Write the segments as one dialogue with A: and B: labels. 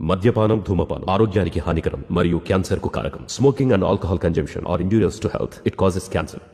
A: మద్యపానం ధూమపానం ఆరోగ్యానికి హానికరం మరియు క్యాన్సర్ కు కారకం. Smoking and alcohol consumption are injurious to health. It causes cancer.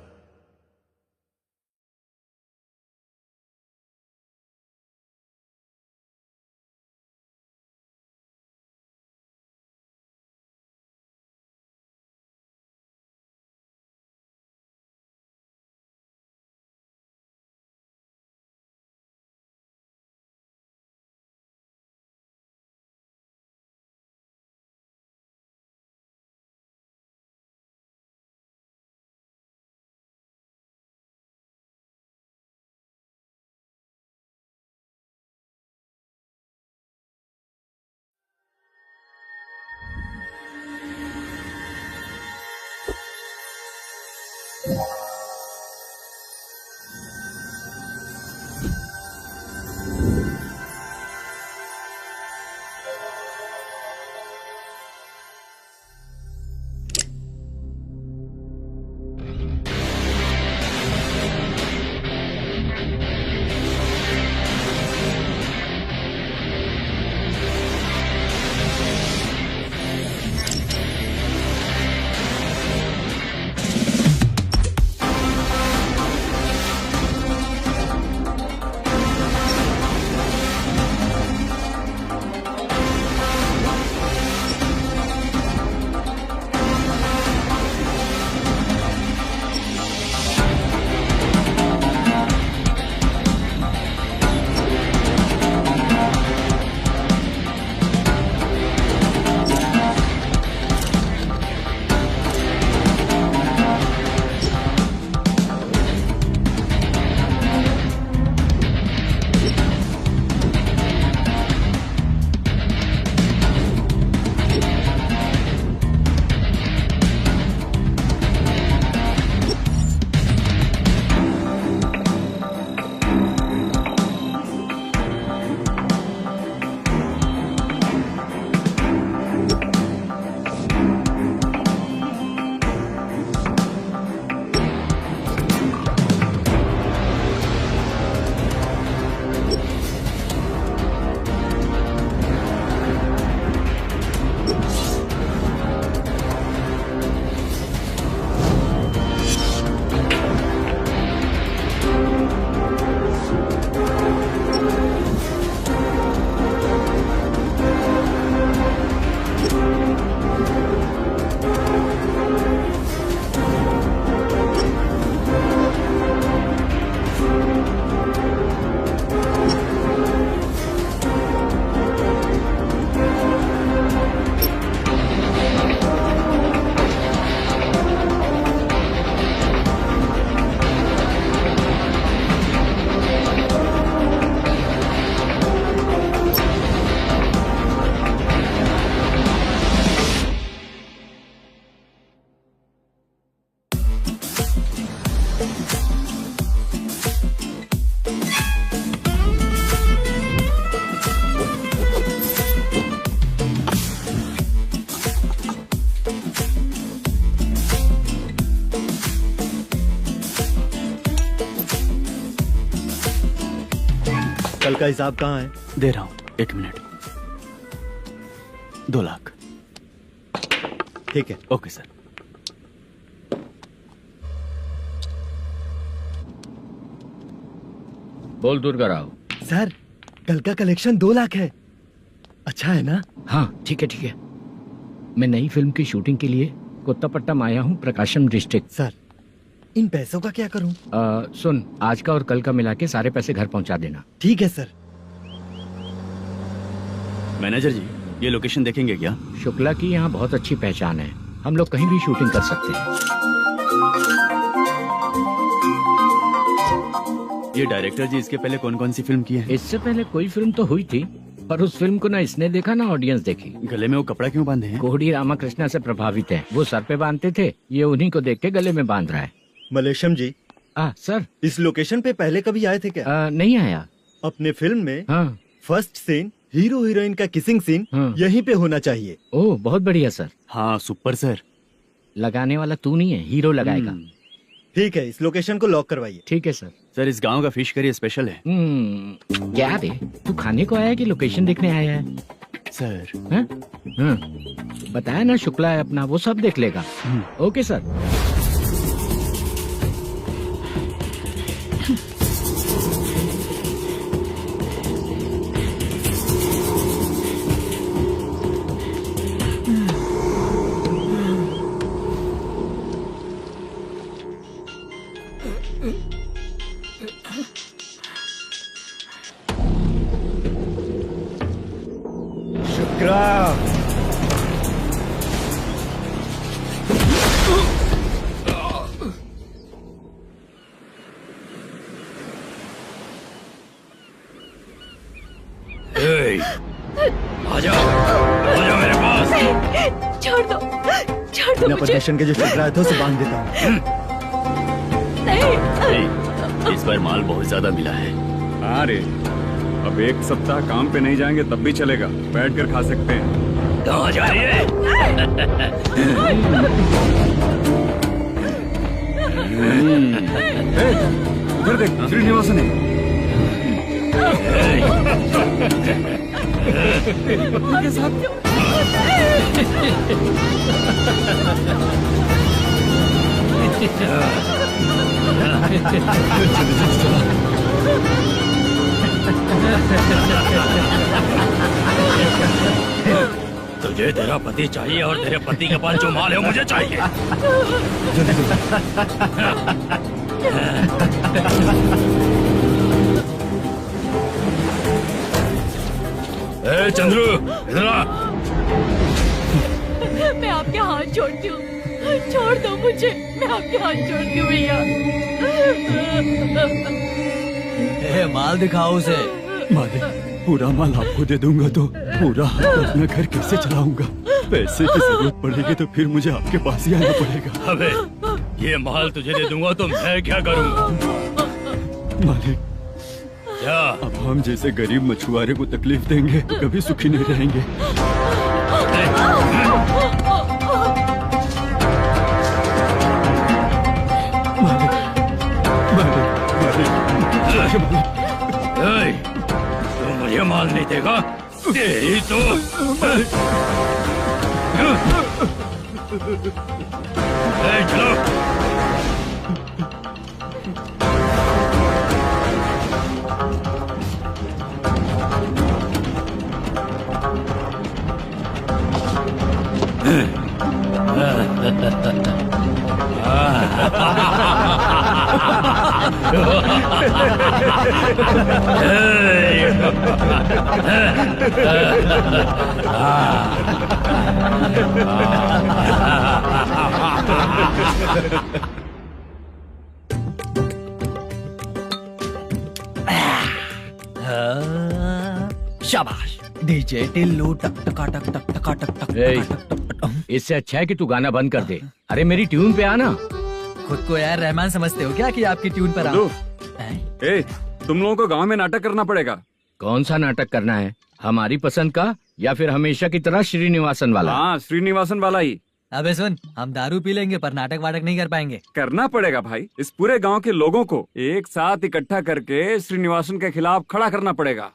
B: कल का हिसाब कहाँ है?
C: दे रहा हूँ, 1 मिनट. 2 लाख.
B: ठीक है.
C: Okay sir.
D: बोल दुर्गा राव.
B: सर कल का कलेक्शन 2 लाख है. अच्छा है ना?
D: हाँ ठीक है ठीक है. मैं नई फिल्म की शूटिंग के लिए कोत्तापट्टम आया हूँ, प्रकाशम डिस्ट्रिक्ट.
B: सर इन पैसों का क्या करूँ?
D: सुन, आज का और कल का मिला के सारे पैसे घर पहुँचा देना.
B: ठीक है सर.
C: मैनेजर जी, ये लोकेशन देखेंगे क्या?
D: शुक्ला की यहाँ बहुत अच्छी पहचान है, हम लोग कहीं भी शूटिंग कर सकते हैं.
C: ये डायरेक्टर जी इसके पहले कौन कौन सी फिल्म की है?
D: इससे पहले कोई फिल्म तो हुई थी, पर उस फिल्म को ना इसने देखा ना ऑडियंस देखी.
C: गले में वो कपड़ा क्यों बांधे हैं?
D: कोहड़ी रामाकृष्णा से प्रभावित है. वो सर पे बांधते थे, ये उन्हीं को देख के गले में बांध रहा है.
B: मलेशम जी.
D: सर
B: इस लोकेशन पे पहले कभी आए थे क्या?
D: नहीं आया.
B: अपने फिल्म में
D: हाँ.
B: फर्स्ट सीन हीरो हीरोइन का किसिंग सीन यहीं पे होना चाहिए.
D: ओह बहुत बढ़िया सर.
C: हाँ सुपर सर.
D: लगाने वाला तू नहीं है, हीरो लगाएगा.
B: ठीक है, इस लोकेशन को लॉक करवाइए.
D: ठीक है सर.
C: सर इस गांव का फिश करी स्पेशल है.
D: क्या रे, तू खाने को आया है कि लोकेशन देखने आया है?
C: सर।
D: हैं? हाँ, बताया ना शुक्ला है अपना, वो सब देख लेगा। Okay sir.
B: शुक्रा,
E: मेरे पास। छोड़ दो
B: बिना
E: मुझे।
B: परमिशन के जो शुक्रा है तो उसे बांध देता हूँ।
E: नहीं,
C: इस बार माल बहुत ज्यादा मिला है।
F: अरे अब एक सप्ताह काम पे नहीं जाएंगे तब भी चलेगा, बैठ कर खा सकते हैं।
E: कहाँ जा रही है?
F: उधर देख, श्रीनिवासन है। उनके साथ
E: तुझे तेरा पति चाहिए और तेरे पति के पास जो माल है वो मुझे चाहिए। ए चंद्रू, इधर आ।
G: मैं आपके हाथ छोड़ती हूँ, छोड़ दो मुझे, मैं आपके हाथ छोड़ती हूँ भैया।
H: माल दिखाओ उसे।
C: मालिक, पूरा माल आपको दे दूंगा तो पूरा अपना घर कैसे चलाऊंगा? पैसे की जरूरत पड़ेगी तो फिर मुझे आपके पास ही आना पड़ेगा।
E: अबे ये माल तुझे दे दूंगा तो मैं क्या करूंगा?
C: मालिक,
E: क्या?
C: अब हम जैसे गरीब मछुआरे को तकलीफ देंगे तो कभी सुखी नहीं रहेंगे।
E: तू मुझे माल नहीं देगा? तेरी तो चलो।
H: शाबाश डीजे टिल्लू टक टका टक टक टका टक टक
D: ए,
H: टक टक टक।
D: इससे अच्छा है कि तू गाना बंद कर दे। अरे मेरी ट्यून पे आना।
H: खुद को यार रहमान समझते हो क्या कि आपकी ट्यून पर
F: दो।
H: हैं?
F: ए, तुम लोगों को गांव में नाटक करना पड़ेगा।
D: कौन सा नाटक करना है? हमारी पसंद का या फिर हमेशा की तरह श्रीनिवासन वाला?
F: हाँ, श्रीनिवासन वाला ही
H: अबे सुन, हम दारू पी लेंगे पर नाटक वाटक नहीं कर पाएंगे।
F: करना पड़ेगा भाई। इस पूरे गांव के लोगों को एक साथ इकट्ठा करके श्रीनिवासन के खिलाफ खड़ा करना पड़ेगा।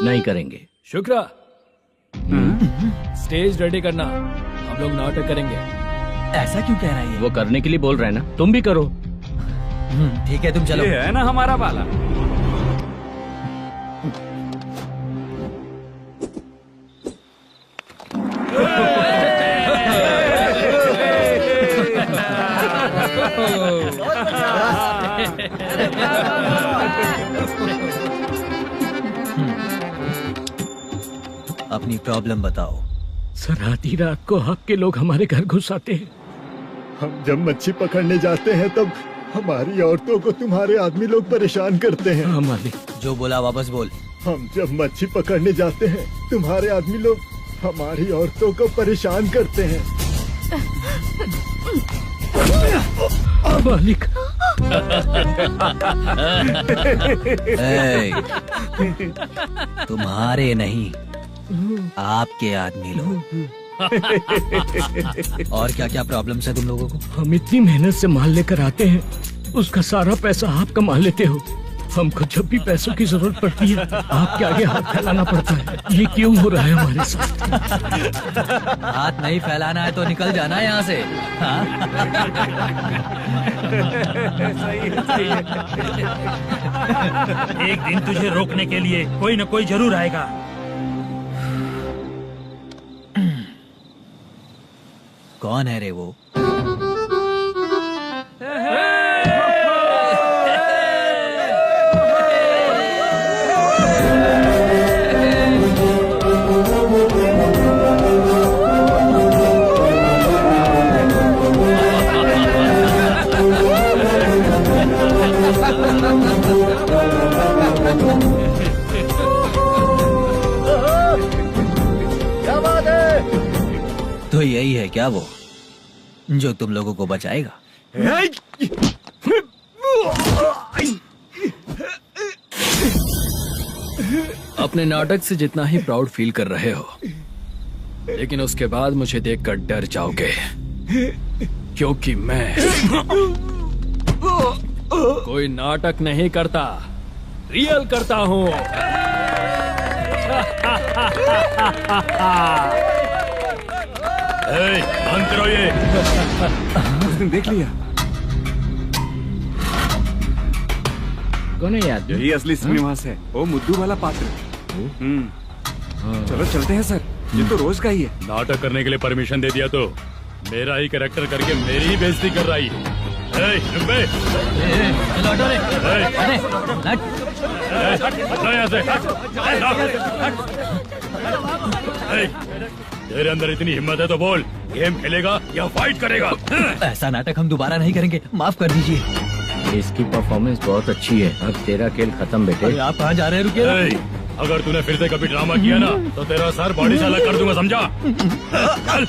D: नहीं करेंगे।
I: शुक्रा, स्टेज रेडी करना, हम लोग नाटक करेंगे।
H: ऐसा क्यों कह रहा है ये?
D: वो करने के लिए बोल रहे हैं ना, तुम भी करो।
H: ठीक है तुम चलो।
F: ये है ना हमारा वाला।
H: अपनी प्रॉब्लम बताओ।
D: सर, आधी रात को आपके लोग हमारे घर घुस आते हैं।
B: हम जब मच्छी पकड़ने जाते हैं तब हमारी औरतों को तुम्हारे आदमी लोग परेशान करते हैं।
D: हाँ मालिक।
H: जो बोला वापस बोल।
B: हम जब मच्छी पकड़ने जाते हैं तुम्हारे आदमी लोग हमारी औरतों को परेशान करते हैं।
D: मालिक।
H: तुम्हारे नहीं, आपके आदमी लोग। और क्या क्या प्रॉब्लम्स है तुम लोगों को?
D: हम इतनी मेहनत से माल लेकर आते हैं, उसका सारा पैसा आप कमा लेते हो। हमको जब भी पैसों की जरूरत पड़ती है आपके आगे हाथ फैलाना पड़ता है। ये क्यों हो रहा है हमारे साथ?
H: हाथ नहीं फैलाना है तो निकल जाना यहाँ से। हाँ?
E: एक दिन तुझे रोकने के लिए कोई न कोई जरूर आएगा।
H: कौन है रे वो? तो यही है क्या वो जो तुम लोगों को बचाएगा?
I: अपने नाटक से जितना ही प्राउड फील कर रहे हो, लेकिन उसके बाद मुझे देखकर डर जाओगे, क्योंकि मैं कोई नाटक नहीं करता, रियल करता हूँ।
E: बंद करो ये।
F: उसने देख लिया।
D: कौन है याद?
F: यही असली श्रीनिवास है, वो मुद्दू वाला पात्र। चलो चलते हैं सर, ये तो रोज का ही है।
E: नाटक करने के लिए परमिशन दे दिया तो मेरा ही कैरेक्टर करके मेरी ही बेइज्जती कर रही है।
H: लौटो रे।
E: तेरे अंदर इतनी हिम्मत है तो बोल, गेम खेलेगा या फाइट करेगा?
H: ऐसा नाटक हम दोबारा नहीं करेंगे, माफ कर दीजिए।
D: इसकी परफॉर्मेंस बहुत अच्छी है। अब तेरा खेल खत्म बेटे।
H: अरे आप कहाँ जा रहे हैं? रुकिए ना।
E: अगर तूने फिर से कभी ड्रामा किया ना तो तेरा सर बॉडी से अलग कर दूंगा, समझा? चल।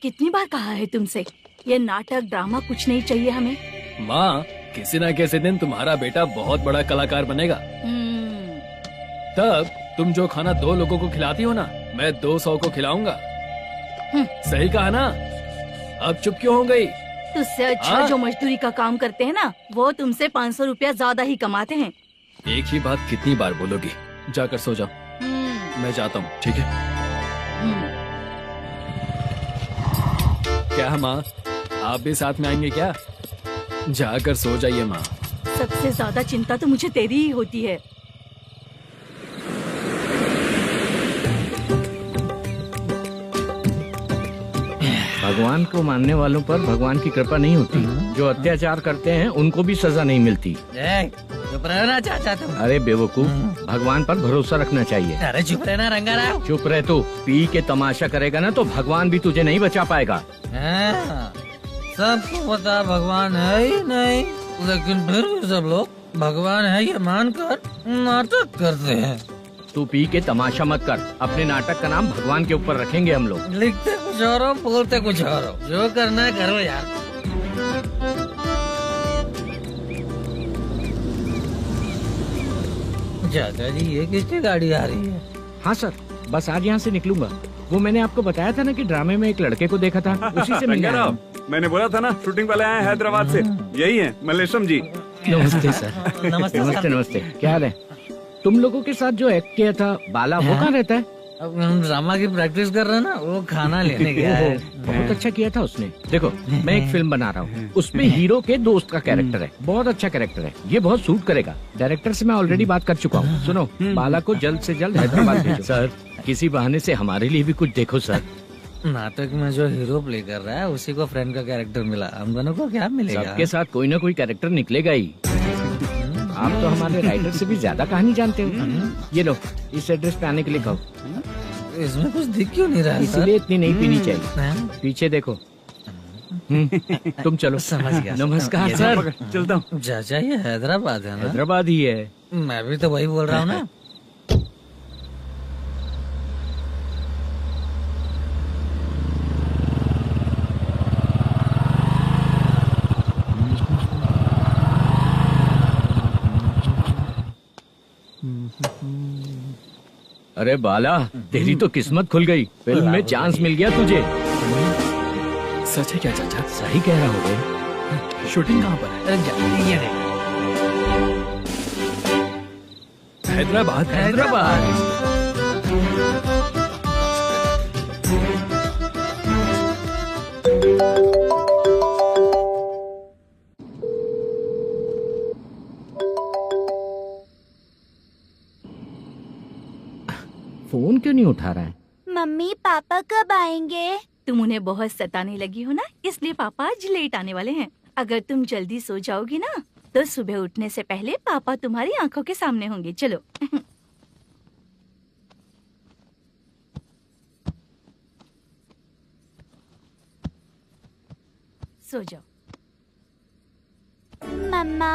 G: कितनी बार कहा है तुमसे, ये नाटक ड्रामा कुछ नहीं चाहिए हमें।
I: माँ, किसी न किसी दिन तुम्हारा बेटा बहुत बड़ा कलाकार बनेगा। तब तुम जो खाना 2 लोगों को खिलाती हो ना, मैं 200 को खिलाऊंगा। सही कहा ना? अब चुप क्यों हो गई?
G: तुझसे अच्छा जो मजदूरी का काम करते हैं ना, वो तुमसे 500 रुपया ज्यादा ही कमाते हैं।
I: एक ही बात कितनी बार बोलोगी? जाकर सो जाओ, मैं जाता हूँ, ठीक है? क्या माँ, आप भी साथ में आएंगे क्या? जाकर सो जाइए माँ।
G: सबसे ज्यादा चिंता तो मुझे तेरी ही होती है।
D: भगवान को मानने वालों पर भगवान की कृपा नहीं होती। जो अत्याचार करते हैं उनको भी सजा नहीं मिलती।
H: चुप रहना चाचा तुम।
D: अरे बेवकूफ, भगवान पर भरोसा रखना चाहिए।
H: अरे चुप रहना रंगा राव।
D: चुप रह तू। पी के तमाशा करेगा ना तो भगवान भी तुझे नहीं बचा पाएगा।
H: सबको पता भगवान है ही नहीं, लेकिन फिर भी सब लोग भगवान है ये मानकर नाटक करते हैं।
D: तू पी के तमाशा मत कर। अपने नाटक का नाम भगवान के ऊपर रखेंगे हम लोग।
H: लिखते कुछ और हो, बोलते कुछ और हो, जो करना है करो यार। चाचा जी, ये किसकी गाड़ी आ रही है?
D: हाँ सर, बस आज यहाँ से निकलूंगा। वो मैंने आपको बताया था ना कि ड्रामे में एक लड़के को देखा था, उसी से मिलने आया हूँ।
F: मैंने बोला था ना, शूटिंग वाले आए हैं हैदराबाद से। यही है मल्लेशम जी।
D: नमस्ते सर।
H: नमस्ते
D: नमस्ते नमस्ते। क्या हाल है? तुम लोगों के साथ जो एक्ट किया था बाला, वो कहाँ रहता है?
H: अब हम ड्रामा की प्रैक्टिस कर रहे हैं ना, वो खाना लेने गया है।
D: बहुत अच्छा किया था उसने। देखो, मैं एक फिल्म बना रहा हूँ, उसमें हीरो के दोस्त का कैरेक्टर है। बहुत अच्छा कैरेक्टर है, ये बहुत सूट करेगा। डायरेक्टर से मैं ऑलरेडी बात कर चुका हूँ। सुनो, बाला को जल्द से जल्द हैदराबाद भेजो। सर, किसी बहाने से हमारे लिए भी कुछ देखो सर।
H: नाटक में जो हीरो प्ले कर रहा है उसी को फ्रेंड का कैरेक्टर मिला, हम दोनों को क्या मिलेगा?
D: सबके साथ कोई ना कोई कैरेक्टर निकलेगा ही। आप तो हमारे राइटर से भी ज्यादा कहानी जानते हो। ये लो, इस एड्रेस पे आने के लिए कहो।
H: इसमें कुछ दिख क्यों नहीं रहा?
D: इसलिए इतनी नहीं पीनी चाहिए। पीछे देखो। तुम चलो।
H: समझ गया।
D: नमस्कार सर।
F: चलता हूँ।
H: चाचा, ये हैदराबाद है ना?
D: हैदराबाद ही है।
H: मैं भी तो वही बोल रहा हूँ ना।
D: अरे बाला, तेरी तो किस्मत खुल गई, फिल्म में चांस मिल गया तुझे।
I: सच है क्या चाचा?
D: सही कह रहा हो बे।
I: शूटिंग कहाँ पर है?
H: ये देख।
I: हैदराबाद।
D: हैदराबाद। फोन क्यों नहीं उठा रहा है?
G: मम्मी पापा कब आएंगे? तुम उन्हें बहुत सताने लगी हो ना, इसलिए पापा आज लेट आने वाले हैं। अगर तुम जल्दी सो जाओगी ना तो सुबह उठने से पहले पापा तुम्हारी आंखों के सामने होंगे। चलो। सो जाओ।
J: मम्मा,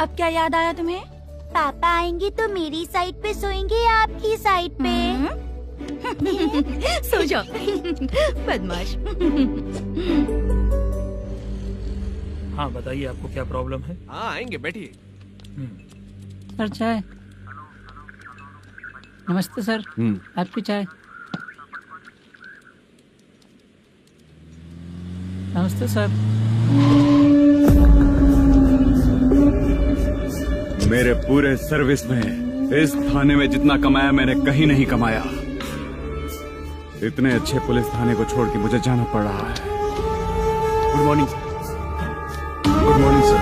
G: अब क्या याद आया तुम्हें?
J: पापा आएंगे तो मेरी साइड पे सोएंगे या आपकी साइड पे?
G: सो जाओ। बदमाश।
E: हाँ बताइए, आपको क्या प्रॉब्लम है?
K: हाँ आएंगे, बैठिए।
H: सर चाय। नमस्ते सर, आपकी चाय। नमस्ते सर।
F: मेरे पूरे सर्विस में इस थाने में जितना कमाया मैंने कहीं नहीं कमाया। इतने अच्छे पुलिस थाने को छोड़ के मुझे जाना पड़ रहा है। Good morning sir. Good morning sir.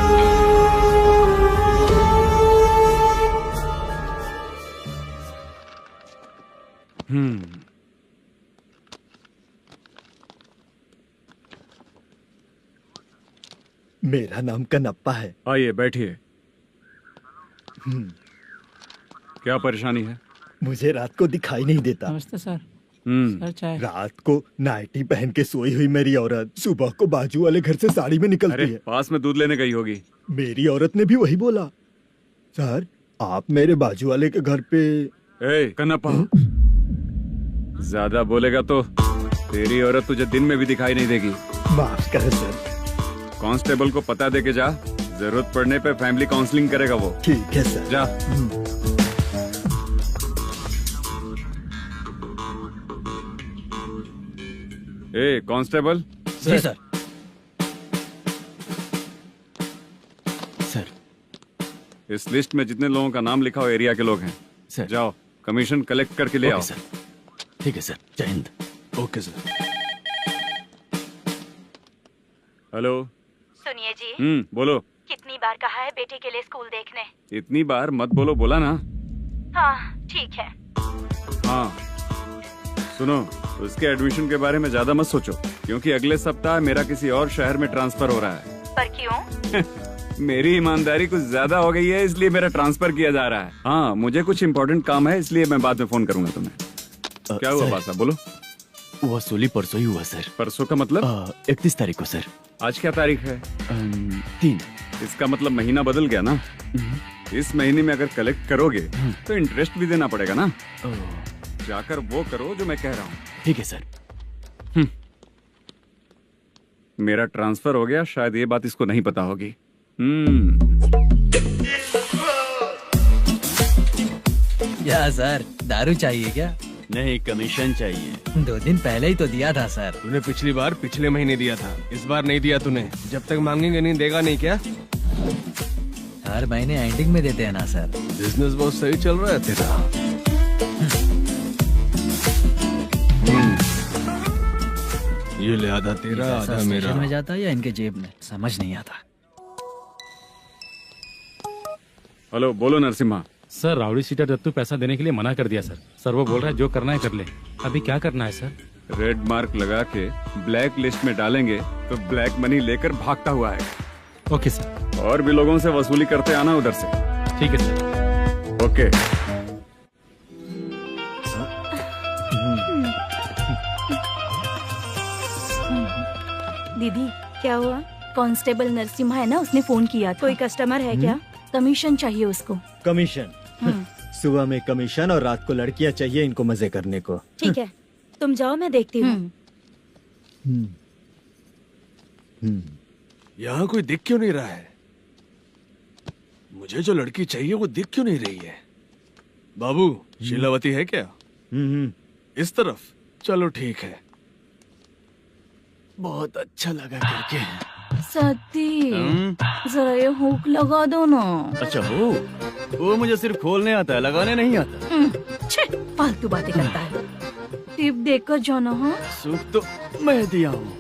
B: मेरा नाम कनप्पा है।
F: आइए बैठिए। क्या परेशानी है?
B: मुझे रात को दिखाई नहीं देता।
H: नमस्ते सर। सर चाय।
B: रात को नाइटी पहन के सोई हुई मेरी औरत सुबह को बाजू वाले घर से साड़ी में निकलती है।
F: पास में दूध लेने गई होगी।
B: मेरी औरत ने भी वही बोला। सर, आप मेरे बाजू वाले के घर पे।
F: ए कन्नप्पा, ज्यादा बोलेगा तो तेरी औरत तुझे दिन में भी दिखाई नहीं देगी।
B: माफ करें सर।
F: कांस्टेबल को पता दे के जा, जरूरत पड़ने पे फैमिली काउंसलिंग करेगा वो।
B: ठीक है सर।
F: जा। ए कांस्टेबल।
H: जी सर।
K: सर,
F: इस लिस्ट में जितने लोगों का नाम लिखा हो एरिया के लोग हैं।
K: सर।
F: जाओ कमीशन कलेक्ट करके ले आओ।
K: सर। ठीक है सर, जय हिंद। Okay sir.
F: हेलो।
G: सुनिए जी।
F: बोलो।
G: कितनी बार कहा है बेटे के लिए स्कूल देखने?
F: इतनी बार मत बोलो, बोला ना।
G: हाँ ठीक है।
F: हाँ सुनो, उसके एडमिशन के बारे में ज्यादा मत सोचो, क्योंकि अगले सप्ताह मेरा किसी और शहर में ट्रांसफर हो रहा है।
G: पर क्यों?
F: मेरी ईमानदारी कुछ ज्यादा हो गई है, इसलिए मेरा ट्रांसफर किया जा रहा है। हाँ मुझे कुछ इम्पोर्टेंट काम है, इसलिए मैं बाद में फोन करूंगा तुम्हें। क्या हुआ बासा, बोलो।
K: वसूली परसों ही हुआ सर।
F: परसों का मतलब?
K: 31 तारीख को सर।
F: आज क्या तारीख है?
K: 3।
F: इसका मतलब महीना बदल गया ना। इस महीने में अगर कलेक्ट करोगे तो इंटरेस्ट भी देना पड़ेगा ना। जाकर वो करो जो मैं कह रहा हूँ।
K: ठीक है सर।
F: मेरा ट्रांसफर हो गया, शायद ये बात इसको नहीं पता होगी।
H: क्या सर, दारू चाहिए क्या?
K: नहीं, कमीशन चाहिए।
H: 2 दिन पहले ही तो दिया था सर।
L: तूने पिछली बार पिछले महीने दिया था, इस बार नहीं दिया तूने। जब तक मांगेंगे नहीं देगा नहीं क्या?
H: हर महीने एंडिंग में देते हैं ना सर।
L: बिजनेस बहुत सही चल रहा है तेरा। ये ले आधा तेरा, आधा मेरा।
H: में जाता है या इनके जेब में, समझ नहीं आता।
F: हेलो, बोलो Narasimha.
M: Sir, rowdy seater Dattu पैसा देने के लिए मना कर दिया सर। सर वो बोल रहा है जो करना है कर ले। अभी क्या करना है सर?
F: रेड मार्क लगा के ब्लैक लिस्ट में डालेंगे तो ब्लैक मनी लेकर भागता हुआ है।
M: Okay sir.
F: और भी लोगों से वसूली करते आना उधर से।
M: ठीक है सर।
F: ओके।
G: दीदी क्या हुआ? कांस्टेबल नरसिम्हा है ना, उसने फोन किया था। कोई कस्टमर है क्या? कमीशन चाहिए उसको।
B: कमीशन? सुबह में कमीशन और रात को लड़कियां चाहिए इनको मजे करने को।
G: ठीक है, तुम जाओ, मैं देखती हूँ।
L: यहाँ कोई दिख क्यों नहीं रहा है? मुझे जो लड़की चाहिए वो दिख क्यों नहीं रही है?
E: बाबू शीलावती है क्या? इस तरफ चलो ठीक है।
K: बहुत अच्छा लगा करके।
G: सती जरा ये हुक लगा दो ना।
K: अच्छा वो मुझे सिर्फ खोलने आता है, लगाने नहीं आता।
G: छे, फालतू बातें करता है। टिप देकर जाना। हाँ
K: सुख तो मैं दिया हूँ,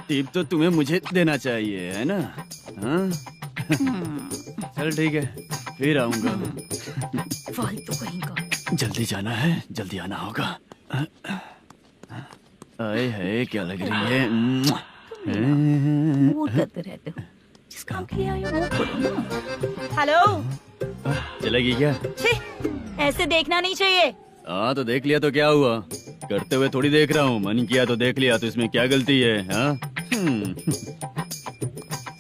K: टिप तो तुम्हें मुझे देना चाहिए, है ना? हाँ? चल ठीक है, फिर आऊंगा।
G: फालतू कहीं का।
K: जल्दी जाना है, जल्दी आना होगा। आए है क्या लग रही है।
G: वो करते रहते हो, जिस काम के लिए आए हो वो करो ना। हेलो,
K: चलेगी क्या?
G: छे, ऐसे देखना नहीं चाहिए।
K: हाँ तो देख लिया तो क्या हुआ, करते हुए थोड़ी देख रहा हूँ। मन किया तो देख लिया, तो इसमें क्या गलती है? हाँ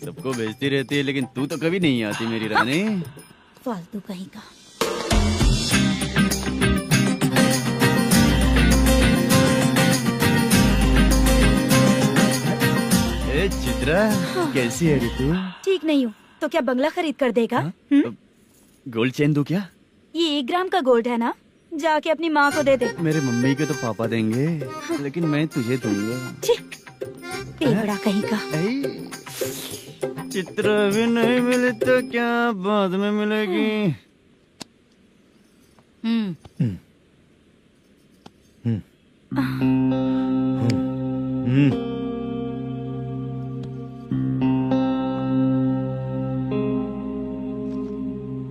K: सबको भेजती रहती है, लेकिन तू तो कभी नहीं आती मेरी रानी।
G: फालतू कहीं का।
K: ए चित्रा, कैसी है रे तू?
J: ठीक नहीं हूँ तो क्या बंगला खरीद कर देगा?
K: गोल्ड चेन दूं क्या?
J: ये 1 ग्राम का गोल्ड है ना, जाके अपनी माँ को दे दे।
K: मेरे मम्मी के तो पापा देंगे, लेकिन मैं तुझे दूंगा।
J: पेवड़ा कहीं का।
K: चित्रा भी नहीं मिली तो क्या बाद में मिलेगी?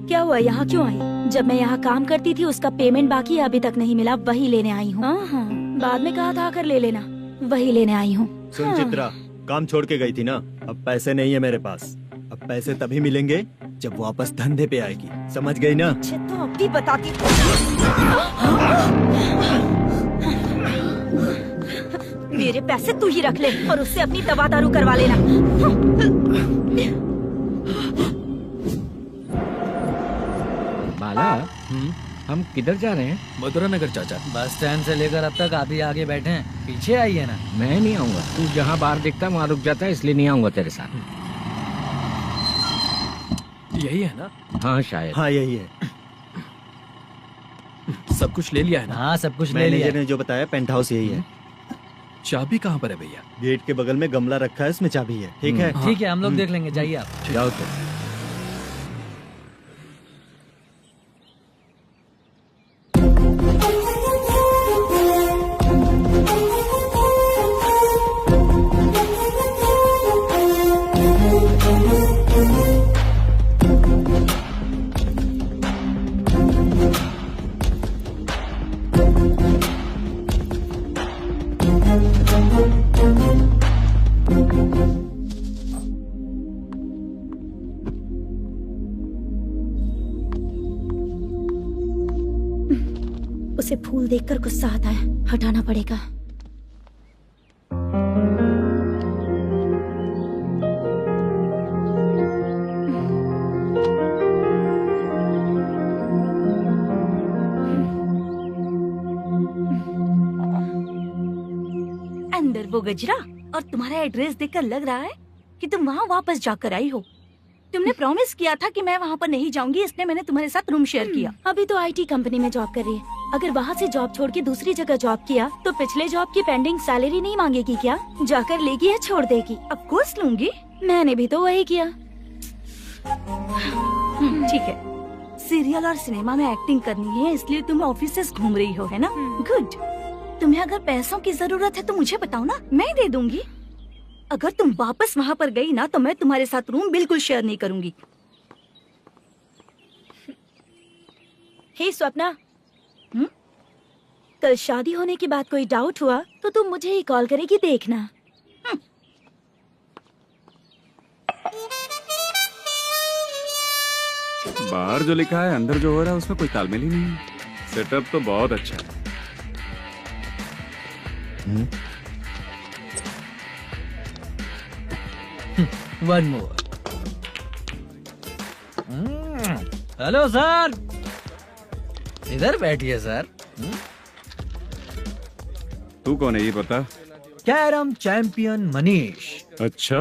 J: क्या हुआ, यहाँ क्यों आई? जब मैं यहाँ काम करती थी उसका पेमेंट बाकी अभी तक नहीं मिला, वही लेने आई हूँ। बाद में कहा था आकर ले लेना, वही लेने आई हूँ।
B: सुन चित्रा, काम छोड़ के गई थी ना, अब पैसे नहीं है मेरे पास। अब पैसे तभी मिलेंगे जब वापस धंधे पे आएगी, समझ गई ना?
J: अच्छा तो अब भी बताती। मेरे पैसे तू ही रख ले और उससे अपनी दवा दारू करवा लेना।
D: बाला, हम किधर जा रहे हैं?
I: मथुरा नगर चाचा।
H: बस स्टैंड से लेकर अब तक आप ही आगे बैठे हैं, पीछे आइए ना।
D: मैं नहीं आऊंगा, तू जहाँ बाहर दिखता वहाँ रुक जाता है, इसलिए नहीं आऊंगा तेरे साथ।
I: यही है ना?
D: हाँ शायद।
B: हाँ यही है।
I: सब कुछ ले लिया है ना?
H: हाँ सब कुछ ले लिया।
B: मैनेजर ने जो बताया पेंट हाउस यही है।
I: चाबी कहाँ पर है भैया?
B: गेट के बगल में गमला रखा है, इसमें चाबी है। ठीक है?
H: ठीक है, हम लोग देख लेंगे, जाइए आप।
B: जाओ तो।
J: उसे फूल देखकर गुस्सा आता है, हटाना पड़ेगा।
G: अंदर वो गजरा और तुम्हारा एड्रेस देखकर लग रहा है कि तुम वहाँ वापस जाकर आई हो। तुमने प्रॉमिस किया था कि मैं वहाँ पर नहीं जाऊंगी, इसलिए मैंने तुम्हारे साथ रूम शेयर किया।
J: अभी तो आईटी कंपनी में जॉब कर रही है। अगर वहाँ से जॉब छोड़ के दूसरी जगह जॉब किया तो पिछले जॉब की पेंडिंग सैलरी नहीं मांगेगी क्या? जाकर लेगी या छोड़ देगी?
G: ऑफ कोर्स लूंगी।
J: मैंने भी तो वही किया।
G: ठीक है, सीरियल और सिनेमा में एक्टिंग करनी है, इसलिए तुम ऑफिसेस घूम रही हो, है ना? गुड। तुम्हें अगर पैसों की जरूरत है तो मुझे बताओ ना, मैं दे दूंगी। अगर तुम वापस वहाँ पर गई ना तो मैं तुम्हारे साथ रूम बिल्कुल शेयर नहीं करूंगी।
J: हे स्वप्ना, कल शादी होने की बात कोई डाउट हुआ तो तुम मुझे ही कॉल करेगी, देखना।
F: बाहर जो लिखा है अंदर जो हो रहा है उसमें कोई तालमेल ही नहीं है। सेटअप तो बहुत अच्छा है।
H: One more. हेलो सर, इधर बैठिए सर।
F: तू कौन है ये बता?
H: Carrom champion Manish.
F: अच्छा,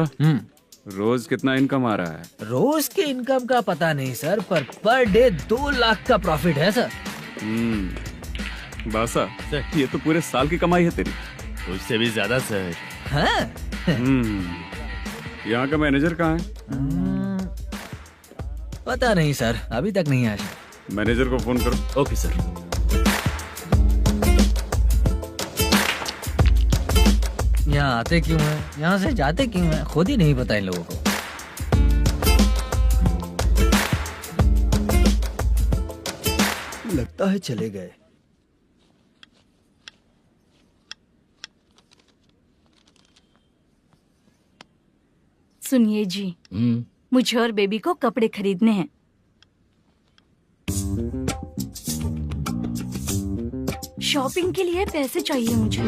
F: रोज कितना इनकम आ रहा है?
H: रोज के इनकम का पता नहीं सर, पर डे 2 लाख का प्रॉफिट है सर।
F: बासा ये तो पूरे साल की कमाई है तेरी।
E: उससे भी ज्यादा सर।
H: हाँ?
F: यहाँ का मैनेजर कहाँ है?
H: पता नहीं सर, अभी तक नहीं आया।
F: मैनेजर को फोन करो।
A: Okay sir.
H: यहाँ आते क्यों हैं, यहाँ से जाते क्यों हैं, खुद ही नहीं पता इन लोगों को।
B: लगता है चले गए।
G: सुनिए जी, मुझे और बेबी को कपड़े खरीदने हैं। शॉपिंग के लिए पैसे चाहिए मुझे।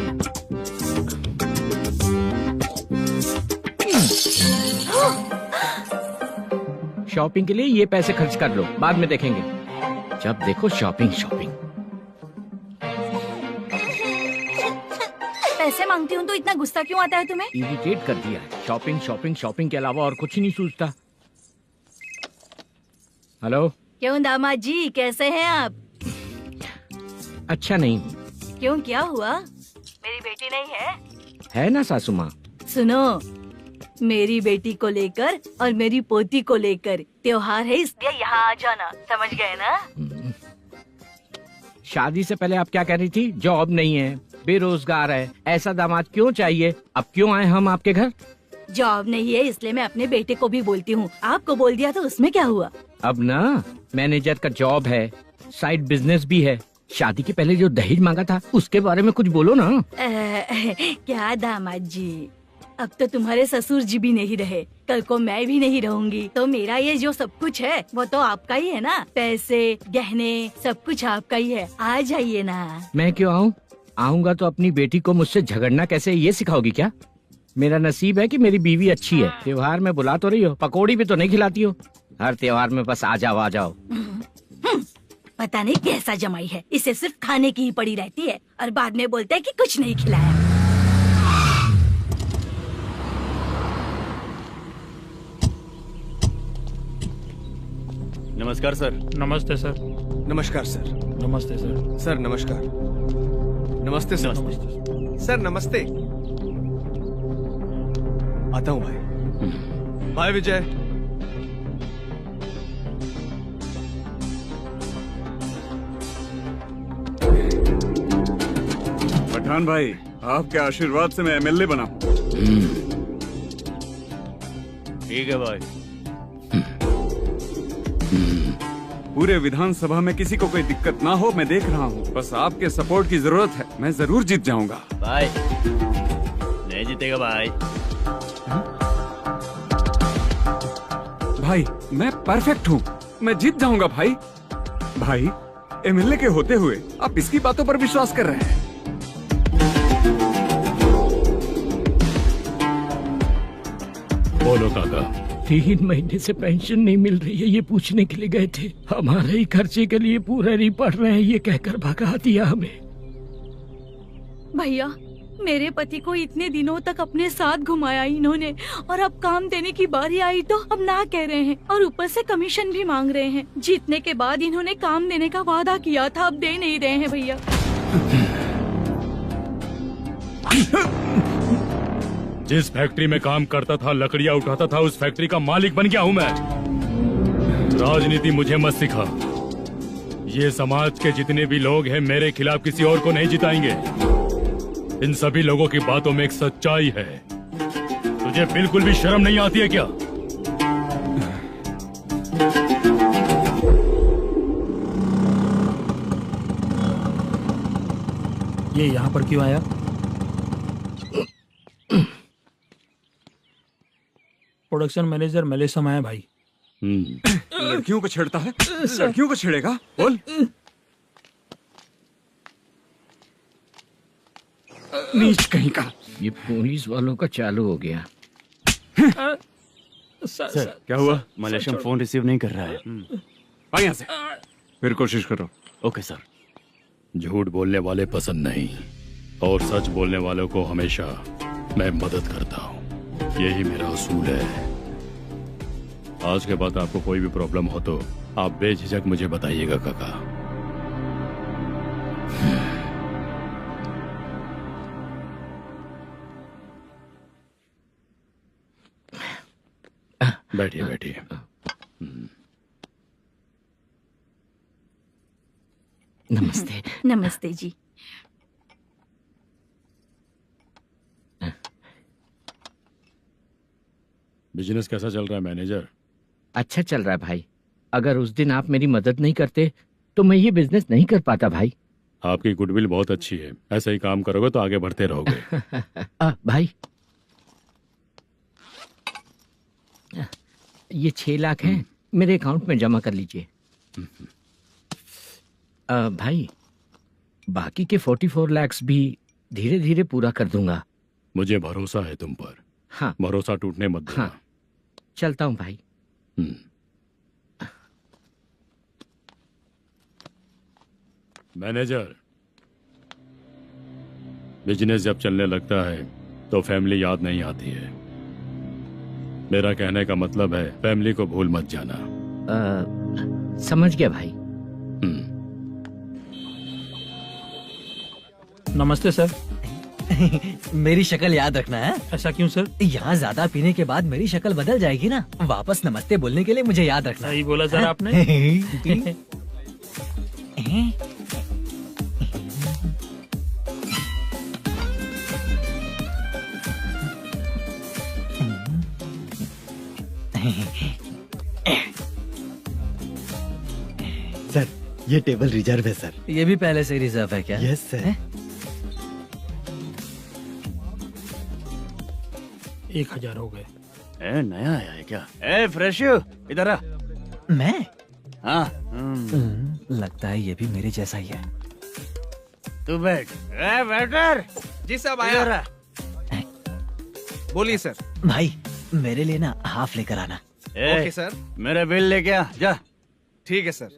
D: शॉपिंग के लिए ये पैसे खर्च कर लो, बाद में देखेंगे। जब देखो शॉपिंग शॉपिंग।
G: पैसे मांगती हूँ तो इतना गुस्सा क्यों आता है तुम्हें?
D: इरिटेट कर दिया है। शॉपिंग शॉपिंग शॉपिंग के अलावा और कुछ नहीं सूझता। हेलो।
G: क्यों दामाद जी, कैसे हैं आप?
D: अच्छा नहीं।
G: क्यों, क्या हुआ? मेरी बेटी नहीं है?
D: है ना सासू माँ।
G: सुनो, मेरी बेटी को लेकर और मेरी पोती को लेकर त्योहार है, इसलिए यहाँ आ जाना, समझ गए ना?
D: शादी से पहले आप क्या कह रही थी? जॉब नहीं है, बेरोजगार है, ऐसा दामाद क्यों चाहिए? अब क्यों आए हम आपके घर?
G: जॉब नहीं है इसलिए मैं अपने बेटे को भी बोलती हूँ, आपको बोल दिया तो उसमें क्या हुआ?
D: अब ना मैनेजर का जॉब है, साइड बिजनेस भी है। शादी के पहले जो दहेज मांगा था उसके बारे में कुछ बोलो ना।
G: क्या दामाद जी, अब तो तुम्हारे ससुर जी भी नहीं रहे, कल को मैं भी नहीं रहूंगी, तो मेरा ये जो सब कुछ है वो तो आपका ही है ना। पैसे, गहने, सब कुछ आपका ही है। आ जाइए ना।
D: मैं क्यों आऊँ? आऊंगा तो अपनी बेटी को मुझसे झगड़ना कैसे ये सिखाओगी क्या? मेरा नसीब है कि मेरी बीवी अच्छी है। त्योहार में बुला तो रही हो, पकौड़ी भी तो नहीं खिलाती हो। हर त्योहार में बस आ जाओ आ जाओ।
G: पता नहीं कैसा जमाई है, इसे सिर्फ खाने की ही पड़ी रहती है और बाद में बोलते है कि कुछ नहीं खिलाया।
K: नमस्कार सर।
L: नमस्ते सर।
E: नमस्कार सर।
L: नमस्ते सर।
E: सर नमस्कार। नमस्ते सर। सर नमस्ते। आता हूँ भाई। बाय विजय।
F: पठान भाई, आपके आशीर्वाद से मैं एमएलए बना।
K: ठीक है भाई।
F: पूरे विधानसभा में किसी को कोई दिक्कत ना हो, मैं देख रहा हूँ। बस आपके सपोर्ट की जरूरत है, मैं जरूर जीत जाऊंगा।
K: भाई नहीं जीतेगा भाई।
F: भाई मैं परफेक्ट हूँ, मैं जीत जाऊंगा भाई। भाई एमएलए के होते हुए आप इसकी बातों पर विश्वास कर रहे हैं?
M: बोलो काका।
D: 3 महीने से पेंशन नहीं मिल रही है, ये पूछने के लिए गए थे। हमारे ही खर्चे के लिए पूरा नहीं पड़ रहे हैं, ये कहकर भगा दिया हमें।
G: भैया, मेरे पति को इतने दिनों तक अपने साथ घुमाया इन्होंने, और अब काम देने की बारी आई तो अब ना कह रहे हैं, और ऊपर से कमीशन भी मांग रहे हैं। जीतने के बाद इन्होंने काम देने का वादा किया था, अब दे नहीं रहे हैं भैया।
M: जिस फैक्ट्री में काम करता था, लकड़ियां उठाता था, उस फैक्ट्री का मालिक बन गया हूँ मैं। राजनीति मुझे मत सिखा। ये समाज के जितने भी लोग हैं मेरे खिलाफ किसी और को नहीं जिताएंगे। इन सभी लोगों की बातों में एक सच्चाई है। तुझे बिल्कुल भी शर्म नहीं आती है क्या?
L: ये यहाँ पर क्यों आया? प्रोडक्शन मैनेजर मलेशम आया भाई।
F: लड़कियों को छेड़ता है, लड़कियों को छेड़ेगा? बोल।
D: नीच कहीं का। ये पुलिस वालों का चालू हो गया।
K: सर क्या हुआ? मलेशियन फोन रिसीव नहीं कर रहा है।
F: आ यहाँ से, फिर कोशिश करो।
K: Okay sir.
M: झूठ बोलने वाले पसंद नहीं, और सच बोलने वालों को हमेशा मैं मदद करता हूँ। यही मेरा असूल है। आज के बाद आपको कोई भी प्रॉब्लम हो तो आप बेझिझक मुझे बताइएगा काका। बैठिए बैठिए।
G: नमस्ते। नमस्ते जी।
M: बिजनेस कैसा चल रहा है मैनेजर?
D: अच्छा चल रहा है भाई। अगर उस दिन आप मेरी मदद नहीं करते तो मैं ये बिजनेस नहीं कर पाता भाई।
M: आपकी गुडविल बहुत अच्छी है, ऐसा ही काम करोगे तो आगे बढ़ते रहोगे।
D: भाई ये 6 लाख हैं, मेरे अकाउंट में जमा कर लीजिए। भाई बाकी के 44 लाख भी धीरे धीरे पूरा कर दूंगा।
M: मुझे भरोसा है तुम पर।
D: हाँ
M: भरोसा टूटने मत देना।
D: हाँ चलता हूँ भाई।
M: मैनेजर, बिजनेस जब चलने लगता है तो फैमिली याद नहीं आती है। मेरा कहने का मतलब है फैमिली को भूल मत जाना।
D: समझ गया भाई।
N: नमस्ते सर।
H: मेरी शक्ल याद रखना है।
N: ऐसा क्यों सर?
H: यहाँ ज्यादा पीने के बाद मेरी शक्ल बदल जाएगी ना, वापस नमस्ते बोलने के लिए मुझे याद रखना।
N: सही बोला सर आपने।
B: सर ये टेबल रिजर्व है सर।
H: ये भी पहले से रिजर्व है क्या?
B: Yes sir.
N: 1000 हो गए।
K: नया आया है क्या? ए फ्रेश इधर आ।
H: मैं?
K: हाँ।
H: लगता है ये भी मेरे जैसा ही है।
K: तू बैठ। ए वेटर।
O: जी साहब आया। बोलिए सर।
H: भाई मेरे लिए ना हाफ लेकर आना।
O: Okay sir.
K: मेरा बिल लेके आ जा।
O: ठीक है सर।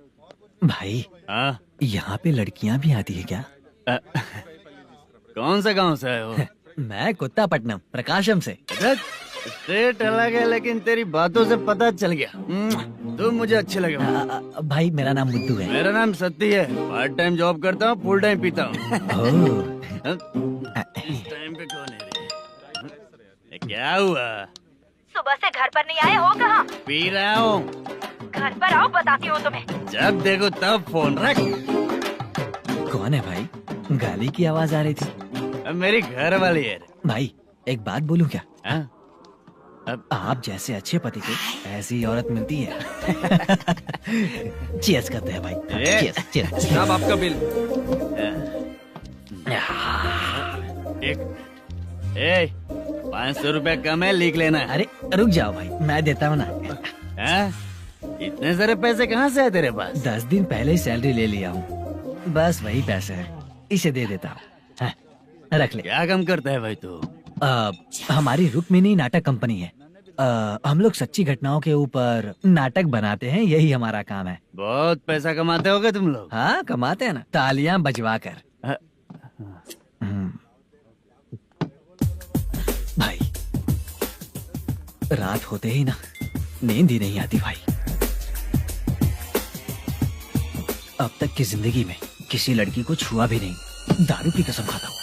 H: भाई
K: हाँ
H: यहाँ पे लड़कियाँ भी आती है क्या?
K: कौन सा गांव से है वो?
H: मैं कुत्तापट्टनम प्रकाशम से।
K: स्टेट अलग है लेकिन तेरी बातों से पता चल गया तुम मुझे अच्छे लगे।
H: भाई मेरा नाम बुद्धू है।
K: मेरा नाम सत्ती है। पार्ट टाइम जॉब करता हूँ, फुल टाइम पीता हूँ। इस टाइम पे कौन है रे? क्या हुआ?
J: सुबह से घर पर नहीं आए हो कहाँ?
K: पी रहा हूँ।
J: घर पर आओ बताती हूँ तुम्हें।
K: जब देखो तब फोन रख।
H: कौन है भाई? गाली की आवाज आ रही थी।
K: अब मेरी घर वाली है।
H: भाई एक बात बोलूं क्या?
K: अब
H: आप जैसे अच्छे पति को ऐसी औरत मिलती है। चीयर्स करते हैं भाई। Cheers cheers.
O: साहब आपका बिल।
K: एक 500 रुपए कम है, लिख लेना।
H: अरे रुक जाओ भाई, मैं देता हूँ ना।
K: इतने सारे पैसे कहाँ से है तेरे पास?
H: 10 दिन पहले ही सैलरी ले लिया हूँ, बस वही पैसे है, इसे दे देता हूँ। रख ले।
K: क्या काम करता है भाई तू?
H: हमारी रुक्मिणी नाटक कंपनी है। हम लोग सच्ची घटनाओं के ऊपर नाटक बनाते हैं, यही हमारा काम है।
K: बहुत पैसा कमाते होगे तुम लोग।
H: हाँ कमाते हैं ना, तालियां बजवा कर। भाई रात होते ही ना नींद ही नहीं आती भाई। अब तक की जिंदगी में किसी लड़की को छुआ भी नहीं, दारू की कसम खाता हूँ।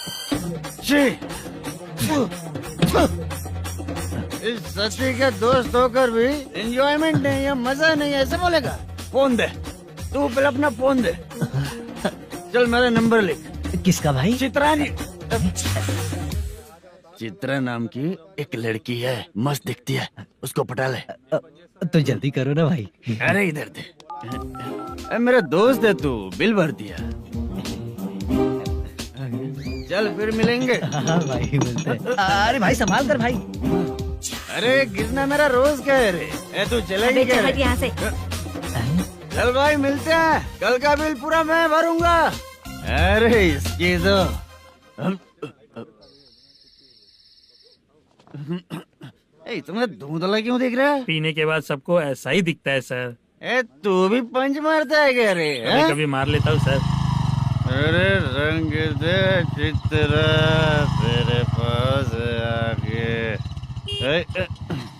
K: इस सच्ची के दोस्त होकर भी एंजॉयमेंट नहीं है, मजा नहीं है, ऐसे बोलेगा? फोन दे तू, पहले अपना फोन दे। चल मेरा नंबर लिख।
H: किसका भाई?
K: चित्रानी। चित्रा नाम की एक लड़की है, मस्त दिखती है, उसको पटा ले।
H: तो जल्दी करो ना भाई।
K: अरे इधर दे। मेरा दोस्त है तू, बिल भर दिया। चल फिर मिलेंगे।
H: हाँ भाई मिलते हैं। अरे भाई संभाल कर भाई।
K: अरे गिरना मेरा रोज का है रे। तू चलेगी क्या?
J: यहाँ से।
K: चल भाई मिलते हैं, कल का बिल पूरा मैं भरूंगा। अरे इसकी तो तुम्हें धुंधला क्यों दिख रहा है?
N: पीने के बाद सबको ऐसा ही दिखता है सर।
K: तू भी पंच मारता है क्या रे?
N: कभी कभी मार लेता हूँ सर।
K: अरे रंग दे चित्रा तेरे पास आके।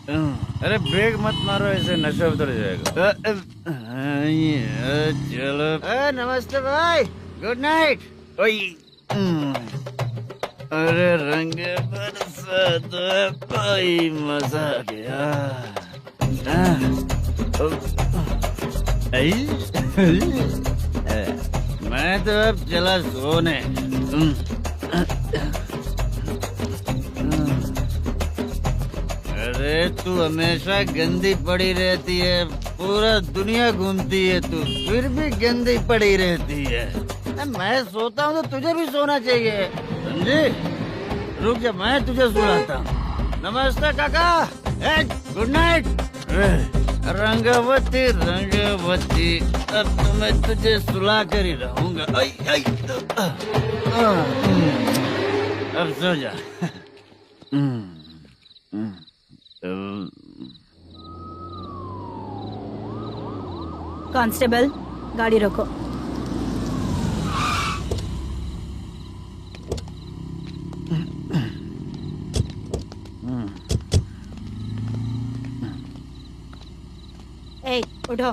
K: अरे ब्रेक मत मारो, ऐसे नशा उतर जाएगा। चलो। नमस्ते भाई, गुड नाइट। अरे रंग बरसात भाई, मजा आ गया। मैं तो अब चला सोने। अरे तू हमेशा गंदी पड़ी रहती है, पूरा दुनिया घूमती है तू, फिर भी गंदी पड़ी रहती है। मैं सोता हूँ तो तुझे भी सोना चाहिए, समझी? रुक जा, मैं तुझे सुलाता हूँ। नमस्ते काका, गुड नाइट। रंगवती रंगवती, अब तो मैं तुझे सुला कर ही रहूंगा। अब सो जा।
J: कांस्टेबल, गाड़ी रोको। ए, उठो।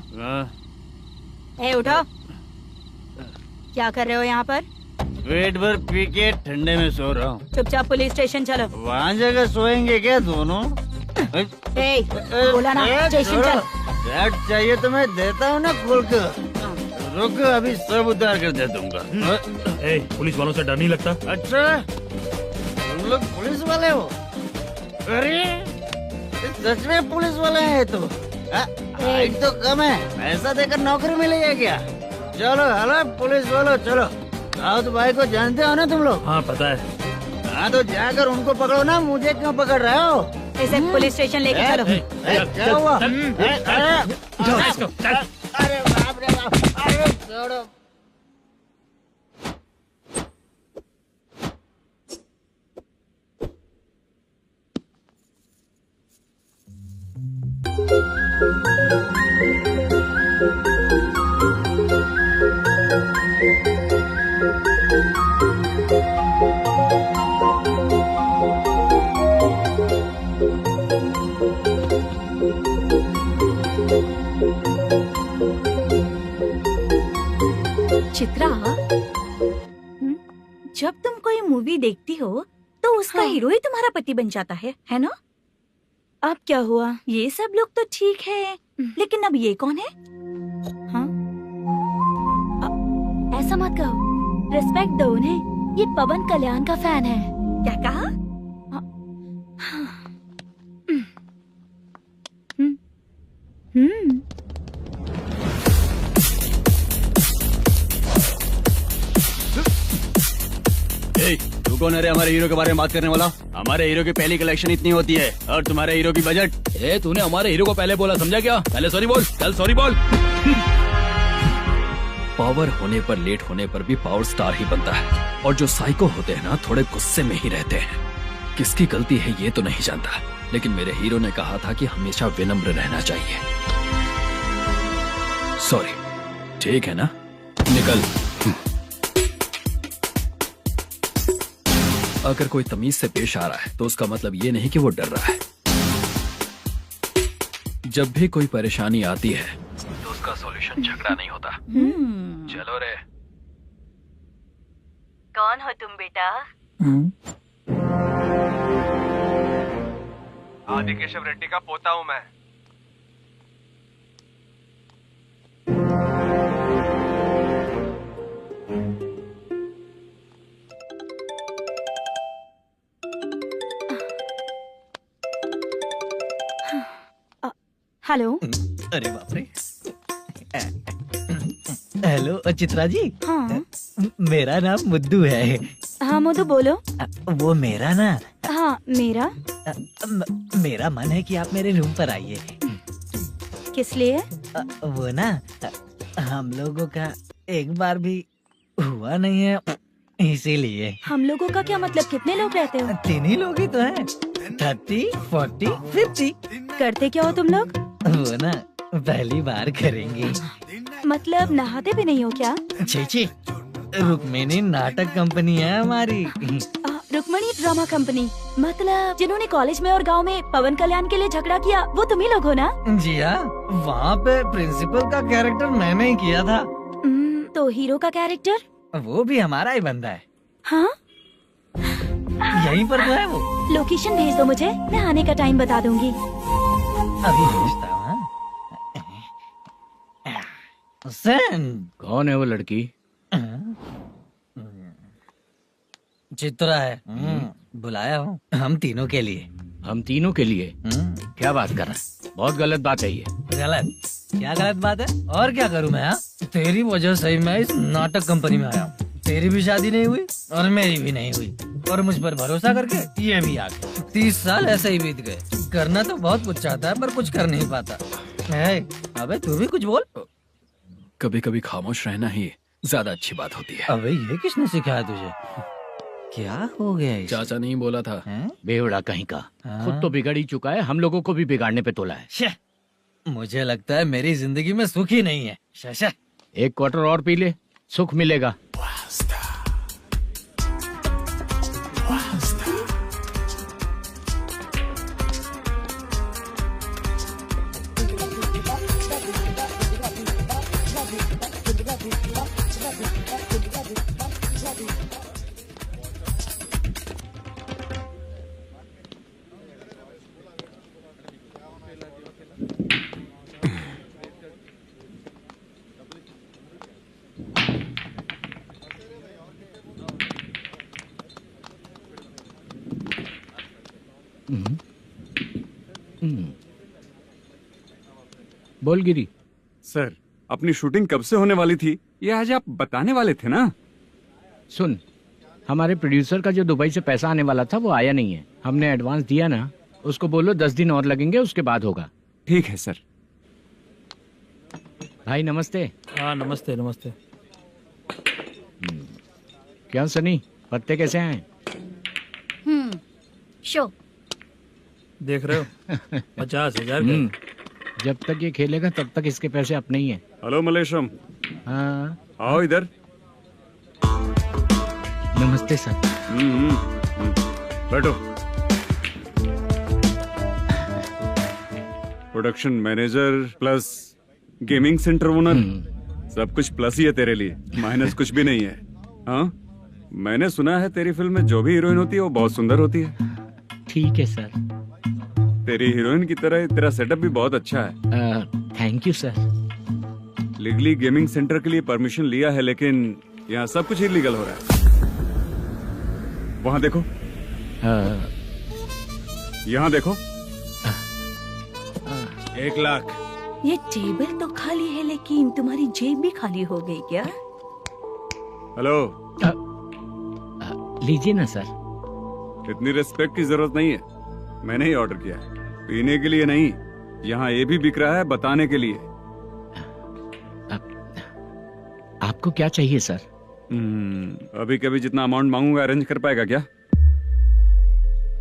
J: ए, उठो। क्या कर रहे हो यहाँ पर?
K: पेट भर पी के ठंडे में सो रहा हूँ।
J: चुपचाप पुलिस स्टेशन चलो।
K: वहाँ जगह सोएंगे क्या दोनों?
J: ए, बोला ना, स्टेशन चल।
K: शर्ट चाहिए तो मैं देता हूँ ना खोल कर। रुक, अभी सब उतार कर दे दूंगा।
N: पुलिस वालों से डर नहीं लगता?
K: अच्छा, तुम लोग पुलिस वाले हो? अरे सच में पुलिस वाले हैं तो? हाइट तो कम है, पैसा देकर नौकरी मिलेगी क्या? चलो हेलो पुलिस वालों, चलो। राउत भाई को जानते हो ना तुम लोग?
N: हाँ पता है।
K: हाँ तो जाकर उनको पकड़ो ना, मुझे क्यों पकड़ रहे हो?
J: इसे पुलिस स्टेशन लेके चलो।
K: क्या हुआ? अरे बाप रे बाप, अरे छोड़ो।
G: चित्रा, जब तुम कोई मूवी देखती हो तो उसका हीरो ही तुम्हारा पति बन जाता है ना?
J: अब क्या हुआ?
G: ये सब लोग तो ठीक है, लेकिन अब ये कौन है?
J: हाँ? ऐसा मत कहो, रिस्पेक्ट दो उन्हें। ये पवन कल्याण का फैन है।
G: क्या कहा?
K: तू कौन है रे हमारे हीरो के बारे में बात करने वाला? हमारे हीरो की पहली कलेक्शन इतनी होती है और तुम्हारे हीरो की बजट।
I: तूने हमारे हीरो को पहले बोला, समझा क्या? पहले सॉरी बोल, चल सॉरी बोल। पावर होने पर, लेट होने पर भी पावर स्टार ही बनता है। और जो साइको होते हैं ना, थोड़े गुस्से में ही रहते हैं। किसकी गलती है ये तो नहीं जानता, लेकिन मेरे हीरो ने कहा था कि हमेशा विनम्र रहना चाहिए। सॉरी, ठीक है ना? निकल। अगर कोई तमीज से पेश आ रहा है तो उसका मतलब ये नहीं कि वो डर रहा है। जब भी कोई परेशानी आती है तो उसका सॉल्यूशन झगड़ा नहीं होता। चलो रे।
G: कौन हो तुम बेटा?
O: आदि केशव रेड्डी का पोता हूँ मैं।
J: हेलो।
H: अरे बाप रे। हेलो चित्रा जी।
J: हाँ।
H: मेरा नाम मुद्दू है।
J: हाँ मुद्दू बोलो।
H: वो मेरा ना।
J: हाँ मेरा।
H: मेरा मन है कि आप मेरे रूम पर आइए।
J: किस लिए?
H: वो ना, हम लोगों का एक बार भी हुआ नहीं है, इसीलिए।
J: हम लोगों का क्या मतलब? कितने लोग रहते हो?
H: 3 ही लोग ही तो हैं। 30, 40, 50।
J: करते क्या हो तुम लोग?
H: वो ना पहली बार करेंगे।
J: मतलब नहाते भी नहीं हो क्या?
H: छी छी, रुक्मिणी नाटक कंपनी है हमारी।
J: रुक्मणी ड्रामा कंपनी, मतलब जिन्होंने कॉलेज में और गांव में पवन कल्याण के लिए झगड़ा किया, वो तुम ही लोग हो ना?
H: जी हाँ, वहाँ पे प्रिंसिपल का कैरेक्टर मैंने ही किया था।
J: तो हीरो का कैरेक्टर?
H: वो भी हमारा ही बंदा है।
J: हाँ,
H: यहीं पर तो है वो।
J: लोकेशन भेज दो मुझे, मैं आने का टाइम बता दूंगी।
H: अभी भेजता हूँ।
D: कौन है वो लड़की?
H: चित्रा है। बुलाया हूँ हम तीनों के लिए।
D: हम तीनों के लिए? क्या बात कर रहा है? बहुत गलत बात है ये।
H: गलत? क्या गलत बात है? और क्या करूँ मैं? तेरी वजह से मैं इस नाटक कंपनी में आया हूँ। तेरी भी शादी नहीं हुई और मेरी भी नहीं हुई, और मुझ पर भरोसा करके ये भी आ गए। 30 साल ऐसे ही बीत गए। करना तो बहुत कुछ चाहता है, पर कुछ कर नहीं पाता। अबे तू भी कुछ बोल।
I: कभी कभी खामोश रहना ही ज्यादा अच्छी बात होती है।
H: अबे ये किसने सिखाया तुझे? क्या हो गया इसे?
I: चाचा नहीं बोला था?
D: बेवड़ा कहीं का। खुद तो बिगड़ ही चुका है, हम लोगों को भी बिगाड़ने पे तोला है।
H: मुझे लगता है मेरी जिंदगी में सुख ही नहीं है। शशा,
D: 1 क्वार्टर और पी ले, सुख मिलेगा। बोल गिरी।
F: सर, अपनी शूटिंग कब से होने वाली थी, ये आज आप बताने वाले थे ना?
D: सुन, हमारे प्रोड्यूसर का जो दुबई से पैसा आने वाला था वो आया नहीं है। हमने एडवांस दिया ना, उसको बोलो 10 दिन और लगेंगे, उसके बाद होगा।
F: ठीक है सर।
D: भाई नमस्ते।
N: हाँ नमस्ते नमस्ते।
D: क्या सनी, पत्ते कैसे आए?
J: शो
N: देख रहे हो 50,000 का।
D: जब तक ये खेलेगा तब तक इसके पैसे अपने ही हैं।
F: हेलो मलेशम।
D: हाँ
F: आओ इधर।
D: नमस्ते सर।
F: बैठो। Production manager plus gaming centre owner, सब कुछ प्लस ही है तेरे लिए, माइनस कुछ भी नहीं है। हाँ, मैंने सुना है तेरी फिल्म में जो भी हीरोइन होती है वो बहुत सुंदर होती है।
D: ठीक है सर।
F: तेरी हीरोइन की तरह तेरा सेटअप भी बहुत अच्छा है।
D: Thank you sir.
F: Legally gaming centre के लिए परमिशन लिया है, लेकिन यहाँ सब कुछ इलीगल हो रहा है। वहाँ देखो, यहाँ देखो।
B: 1 लाख।
G: ये टेबल तो खाली है, लेकिन तुम्हारी जेब भी खाली हो गई क्या?
F: हेलो।
D: लीजिए ना सर।
F: इतनी रिस्पेक्ट की जरूरत नहीं है, मैंने ही ऑर्डर किया है। पीने के लिए नहीं, यहाँ ये भी बिक रहा है बताने के लिए।
D: आपको क्या चाहिए सर?
F: अभी कभी जितना अमाउंट मांगूंगा अरेंज कर पाएगा क्या?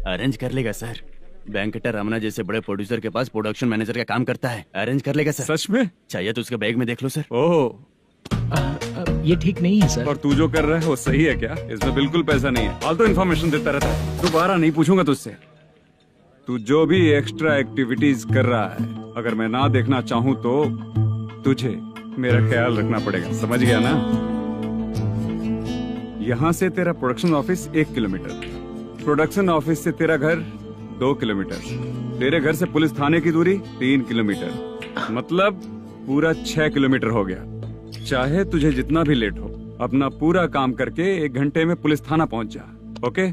E: अरेंज कर लेगा सर। वेंकटा रमना जैसे बड़े प्रोड्यूसर के पास प्रोडक्शन मैनेजर का काम करता है, अरेंज कर लेगा सर।
F: सच में?
E: चाहिए तो उसके बैग में देख लो सर।
F: ओह,
D: ये ठीक नहीं है सर।
F: और तू जो कर रहा है वो सही है क्या? इसमें बिल्कुल पैसा नहीं है, फालतू इन्फॉर्मेशन देता रहता है। दोबारा नहीं पूछूंगा तुझसे। तू जो भी एक्स्ट्रा एक्टिविटीज कर रहा है, अगर मैं ना देखना चाहूँ तो तुझे मेरा ख्याल रखना पड़ेगा, समझ गया ना? यहाँ से तेरा production office 1 kilometre, production office से तेरा घर 2 किलोमीटर, तेरे घर से पुलिस थाने की दूरी 3 किलोमीटर, मतलब पूरा 6 किलोमीटर हो गया। चाहे तुझे जितना भी लेट हो, अपना पूरा काम करके 1 घंटे में पुलिस थाना पहुंच जा, ओके?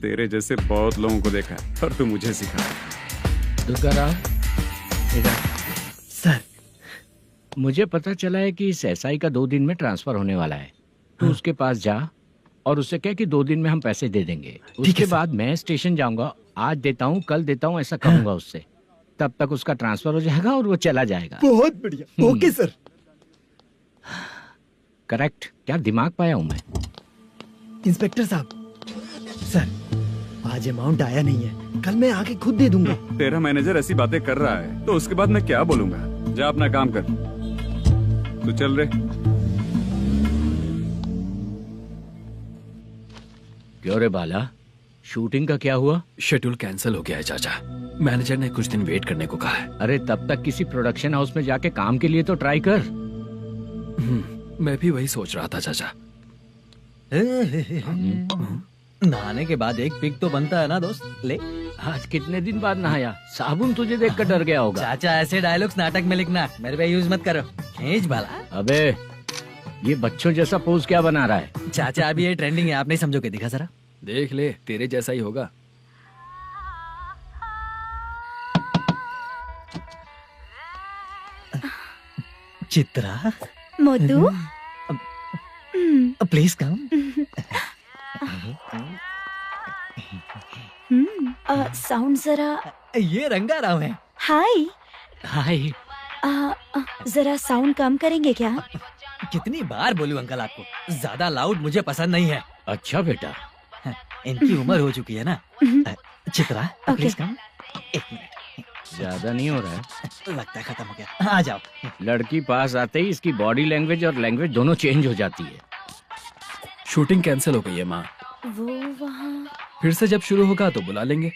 F: तेरे जैसे बहुत लोगों को देखा है, और तू मुझे सिखा।
D: सर, मुझे पता चला है कि इस एसआई का 2 दिन में ट्रांसफर होने वाला है। तो उसके पास जा और उससे कह कि 2 दिन में हम पैसे दे देंगे। उसके बाद मैं स्टेशन जाऊंगा, आज देता हूँ कल देता हूँ ऐसा कहूंगा उससे। तब तक उसका ट्रांसफर हो जाएगा और वो चला जाएगा।
B: बहुत बढ़िया। Okay sir.
D: करेक्ट। क्या दिमाग पाया हूँ मैं।
B: इंस्पेक्टर साहब, सर आज अमाउंट आया नहीं है, कल मैं आके खुद दे दूंगा।
F: तेरा मैनेजर ऐसी बातें कर रहा है तो उसके बाद मैं क्या बोलूंगा? जा अपना काम कर। तू चल रे।
D: क्यों रे बाला, शूटिंग का क्या हुआ?
I: शेड्यूल कैंसिल हो गया है चाचा। मैनेजर ने कुछ दिन वेट करने को कहा है।
D: अरे तब तक किसी प्रोडक्शन हाउस में जाके काम के लिए तो ट्राई कर।
I: मैं भी वही सोच रहा था चाचा।
H: नहाने के बाद एक पिक तो बनता है ना दोस्त। ले,
D: आज कितने दिन बाद नहाया? साबुन तुझे देखकर डर गया होगा।
H: चाचा ऐसे डायलॉग्स नाटक में लिखना, मेरे पे यूज मत करो। खींच बाला।
D: अबे ये बच्चों जैसा पोज क्या बना रहा है?
H: चाचा अभी ये ट्रेंडिंग है, आप नहीं समझोगे। दिखा जरा।
I: देख ले, तेरे जैसा ही होगा।
H: Chitra,
J: Modu,
H: please come.
J: Sound जरा।
H: ये रंगा राव है।
J: हाय
D: हाय।
J: जरा साउंड कम करेंगे क्या?
H: कितनी बार बोलूं अंकल आपको, ज्यादा लाउड मुझे पसंद नहीं है।
D: अच्छा बेटा,
H: इनकी उम्र हो चुकी है ना। Chitra please come. एक मिनट,
D: ज्यादा नहीं हो रहा है?
H: लगता है खत्म हो गया। आ जाओ।
D: लड़की पास आते ही इसकी बॉडी लैंग्वेज और लैंग्वेज दोनों चेंज हो जाती है।
I: शूटिंग कैंसिल हो गई है माँ।
J: वो वहाँ।
I: फिर से जब शुरू होगा तो बुला लेंगे।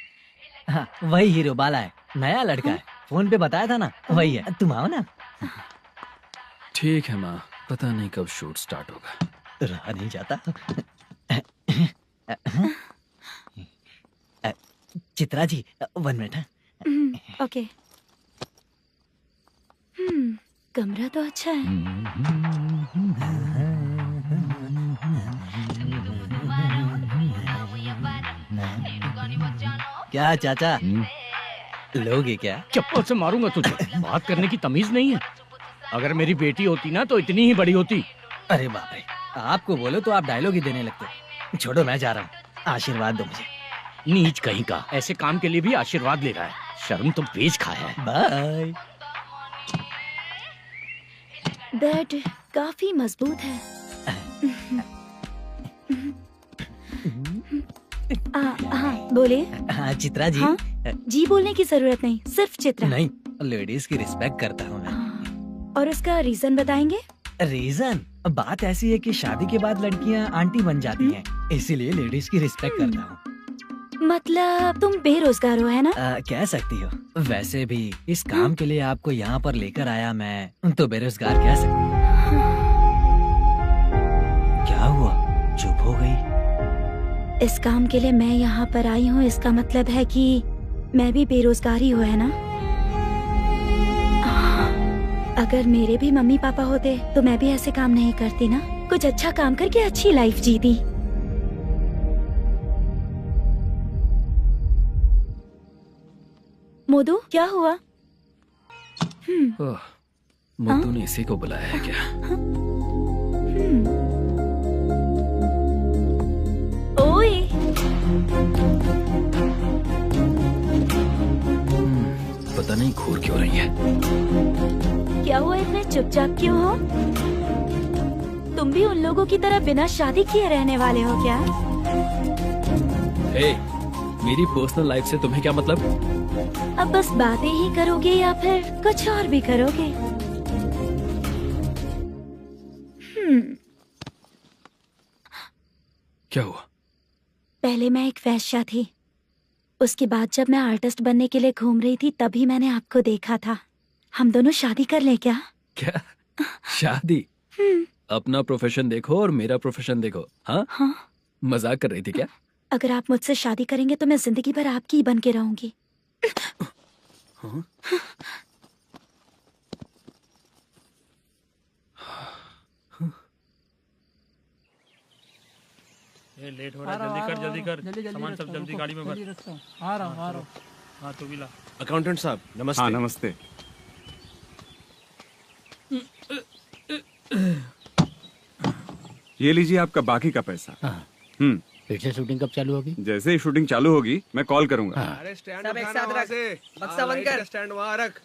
H: हाँ, वही हीरो बाला है, नया लड़का है। फोन पे बताया था ना, वही है। तुम आओ ना।
I: ठीक है माँ, पता नहीं कब शूट स्टार्ट होगा।
H: रहा नहीं जाता। चित्रा जी 1 मिनट।
J: ओके। कमरा तो अच्छा है।
H: क्या चाचा, लोगे क्या?
D: चप्पल से मारूंगा तुझे। बात करने की तमीज नहीं है। अगर मेरी बेटी होती ना तो इतनी ही बड़ी होती।
H: अरे बाप रे, आपको बोलो तो आप डायलॉग ही देने लगते। छोड़ो, मैं जा रहा हूँ। आशीर्वाद दो मुझे।
D: नीच कहीं का, ऐसे काम के लिए भी आशीर्वाद ले रहा है। शर्म तो बेच खाया है।
H: बाय।
J: बेड काफी मजबूत है। हाँ बोले।
H: हाँ चित्रा जी।
J: हाँ? जी बोलने की जरूरत नहीं, सिर्फ चित्रा।
H: नहीं, लेडीज की रिस्पेक्ट करता हूँ मैं।
J: और उसका रीजन बताएंगे?
H: रीजन बात ऐसी है कि शादी के बाद लड़कियाँ आंटी बन जाती हैं, इसीलिए लेडीज की रिस्पेक्ट करता हूँ।
J: मतलब तुम बेरोजगार हो, है ना?
H: कह सकती हो। वैसे भी इस काम के लिए आपको यहाँ पर लेकर आया मैं, तो बेरोजगार कह सकती हूँ। क्या हुआ, चुप हो गई?
J: इस काम के लिए मैं यहाँ पर आई हूँ, इसका मतलब है कि मैं भी बेरोजगार ही हूँ, है ना? अगर मेरे भी मम्मी पापा होते तो मैं भी ऐसे काम नहीं करती ना। कुछ अच्छा काम करके अच्छी लाइफ जीती। मोदू, क्या हुआ?
I: मोदू ने इसी को बुलाया है क्या?
J: ओए।
I: पता नहीं घूर क्यों रही है।
J: क्या हुआ, इतने चुपचाप क्यों हो? तुम भी उन लोगों की तरह बिना शादी किए रहने वाले हो क्या?
I: हे, मेरी पर्सनल लाइफ से तुम्हें क्या मतलब?
J: अब बस बातें ही करोगे या फिर कुछ और भी करोगे?
I: क्या हुआ?
J: पहले मैं एक वेश्या थी, उसके बाद जब मैं आर्टिस्ट बनने के लिए घूम रही थी तभी मैंने आपको देखा था। हम दोनों शादी कर ले क्या?
I: क्या शादी? अपना प्रोफेशन देखो और मेरा प्रोफेशन देखो। हाँ? मजाक कर रही थी क्या?
J: अगर आप मुझसे शादी करेंगे तो मैं जिंदगी भर आपकी ही बन के रहूंगी।
N: ये लेट हो रहा है, जल्दी कर। सामान सब जल्दी गाड़ी में भर।
H: आ रहा हूँ।
N: हाँ तू भी ला।
L: अकाउंटेंट साहब नमस्ते।
F: हाँ नमस्ते। ये लीजिए आपका बाकी का पैसा।
D: फिर से शूटिंग कब चालू होगी?
F: जैसे ही शूटिंग चालू होगी मैं कॉल करूंगा।
L: अरे स्टैंड
H: सब एक साथ रख। बक्सा बंद कर।
L: स्टैंड वहाँ रख।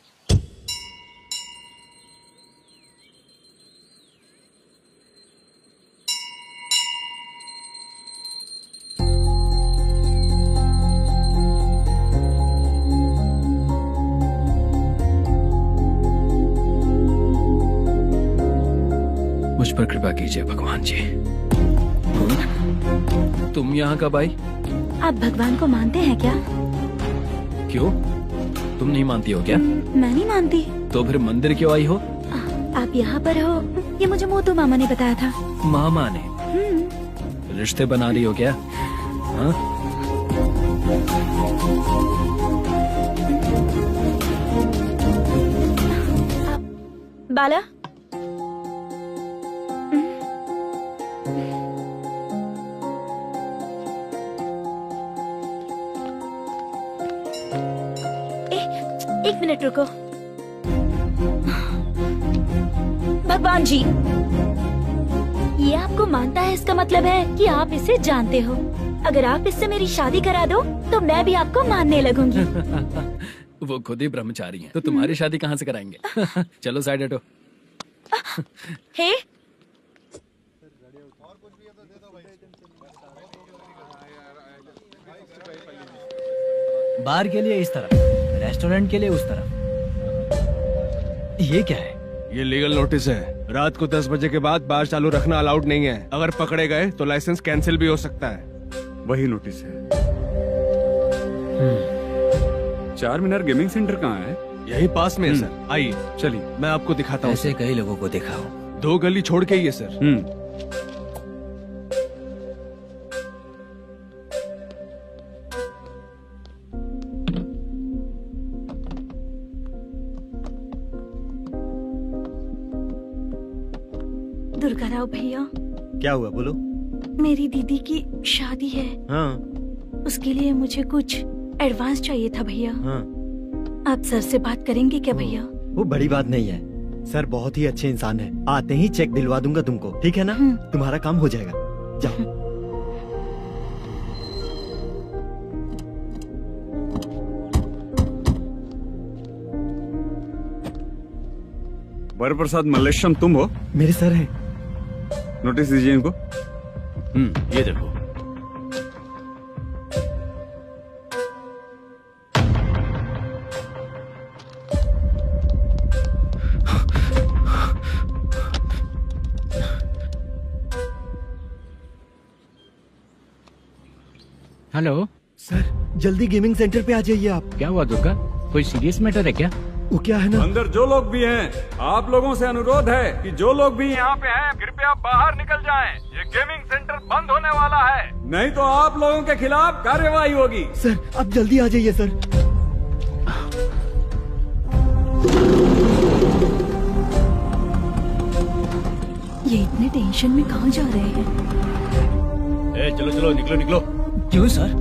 I: मुझ पर कृपा कीजिए भगवान जी। तुम यहाँ कब आई?
J: आप भगवान को मानते हैं क्या?
I: क्यों? तुम नहीं मानती हो क्या?
J: मैं नहीं मानती।
I: तो फिर मंदिर क्यों आई हो?
J: आप यहाँ पर हो ये मुझे मोटू मामा ने बताया था।
I: मामा ने? रिश्ते बना रही हो क्या? हाँ?
J: बाला, एक मिनट रुको। भगवान जी, ये आपको मानता है, इसका मतलब है कि आप इसे जानते हो। अगर आप इससे मेरी शादी करा दो तो मैं भी आपको मानने लगूंगी।
I: वो खुद ही ब्रह्मचारी हैं, तो तुम्हारी शादी कहाँ से कराएंगे? चलो साइड हटो।
J: हे,
H: बार के लिए इस तरफ, रेस्टोरेंट के लिए उस तरफ। ये क्या है?
L: ये लीगल नोटिस है। रात को 10 बजे के बाद बार चालू रखना अलाउड नहीं है। अगर पकड़े गए तो लाइसेंस कैंसिल भी हो सकता है।
F: वही नोटिस है। चार मीनार गेमिंग सेंटर कहाँ है?
L: यही पास में है सर। आइए
F: चलिए,
L: मैं आपको दिखाता हूँ।
H: ऐसे कई लोगों को देखा हो।
L: 2 गली छोड़ के ही है सर।
G: दुर्गा राव भैया,
B: क्या हुआ बोलो।
G: मेरी दीदी की शादी है।
B: हाँ।
G: उसके लिए मुझे कुछ एडवांस चाहिए था भैया।
B: हाँ।
G: आप सर से बात करेंगे क्या भैया?
B: वो बड़ी बात नहीं है, सर बहुत ही अच्छे इंसान है। आते ही चेक दिलवा दूंगा तुमको, ठीक है ना? तुम्हारा काम हो जाएगा। जाओ।
F: वर प्रसाद मल्लेश्वरम तुम हो?
B: मेरे सर हैं।
F: नोटिस दीजिए इनको।
E: ये देखो।
D: हेलो
B: सर, जल्दी गेमिंग सेंटर पे आ जाइए आप।
D: क्या हुआ दुर्गा? कोई सीरियस मैटर है क्या?
B: वो क्या है ना,
F: अंदर जो लोग भी हैं, आप लोगों से अनुरोध है कि जो लोग भी यहाँ पे हैं, कृपया बाहर निकल जाएं। ये गेमिंग सेंटर बंद होने वाला है, नहीं तो आप लोगों के खिलाफ कार्यवाही होगी।
B: सर आप जल्दी आ जाइए सर।
G: ये इतने टेंशन में कहाँ जा रहे हैं?
E: चलो चलो, निकलो निकलो।
H: क्यों सर?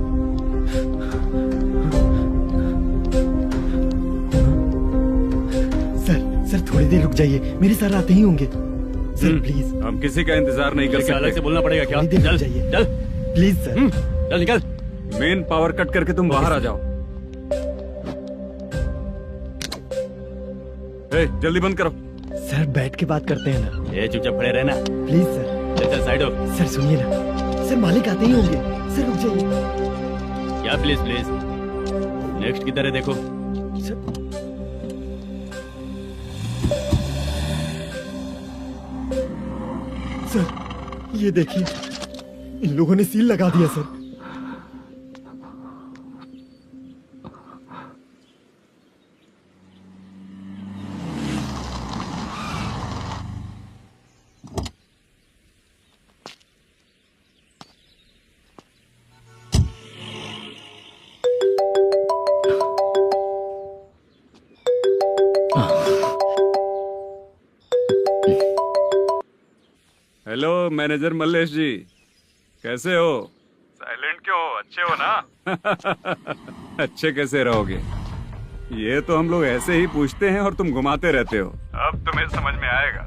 B: सर थोड़ी देर रुक जाइए, मेरे सर आते ही होंगे। Sir please.
F: हम किसी का इंतजार नहीं कर सकते।
E: अलग से बोलना पड़ेगा क्या?
B: चल जाइए,
E: चल
B: प्लीज सर।
E: चल निकल।
F: मेन पावर कट करके तुम बाहर आ जाओ। जल्दी बंद करो।
B: सर बैठ के बात करते हैं ना।
E: ये चुपचाप खड़े रहना
B: प्लीज सर।
E: चल साइड हो।
B: सर सुनिए ना, सर मालिक आते ही होंगे। सर रुक जाइए।
E: क्या प्लीज प्लीज? नेक्स्ट की तरह देखो।
B: सर ये देखिए, इन लोगों ने सील लगा दिया सर।
F: हेलो मैनेजर मल्लेश जी, कैसे हो? साइलेंट क्यों हो? अच्छे हो ना? अच्छे कैसे रहोगे? ये तो हम लोग ऐसे ही पूछते हैं और तुम घुमाते रहते हो। अब तुम्हें समझ में आएगा।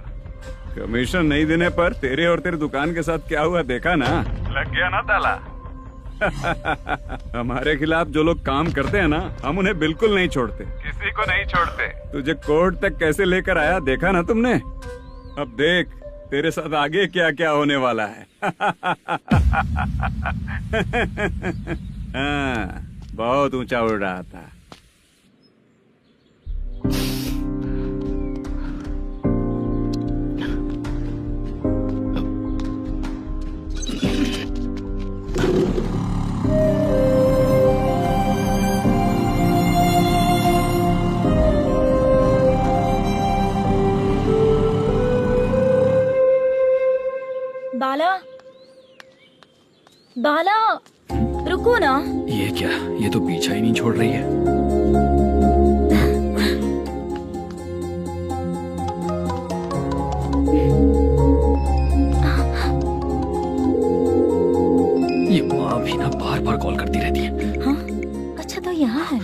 F: कमीशन नहीं देने पर तेरे और तेरी दुकान के साथ क्या हुआ देखा ना? लग गया ना ताला। हमारे खिलाफ जो लोग काम करते हैं ना, हम उन्हें बिल्कुल नहीं छोड़ते, किसी को नहीं छोड़ते। तुझे कोर्ट तक कैसे लेकर आया देखा ना तुमने? अब देख तेरे साथ आगे क्या क्या होने वाला है। हाँ, बहुत ऊंचा उड़ रहा था।
J: बाला रुको ना।
I: ये क्या, ये तो पीछा ही नहीं छोड़ रही है। ये माँ भी ना बार बार कॉल करती रहती है।
J: हाँ? अच्छा तो यहाँ है।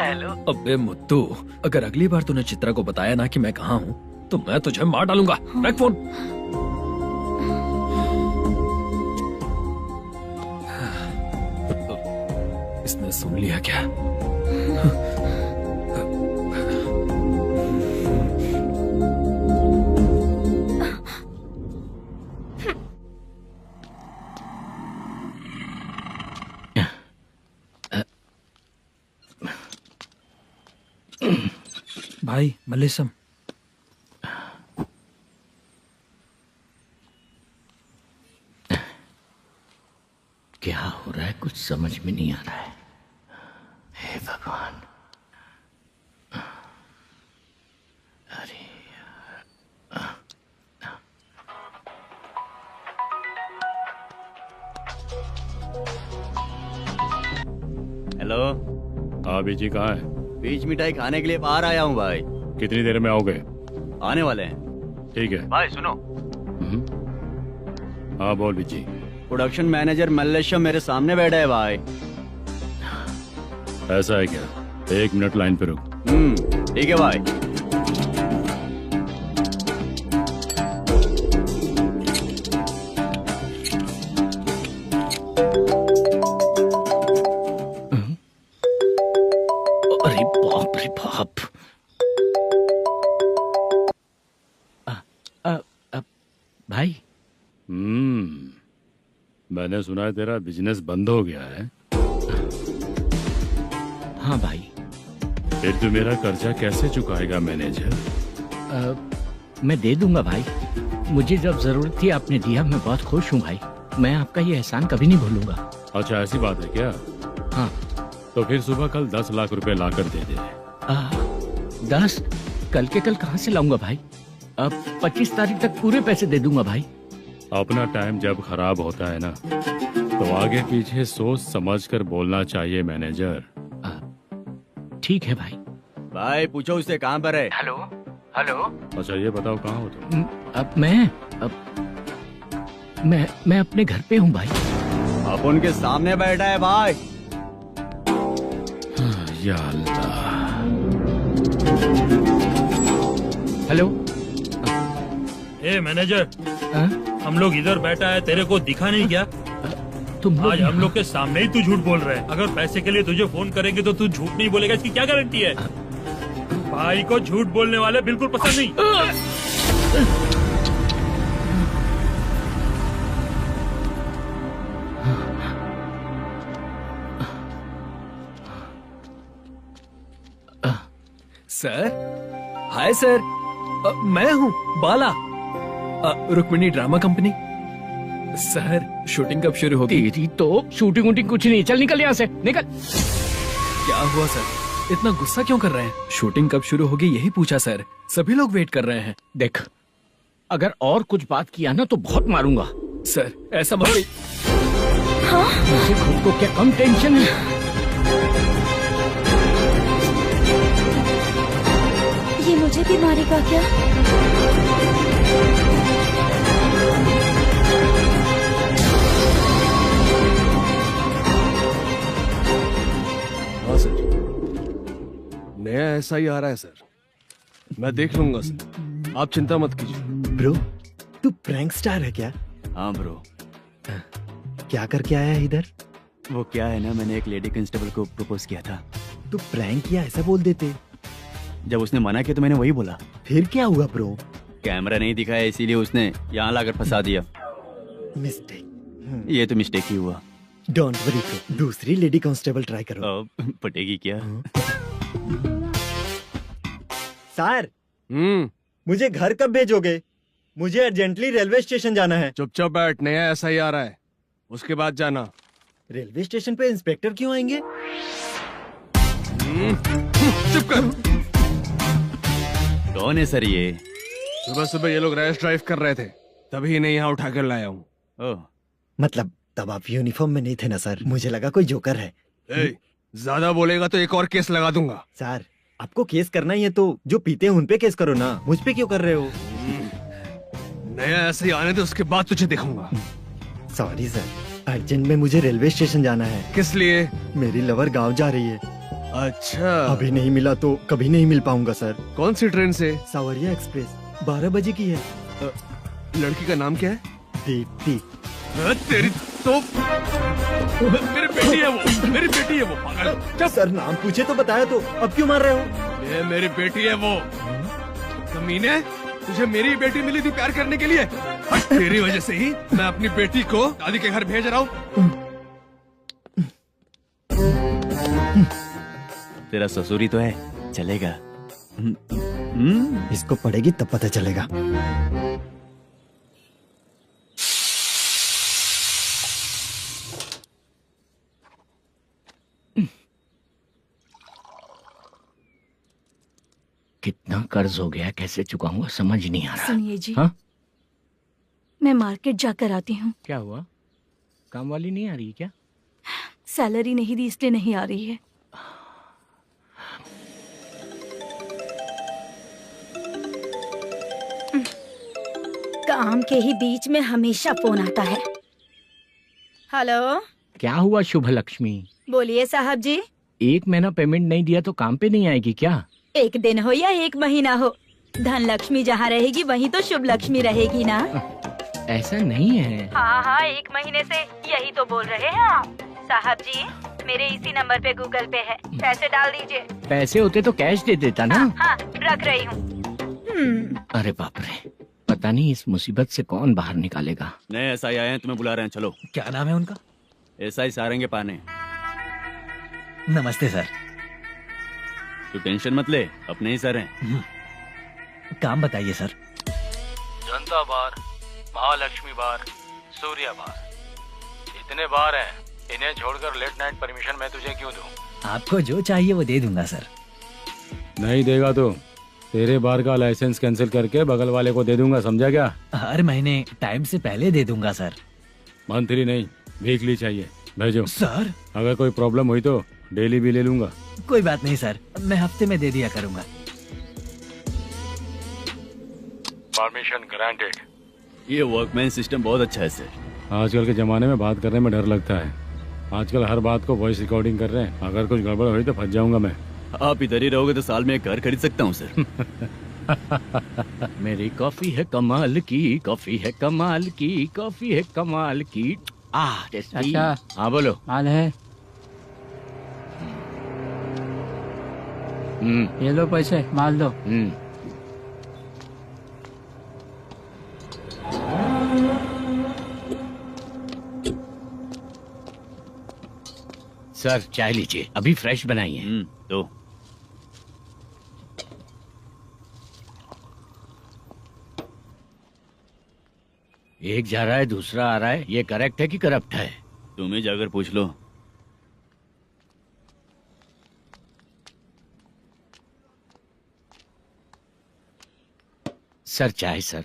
I: हेलो। अबे मुद्दू, अगर अगली बार तूने चित्रा को बताया ना कि मैं कहाँ हूँ तो मैं तुझे मार डालूंगा। रख फोन। इसने सुन लिया क्या?
P: भाई मल्लेशम,
D: क्या हो रहा है कुछ समझ में नहीं आ रहा है। हे भगवान। अरे
E: हेलो।
M: हाँ बीजी कहाँ है?
E: बीच मिठाई खाने के लिए बाहर आया हूँ भाई।
M: कितनी देर में आओगे?
E: आने वाले हैं।
M: ठीक है।
E: भाई सुनो।
M: हाँ बोल बीजी।
E: प्रोडक्शन मैनेजर मल्लेशम मेरे सामने बैठा है भाई।
M: ऐसा है क्या? 1 मिनट लाइन पे रुक।
E: ठीक है भाई।
D: अरे बाप रे बाप। भाई।
M: मैंने सुना है तेरा बिजनेस बंद हो गया है।
D: हाँ भाई।
M: फिर तू मेरा कर्जा कैसे चुकाएगा मैनेजर?
D: मैं दे दूंगा भाई। मुझे जब जरूरत थी आपने दिया, मैं बहुत खुश हूँ भाई। मैं आपका ये एहसान कभी नहीं भूलूंगा।
M: अच्छा ऐसी बात है क्या?
D: हाँ।
M: तो फिर सुबह कल 10 लाख रुपए लाकर दे दे।
D: 10? कल के कल कहाँ से लाऊंगा भाई? अब 25 तारीख तक पूरे पैसे दे दूंगा भाई।
M: अपना टाइम जब खराब होता है ना तो आगे पीछे सोच समझ कर बोलना चाहिए मैनेजर।
D: ठीक है भाई।
E: भाई पूछो उससे कहाँ पर है।
D: Hello hello.
M: अच्छा ये बताओ कहाँ हो तुम?
D: अब मैं अपने घर पे हूँ भाई।
E: अब उनके सामने बैठा है भाई।
M: या अल्लाह।
D: हेलो।
N: ए मैनेजर, हम लोग इधर बैठा है, तेरे को दिखा नहीं क्या?
D: तुम
N: आज हम लोग के सामने ही तू झूठ बोल रहा है। अगर पैसे के लिए तुझे फोन करेंगे तो तू झूठ नहीं बोलेगा, इसकी क्या गारंटी है? भाई को झूठ बोलने वाले बिल्कुल पसंद नहीं।
I: Sir, hi sir. मैं हूँ Bala, Rukmini drama company. Sir shooting कब शुरू होगी?
D: तेरी तो शूटिंग वूटिंग कुछ नहीं। चल निकल यहाँ से, निकल।
I: क्या हुआ सर, इतना गुस्सा क्यों कर रहे हैं? शूटिंग कब शुरू होगी यही पूछा सर, सभी लोग वेट कर रहे हैं।
D: देख, अगर और कुछ बात किया ना तो बहुत मारूंगा।
I: सर ऐसा मत।
D: मुझे खुद को क्या कम टेंशन है?
J: ये मुझे भी मारेगा क्या?
L: हाँ सर, नया ऐसा ही आ रहा है सर। मैं देख लूंगा सर, आप चिंता मत कीजिए।
B: ब्रो, तू प्रैंक स्टार है क्या?
E: हाँ ब्रो।
B: क्या करके आया है इधर?
E: वो क्या है ना, मैंने एक लेडी कांस्टेबल को प्रपोज किया था।
B: तू प्रैंक किया ऐसा बोल देते।
E: जब उसने मना किया तो मैंने वही बोला।
B: फिर क्या हुआ ब्रो?
E: कैमरा नहीं दिखाया इसीलिए उसने यहाँ लाकर फंसा दिया।
B: मिस्टेक।
E: ये तो मिस्टेक ही हुआ।
B: डोंट वरी ब्रो, दूसरी लेडी कांस्टेबल ट्राई करो।
E: पटेगी क्या?
B: सर, मुझे घर कब भेजोगे? मुझे अर्जेंटली रेलवे स्टेशन जाना है।
L: चुपचाप बैठ, नया ऐसा ही आ रहा है, उसके बाद जाना।
B: रेलवे स्टेशन पे इंस्पेक्टर क्यों आएंगे?
L: चुप कर।
E: कौन है सर ये?
L: सुबह सुबह ये लोग रैश ड्राइव कर रहे थे, तभी इन्हें यहाँ उठा कर लाया हूँ।
B: मतलब तब आप यूनिफॉर्म में नहीं थे ना सर, मुझे लगा कोई जोकर है।
L: ज्यादा बोलेगा तो एक और केस लगा दूंगा।
B: सर आपको केस करना ही है तो जो पीते हैं उन पे केस करो ना, मुझ पे क्यों कर रहे हो?
L: नया ऐसे ही आने दो, उसके बाद तुझे देखूंगा।
B: सॉरी सर, अर्जेंट में मुझे रेलवे स्टेशन जाना है।
L: किस लिए?
B: मेरी लवर गांव जा रही है।
L: अच्छा,
B: अभी नहीं मिला तो कभी नहीं मिल पाऊंगा सर।
L: कौन सी ट्रेन से?
B: सावरिया एक्सप्रेस, 12 बजे की है।
L: लड़की का नाम क्या है?
B: दीप्ति।
L: तेरी तो मेरी बेटी है वो, मेरी बेटी है वो, पागल।
B: सर नाम पूछे तो बताया, तो अब क्यों मार रहे हो?
L: ये मेरी बेटी है वो। कमीने, तुझे मेरी बेटी मिली थी प्यार करने के लिए। तेरी वजह से ही मैं अपनी बेटी को दादी के घर भेज रहा हूँ।
E: तेरा ससुरी तो है, चलेगा।
B: इसको पढ़ेगी तब पता चलेगा।
D: कितना कर्ज हो गया, कैसे चुकाऊंगा समझ नहीं आ रहा।
G: सुनिए जी,
D: हाँ?
G: मैं मार्केट जाकर आती हूँ।
D: क्या हुआ? काम वाली नहीं आ रही क्या?
G: सैलरी नहीं दी इसलिए नहीं आ रही है।
J: काम के ही बीच में हमेशा फोन आता है। हेलो,
D: क्या हुआ शुभ लक्ष्मी?
J: बोलिए साहब जी।
D: 1 महीना पेमेंट नहीं दिया तो काम पे नहीं आएगी क्या?
J: 1 दिन हो या 1 महीना हो, धन लक्ष्मी जहाँ रहेगी वहीं तो शुभ लक्ष्मी रहेगी ना।
D: ऐसा नहीं है।
J: हाँ, 1 महीने से यही तो बोल रहे हैं आप। साहब जी, मेरे इसी नंबर पे गूगल पे है, पैसे डाल दीजिए।
D: पैसे होते तो कैश दे देता ना।
J: हाँ, रख रही हूँ।
D: अरे बाप रे, पता नहीं इस मुसीबत से कौन बाहर निकालेगा।
E: नए एसआई आए हैं, तुम्हें बुला रहे हैं, चलो।
H: क्या नाम है उनका?
E: एसआई सारंगे पाने।
H: नमस्ते सर।
E: तू टेंशन मत ले, अपने ही सर हैं।
H: काम बताइए सर।
N: जनता बार, महालक्ष्मी बार, सूर्या बार, इतने बार हैं। इन्हें छोड़कर लेट नाइट परमिशन मैं तुझे क्यों दूं?
H: आपको जो चाहिए वो दे दूंगा सर।
M: नहीं देगा तो तेरे बार का लाइसेंस कैंसिल करके बगल वाले को दे दूंगा, समझा क्या?
H: हर महीने टाइम से पहले दे दूंगा सर।
M: मंथली नहीं, वीकली चाहिए, भेजो।
H: सर
M: अगर कोई प्रॉब्लम हुई तो डेली भी ले लूंगा।
H: कोई बात नहीं सर, मैं हफ्ते में दे दिया करूंगा।
N: Permission granted.
E: ये वर्कमैन सिस्टम बहुत अच्छा है सर।
M: आजकल के जमाने में बात करने में डर लगता है। आजकल हर बात को वॉइस रिकॉर्डिंग कर रहे हैं। अगर कुछ गड़बड़ हुई तो फंस जाऊंगा मैं।
E: आप इधर ही रहोगे तो साल में एक घर खरीद सकता हूँ सर।
D: मेरी कॉफी है कमाल की, कॉफी है कमाल की, कॉफी है कमाल की। टेस्टी।
P: अच्छा।
D: हाँ बोलो।
P: माल है, ये लो पैसे, माल दो।
D: सर चाय लीजिए, अभी फ्रेश बनाई है।
E: तो
D: एक जा रहा है दूसरा आ रहा है, ये करेक्ट है कि करप्ट है?
E: तुम ही जाकर पूछ लो।
D: सर चाय सर।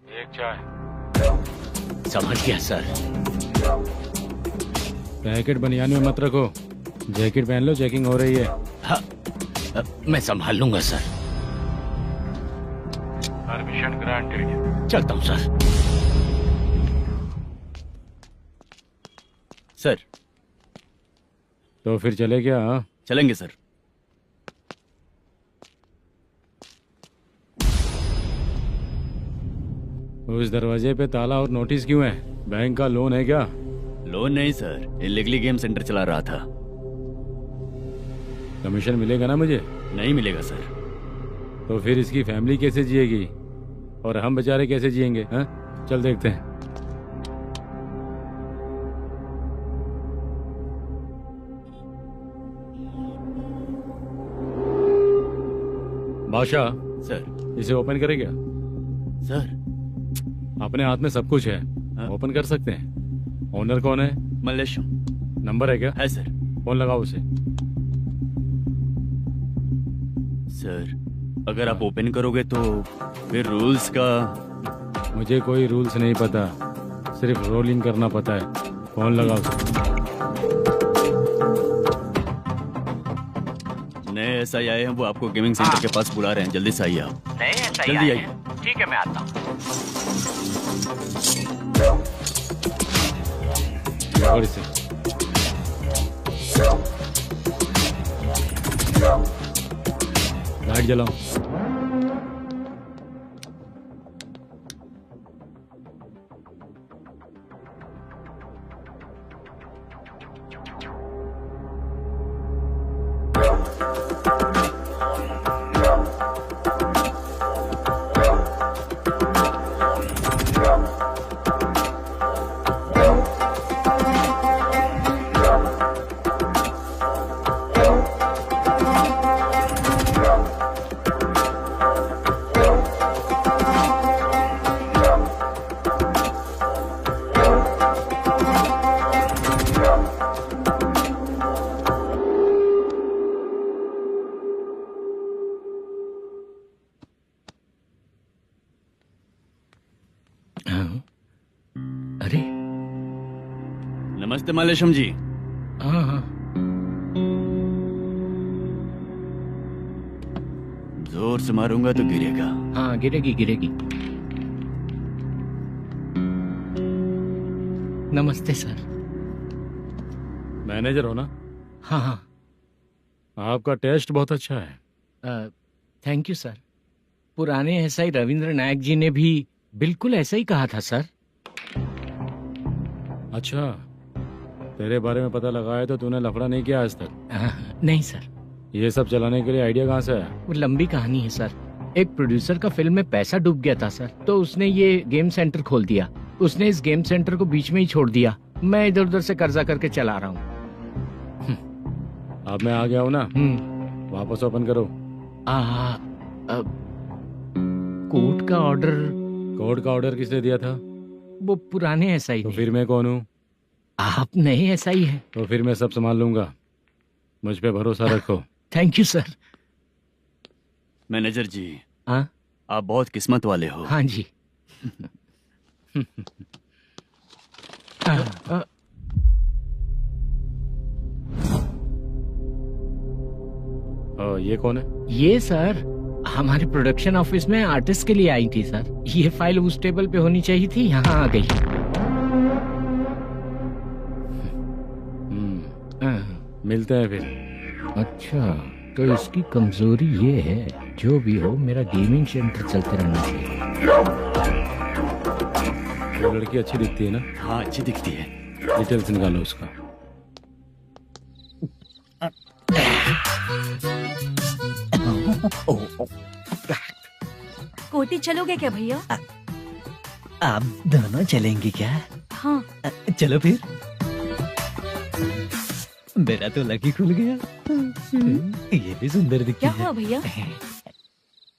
N: एक चाय।
D: समझ गया सर।
M: पैकेट बनियान में मत रखो, जैकेट पहन लो, चेकिंग हो रही है।
D: हाँ, मैं संभाल लूंगा सर।
N: Permission granted.
D: चलता हूँ सर।
E: सर
M: तो फिर चले क्या? हाँ?
E: चलेंगे सर।
M: उस दरवाजे पे ताला और नोटिस क्यों है? बैंक का लोन है क्या?
E: लोन नहीं सर, इलीगली गेम सेंटर चला रहा था।
M: कमीशन मिलेगा ना मुझे?
E: नहीं मिलेगा सर।
M: तो फिर इसकी फैमिली कैसे जिएगी और हम बेचारे कैसे जिएंगे? हाँ? चल देखते हैं। बादशाह
E: सर।
M: इसे ओपन करे क्या?
E: सर
M: अपने हाथ में सब कुछ है, ओपन कर सकते हैं। ओनर कौन है?
E: मल्लेशम।
M: नंबर है क्या?
E: है सर।
M: फोन लगाओ उसे।
E: सर अगर आप ओपन करोगे तो फिर रूल्स का
M: मुझे कोई रूल्स नहीं पता, सिर्फ रोलिंग करना पता है। फोन लगाओ।
E: नए एसआई आए हैं, वो आपको गेमिंग सेंटर के पास बुला रहे हैं, जल्दी से आइए आप।
D: नए एसआई
E: जल्दी
D: आए
E: आइए।
D: हैं। ठीक है, मैं आता हूँ।
M: और इसे लाइट जलाओ।
D: अरे
E: नमस्ते मालेशम जी।
D: हाँ हाँ,
E: जोर से मारूंगा तो गिरेगा।
D: हाँ गिरेगी गिरेगी। नमस्ते सर।
M: मैनेजर हो ना?
D: हाँ हाँ।
M: आपका टेस्ट बहुत अच्छा है।
D: Thank you sir. पुराने एसआई रविंद्र नायक जी ने भी बिल्कुल ऐसा ही कहा था सर।
M: अच्छा, तेरे बारे में पता लगाया तो तूने लफड़ा नहीं किया आज तक?
D: नहीं सर।
M: ये सब चलाने के लिए आइडिया कहाँ से आया?
D: वो लंबी कहानी है सर। एक प्रोड्यूसर का फिल्म में पैसा डूब गया था सर, तो उसने ये गेम सेंटर खोल दिया। उसने इस गेम सेंटर को बीच में ही छोड़ दिया। मैं इधर उधर से कर्जा करके चला रहा हूँ।
M: अब मैं आ गया हूँ ना, वापस ओपन करो।
D: कोर्ट का ऑर्डर।
M: कोर्ट का ऑर्डर किसने दिया था?
D: वो पुराने एसआई।
M: तो फिर मैं कौन हूँ?
D: आप नए एसआई हैं।
M: तो फिर मैं सब संभाल लूंगा, मुझ पे भरोसा रखो।
D: Thank you sir.
E: मैनेजर जी,
D: हाँ
E: आप बहुत किस्मत वाले हो।
D: हाँ जी।
M: ये कौन है?
D: ये सर हमारे प्रोडक्शन ऑफिस में आर्टिस्ट के लिए आई थी सर। ये फाइल उस टेबल पे होनी चाहिए थी, यहाँ आ गई।
M: मिलते हैं फिर।
D: अच्छा, तो इसकी कमजोरी ये है, जो भी हो मेरा गेमिंग सेंटर चलते रहना चाहिए।
M: वो लड़की अच्छी दिखती है ना?
E: हाँ अच्छी दिखती है।
M: डिटेल्स निकालो उसका।
G: कोटी चलोगे क्या भैया?
H: आप दोनों चलेंगे क्या?
G: हाँ।
H: चलो फिर। मेरा तो लकी खुल गया। ये भी सुंदर दिखती
G: क्या
H: है।
G: हुआ भैया?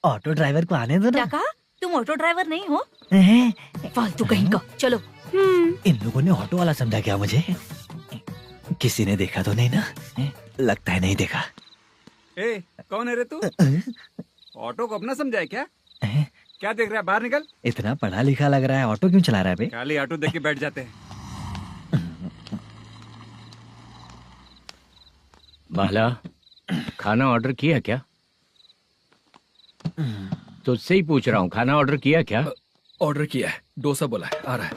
H: ऑटो ड्राइवर को आने दो
G: क्या
H: ना।
G: कहा? तुम ऑटो ड्राइवर नहीं हो? फालतू कहीं का। चलो।
H: इन लोगों ने ऑटो वाला समझा क्या मुझे? किसी ने देखा तो नहीं ना? लगता है नहीं देखा।
F: ए, कौन है रे तू? ऑटो को अपना समझा है क्या? क्या देख रहा है? बाहर निकल।
H: इतना पढ़ा लिखा लग रहा है, ऑटो क्यों चला रहा है बे?
F: खाली ऑटो देख के बैठ जाते हैं।
D: बाला, खाना ऑर्डर किया क्या? तुझसे ही पूछ रहा हूँ, खाना ऑर्डर किया क्या?
I: ऑर्डर किया है, डोसा बोला है, आ रहा है।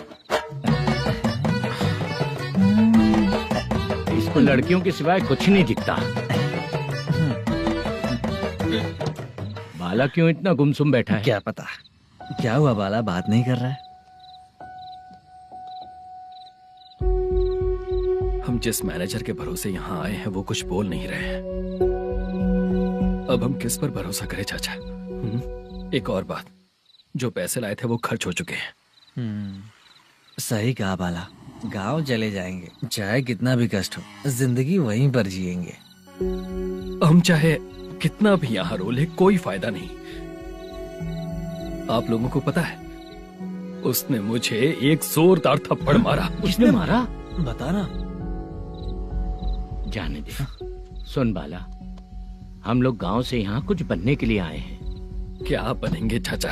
D: इसको लड़कियों के सिवाय कुछ नहीं दिखता। बाला क्यों इतना गुमसुम बैठा है?
H: क्या पता क्या हुआ, बाला बात नहीं कर रहा है।
I: हम जिस मैनेजर के भरोसे यहाँ आए हैं वो कुछ बोल नहीं रहे हैं। अब हम किस पर भरोसा करें चाचा? एक और बात, जो पैसे लाए थे वो खर्च हो चुके हैं।
H: सही कहा बाला, गांव चले जाएंगे, चाहे कितना भी कष्ट हो, जिंदगी वहीं पर जिएंगे।
I: हम चाहे कितना भी यहाँ रो ले, कोई फायदा नहीं। आप लोगों को पता है, उसने मुझे एक जोरदार थप्पड़ मारा।
D: किसने मारा?
H: बताना।
D: जाने दे। सुन बाला, हम लोग गांव से यहाँ कुछ बनने के लिए आए हैं।
I: क्या बनेंगे चाचा?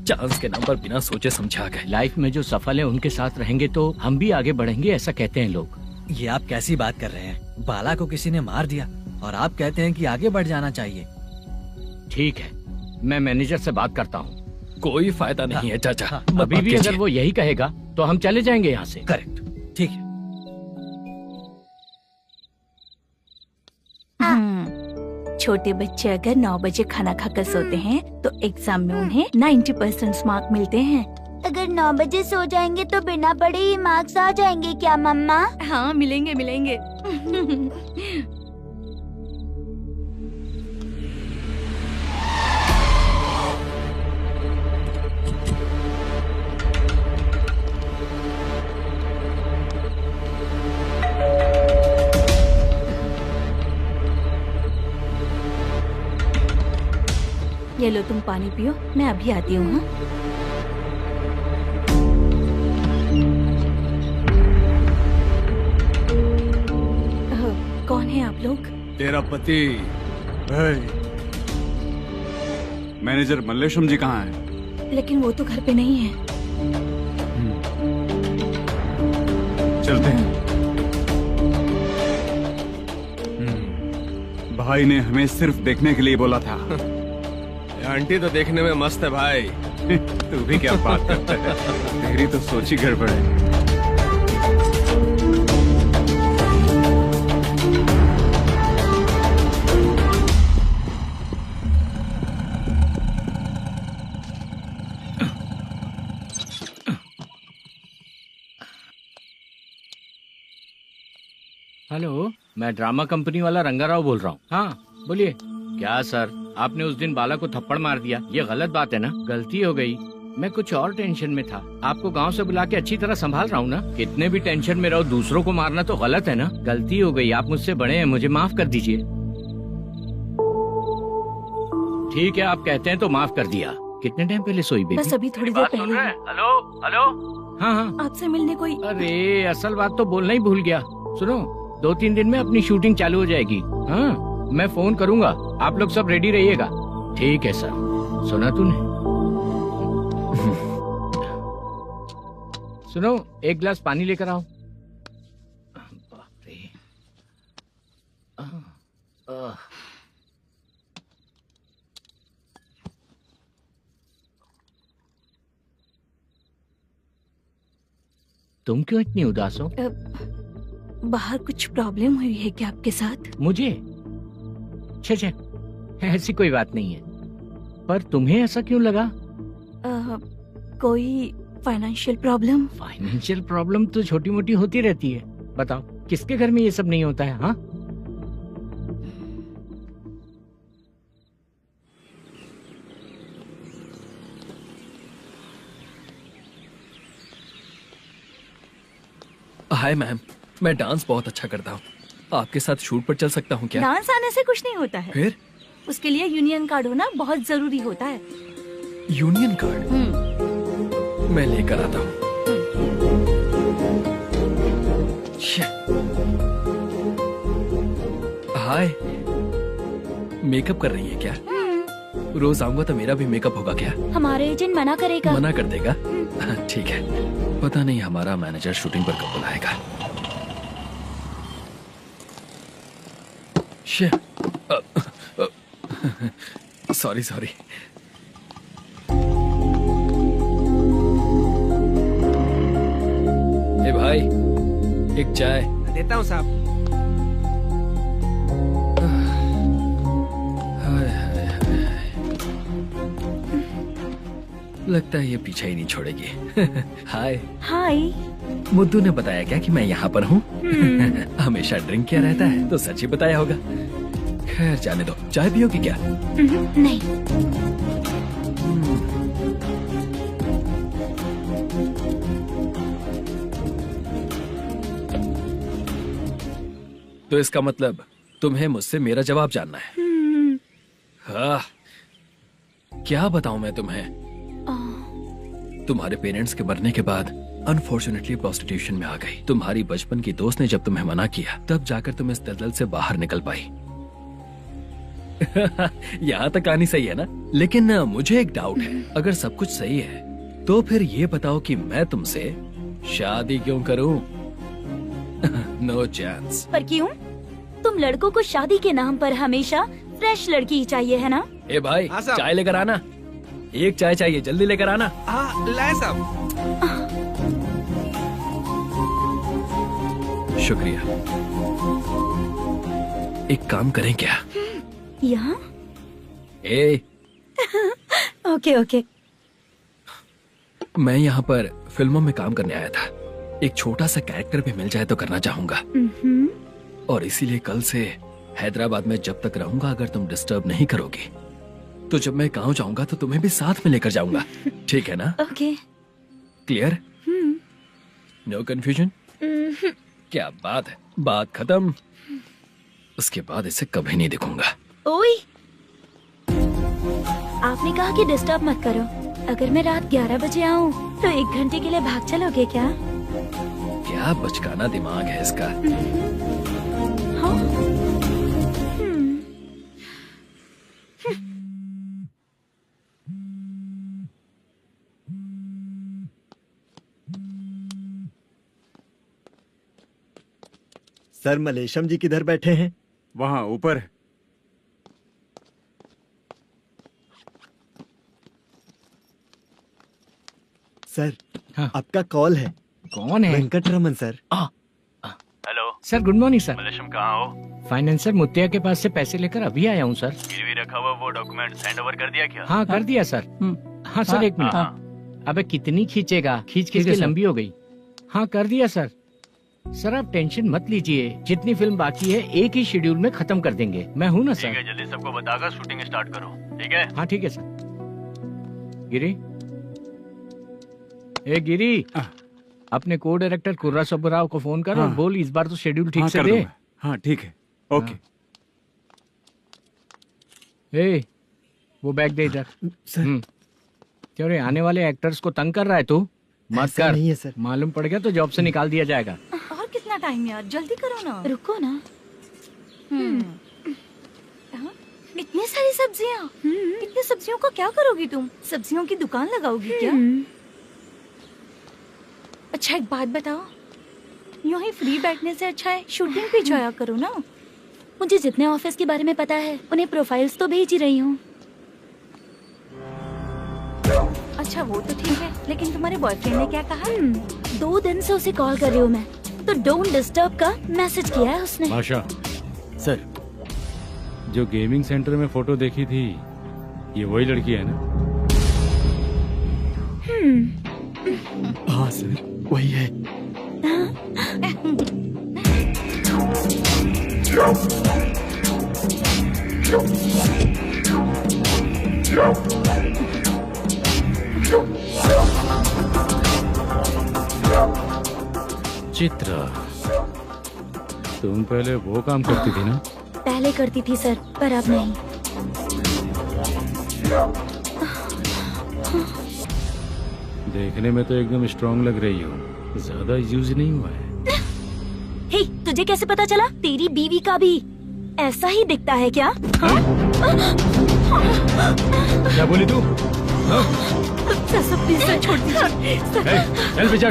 I: चांस के नाम पर बिना सोचे समझे आ गए।
D: लाइफ में जो सफल है उनके साथ रहेंगे तो हम भी आगे बढ़ेंगे, ऐसा कहते हैं लोग।
H: ये आप कैसी बात कर रहे हैं? बाला को किसी ने मार दिया और आप कहते हैं कि आगे बढ़ जाना चाहिए।
D: ठीक है, मैं मैनेजर से बात करता हूँ।
I: कोई फायदा नहीं है चाचा।
D: अभी भी अगर वो यही कहेगा तो हम चले जाएंगे यहाँ से।
H: करेक्ट, ठीक है।
G: छोटे बच्चे अगर 9 बजे खाना खाकर सोते हैं तो एग्जाम में उन्हें 90% मार्क मिलते हैं।
J: अगर 9 बजे सो जाएंगे तो बिना पढ़े ही मार्क्स आ जाएंगे क्या मम्मा?
G: हाँ, मिलेंगे मिलेंगे। ये लो, तुम पानी पियो, मैं अभी आती हूँ। हाँ? कौन है आप लोग?
F: तेरा पति। मैनेजर मल्लेशम जी कहाँ हैं?
G: लेकिन वो तो घर पे नहीं है।
F: चलते हैं। भाई ने हमें सिर्फ देखने के लिए बोला था।
L: आंटी तो देखने में मस्त है भाई।
F: तू भी क्या बात करता है? तेरी तो सोच ही गड़बड़ है।
D: हेलो, मैं ड्रामा कंपनी वाला रंगाराव बोल रहा हूँ। हाँ बोलिए। क्या सर, आपने उस दिन बाला को थप्पड़ मार दिया, ये गलत बात है ना? गलती हो गई, मैं कुछ और टेंशन में था। आपको गांव से बुला के अच्छी तरह संभाल रहा हूँ ना। कितने भी टेंशन में रहो, दूसरों को मारना तो गलत है ना। गलती हो गई, आप मुझसे बड़े हैं, मुझे माफ कर दीजिए। ठीक है, आप कहते हैं तो माफ कर दिया। कितने टाइम पहले सोई बेबी?
G: बस अभी थोड़ी देर पहले।
D: Hello hello. हाँ हाँ,
G: आपसे मिलने कोई।
D: अरे असल बात तो बोलना ही भूल गया। सुनो, 2-3 दिन में अपनी शूटिंग चालू हो जाएगी। हाँ, मैं फोन करूंगा, आप लोग सब रेडी रहिएगा। ठीक है सर। सुना तूने? सुनो, एक गिलास पानी लेकर आओ। बाप रे। तुम क्यों इतनी उदास हो?
G: बाहर कुछ प्रॉब्लम हुई है क्या आपके साथ?
D: मुझे? छे, ऐसी कोई बात नहीं है। पर तुम्हें ऐसा क्यों लगा?
G: कोई फाइनेंशियल प्रॉब्लम?
D: फाइनेंशियल प्रॉब्लम तो छोटी मोटी होती रहती है। बताओ, किसके घर में ये सब नहीं होता है? हाँ,
I: हाय मैम, मैं डांस बहुत अच्छा करता हूँ। आपके साथ शूट पर चल सकता हूँ क्या?
G: डांस आने से कुछ नहीं होता है।
I: फिर?
G: उसके लिए यूनियन कार्ड होना बहुत जरूरी होता है।
I: Union card? मैं लेकर आता हूँ। हाय, मेकअप कर रही है क्या? रोज आऊंगा तो मेरा भी मेकअप होगा क्या?
J: हमारे एजेंट मना करेगा।
I: मना कर देगा? ठीक है, पता नहीं हमारा मैनेजर शूटिंग पर कब बुलाएगा। Sorry sorry. ए भाई, एक चाय।
L: देता हूँ साहब।
I: लगता है ये पीछा ही नहीं छोड़ेगी। हाय।
J: हाय।
I: मुद्दू ने बताया क्या कि मैं यहाँ पर हूँ? हमेशा ड्रिंक किया रहता है तो सच ही बताया होगा। खैर जाने दो, चाय पियोगी क्या?
J: नहीं।
I: तो इसका मतलब तुम्हें मुझसे मेरा जवाब जानना है? हाँ, क्या बताऊं मैं तुम्हें? तुम्हारे पेरेंट्स के मरने के बाद अनफॉर्चुनेटली प्रोस्टिट्यूशन में आ गई। तुम्हारी बचपन की दोस्त ने जब तुम्हें मना किया, तब जाकर तुम इस दलदल से बाहर निकल पाई। यहाँ तक कहानी सही है ना, लेकिन मुझे एक डाउट है। अगर सब कुछ सही है तो फिर ये बताओ कि मैं तुमसे शादी क्यों करूं? No chance.
J: पर क्यों? तुम लड़कों को शादी के नाम पर हमेशा फ्रेश लड़की ही चाहिए, है ना?
I: ए भाई, चाय लेकर आना। एक चाय चाहिए, जल्दी लेकर आना।
O: लाए साहब।
I: शुक्रिया। एक काम करें क्या?
J: यहाँ?
I: ए,
J: ओके ओके।
I: मैं यहाँ पर फिल्मों में काम करने आया था। एक छोटा सा कैरेक्टर भी मिल जाए तो करना चाहूंगा। और इसीलिए कल से हैदराबाद में जब तक रहूंगा, अगर तुम डिस्टर्ब नहीं करोगी तो जब मैं गाँव जाऊंगा तो तुम्हें भी साथ में लेकर जाऊंगा। ठीक है ना?
J: ओके।
I: क्लियर? No confusion? क्या बात है, बात खत्म। उसके बाद इसे कभी नहीं दिखूंगा।
J: ओए, आपने कहा कि डिस्टर्ब मत करो। अगर मैं रात 11 बजे आऊँ तो 1 घंटे के लिए भाग चलोगे क्या?
I: क्या बचकाना दिमाग है इसका।
J: हाँ?
B: सर, मलेशम जी किधर बैठे हैं?
F: वहाँ ऊपर।
B: सर, आपका कॉल है।
D: कौन है?
B: Venkataraman sir.
N: Hello
D: sir, good morning sir.
N: Malesham कहाँ हो?
D: फाइनेंसर मुत्तिया के पास से पैसे लेकर अभी आया हूँ सर।
N: गिरवी रखा हुआ वो डॉक्यूमेंट सेंड ओवर कर दिया क्या?
D: हाँ, कर दिया सर। हाँ सर, एक मिनट। अबे कितनी खींचेगा, खींच खींच के लंबी हो गई। हाँ, कर दिया सर। सर आप टेंशन मत लीजिए, जितनी फिल्म बाकी है एक ही शेड्यूल में खत्म कर देंगे। मैं हूँ ना सर।
N: ठीक है, जल्दी सबको बताकर शूटिंग स्टार्ट करो। ठीक है?
D: हाँ ठीक है सर। गिरी, ए गिरी, अपने को डायरेक्टर कुर्रा सुब्बराव को फोन कर और बोल इस बार तो शेड्यूल ठीक से दे।
F: हाँ ठीक है, ओके।
D: ए, वो बैग दे इधर। क्यों रे, आने वाले एक्टर्स को तंग कर रहा है तू? मत कर।
B: नहीं है सर।
D: मालूम पड़ गया तो जॉब से निकाल दिया जाएगा।
G: और कितना टाइम यार, जल्दी करो ना।
J: रुको ना।
G: इतनी सारी सब्जियाँ, इतनी सब्जियों को क्या करोगी तुम? सब्जियों की दुकान लगाओगी क्या? अच्छा एक बात बताओ, यूं ही फ्री बैठने से अच्छा है शूटिंग भी जाया करो ना।
J: मुझे जितने ऑफिस के बारे में पता है उन्हें प्रोफाइल्स तो भेज ही रही हूँ।
G: अच्छा वो तो ठीक है, लेकिन तुम्हारे बॉयफ्रेंड ने क्या कहा?
J: 2 दिन से उसे कॉल कर रही हूँ मैं, तो डोंट डिस्टर्ब का मैसेज किया है उसने।
M: आशा
E: सर,
M: जो गेमिंग सेंटर में फोटो देखी थी, ये वही लड़की है ना?
B: हाँ सर, वही है।
M: चित्रा, तुम पहले वो काम करती थी ना?
J: पहले करती थी सर, पर अब नहीं।
M: देखने में तो एकदम स्ट्रांग लग रही हो, ज्यादा यूज नहीं हुआ है।
J: हे, तुझे कैसे पता चला? तेरी बीवी का भी ऐसा ही दिखता है क्या?
M: क्या बोली तू?
J: सर प्लीज सर, छोड़ दीजिए।
M: चल बेटा,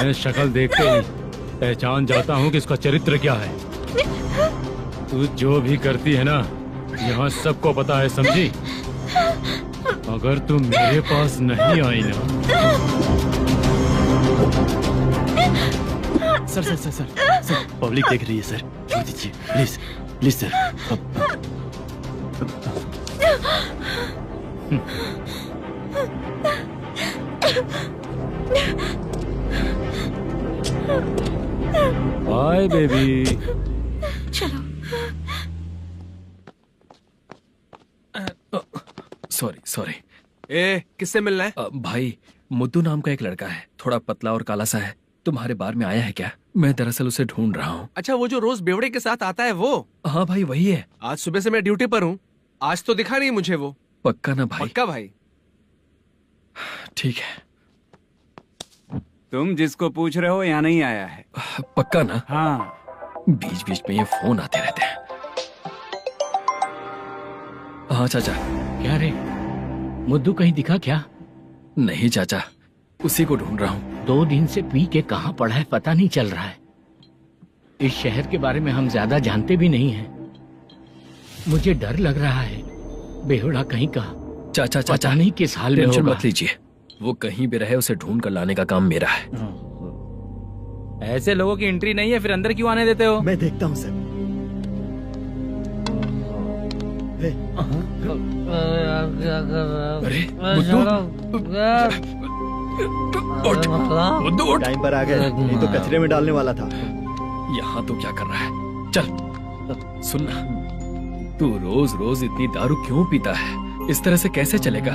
M: मैं शक्ल देखते ही पहचान जाता हूँ कि इसका चरित्र क्या है। तू जो भी करती है ना, यहाँ सबको पता है, समझी? अगर तू मेरे पास नहीं आई ना।
E: Sir sir sir sir sir, public देख रही है सर, छोड़ दीजिए please please sir.
M: Bye baby.
G: चलो।
I: Sorry sorry.
O: ए, किससे मिलना है?
I: भाई, मुद्दू नाम का एक लड़का है, थोड़ा पतला और काला सा है। तुम्हारे बार में आया है क्या? मैं दरअसल उसे ढूंढ रहा हूँ।
O: अच्छा, वो जो रोज बेवड़े के साथ आता है वो?
I: हाँ भाई, वही है।
O: आज सुबह से मैं ड्यूटी पर हूँ, आज तो दिखा नहीं मुझे वो।
I: पक्का ना भाई?
O: पक्का भाई।
I: ठीक है।
F: तुम जिसको पूछ रहे हो यहाँ नहीं आया है।
I: पक्का ना?
F: हाँ।
I: बीच बीच में ये फोन आते रहते हैं। हाँ चाचा।
D: क्या रे, मुद्दू कहीं दिखा क्या?
I: नहीं चाचा, उसी को ढूंढ रहा हूँ।
D: 2 दिन से पी के कहाँ पड़ा है पता नहीं चल रहा है। इस शहर के बारे में हम ज्यादा जानते भी नहीं हैं। मुझे डर लग रहा है, बेहुड़ा कहीं का।
I: चाचा
D: पता नहीं किस हाल में
I: टेंशन
D: होगा।
I: मत लीजिए, वो कहीं भी रहे उसे ढूंढ कर लाने का काम मेरा है।
Q: ऐसे लोगों की एंट्री नहीं है, फिर अंदर क्यों आने देते हो?
B: मैं देखता हूँ सर।
I: अरे
B: टाइम पर आ गए, नहीं तो कचरे में डालने वाला था।
I: यहाँ तो क्या कर रहा है? चल सुनना, तू रोज रोज इतनी दारू क्यों पीता है? इस तरह से कैसे चलेगा?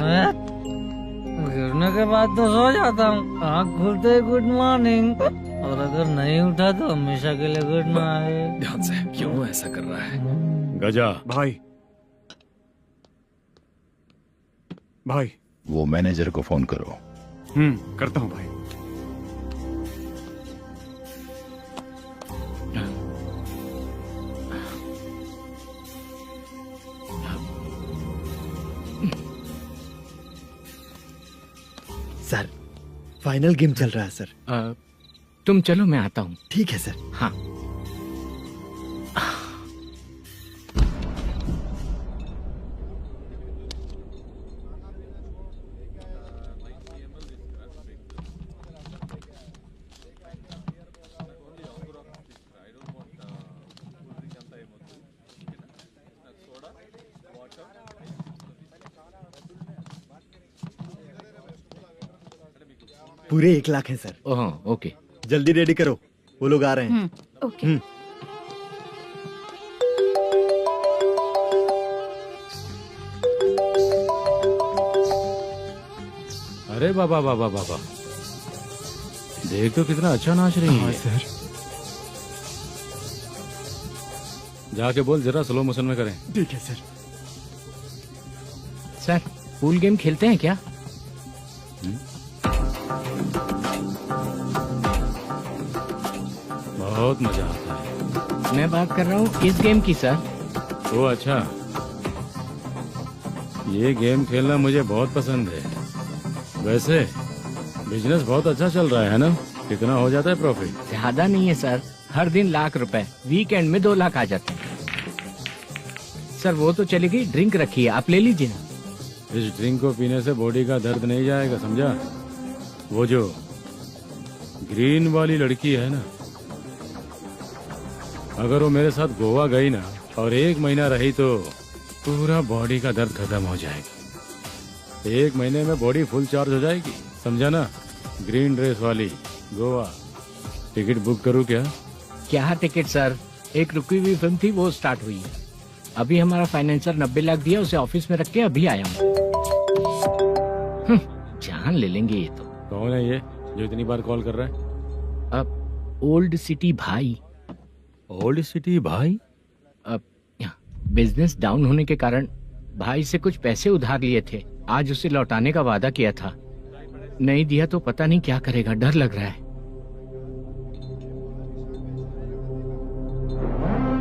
H: गिरने के बाद तो सो जाता हूँ, आँख खुलते ही गुड मॉर्निंग, और अगर नहीं उठा तो हमेशा के लिए गुड नाइट।
I: ध्यान से, क्यों ऐसा कर रहा है?
F: गजा भाई, भाई
R: वो मैनेजर को फोन करो।
F: करता हूँ भाई।
B: सर, फाइनल गेम चल रहा है सर।
D: तुम चलो, मैं आता हूँ।
B: ठीक है सर।
D: हाँ।
B: पूरे 1 लाख हैं सर।
D: ओह, ओके।
B: जल्दी रेडी करो, वो लोग आ रहे हैं।
G: ओके।
M: अरे बाबा बाबा बाबा, देख तो कितना अच्छा नाच रही है।
C: सर।
M: जाके बोल जरा स्लो मोशन में करें।
B: ठीक है सर।
D: सर, पूल गेम खेलते हैं क्या?
M: बहुत मजा आता है।
D: मैं बात कर रहा हूँ इस गेम की सर।
M: ओ अच्छा, ये गेम खेलना मुझे बहुत पसंद है। वैसे बिजनेस बहुत अच्छा चल रहा है ना? कितना हो जाता है प्रॉफिट?
D: ज्यादा नहीं है सर, हर दिन लाख रुपए, वीकेंड में 2 लाख आ जाते हैं। सर वो तो चलेगी, ड्रिंक रखी है, आप ले लीजिए ना।
M: इस ड्रिंक को पीने से बॉडी का दर्द नहीं जाएगा, समझा? वो जो ग्रीन वाली लड़की है ना, अगर वो मेरे साथ गोवा गई ना और 1 महीना रही तो पूरा बॉडी का दर्द खत्म हो जाएगा। 1 महीने में बॉडी फुल चार्ज हो जाएगी, समझा ना? ग्रीन ड्रेस वाली, गोवा। टिकट बुक करूं क्या?
D: क्या टिकट सर, एक रुकी हुई फिल्म थी, वो स्टार्ट हुई है। अभी हमारा फाइनेंसर 90 लाख दिया, उसे ऑफिस में रख के अभी आया हूँ। जान ले लेंगे ये तो।
M: कौन है ये जो इतनी बार कॉल कर रहा है?
D: अब ओल्ड सिटी भाई।
M: ओल्ड सिटी भाई?
D: अब बिजनेस डाउन होने के कारण भाई से कुछ पैसे उधार लिए थे, आज उसे लौटाने का वादा किया था। नहीं दिया तो पता नहीं क्या करेगा, डर लग रहा है।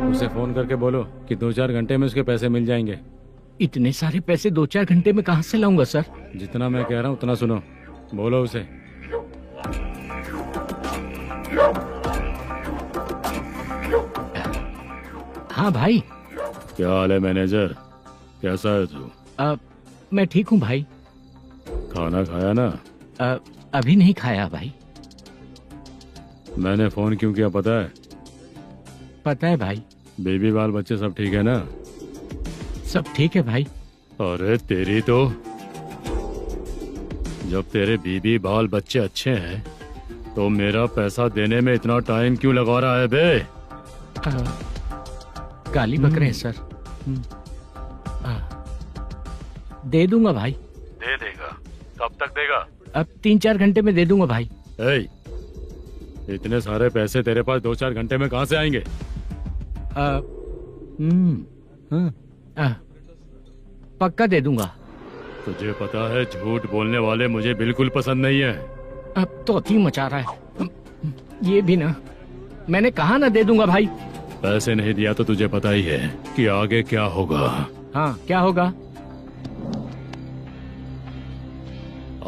M: उसे फोन करके बोलो कि 2-4 घंटे में उसके पैसे मिल जाएंगे।
D: इतने सारे पैसे 2-4 घंटे में कहाँ से लाऊंगा सर?
M: जितना मैं कह रहा हूँ उतना सुनो, बोलो उसे।
D: हाँ भाई।
M: क्या हाल है मैनेजर, कैसा है तू?
D: मैं ठीक हूँ भाई।
M: खाना खाया ना?
D: अभी नहीं खाया भाई।
M: मैंने फोन क्यों किया पता है?
D: पता है भाई।
M: बेबी बाल बच्चे सब ठीक है ना?
D: सब ठीक है भाई।
M: अरे तेरी तो, जब तेरे बीबी बाल बच्चे अच्छे हैं तो मेरा पैसा देने में इतना टाइम क्यों लगा रहा है बे?
D: गाली बक रहे हैं सर। दे दूंगा भाई।
M: दे देगा? कब तक देगा?
D: अब 3-4 घंटे में दे दूंगा भाई।
M: इतने सारे पैसे तेरे पास 2-4 घंटे में कहाँ से आएंगे?
D: पक्का दे दूंगा।
M: तुझे पता है झूठ बोलने वाले मुझे बिल्कुल पसंद नहीं है।
D: अब तोती मचा रहा है ये भी ना। मैंने कहा ना दे दूंगा भाई।
M: पैसे नहीं दिया तो तुझे पता ही है कि आगे क्या होगा।
D: हाँ क्या होगा?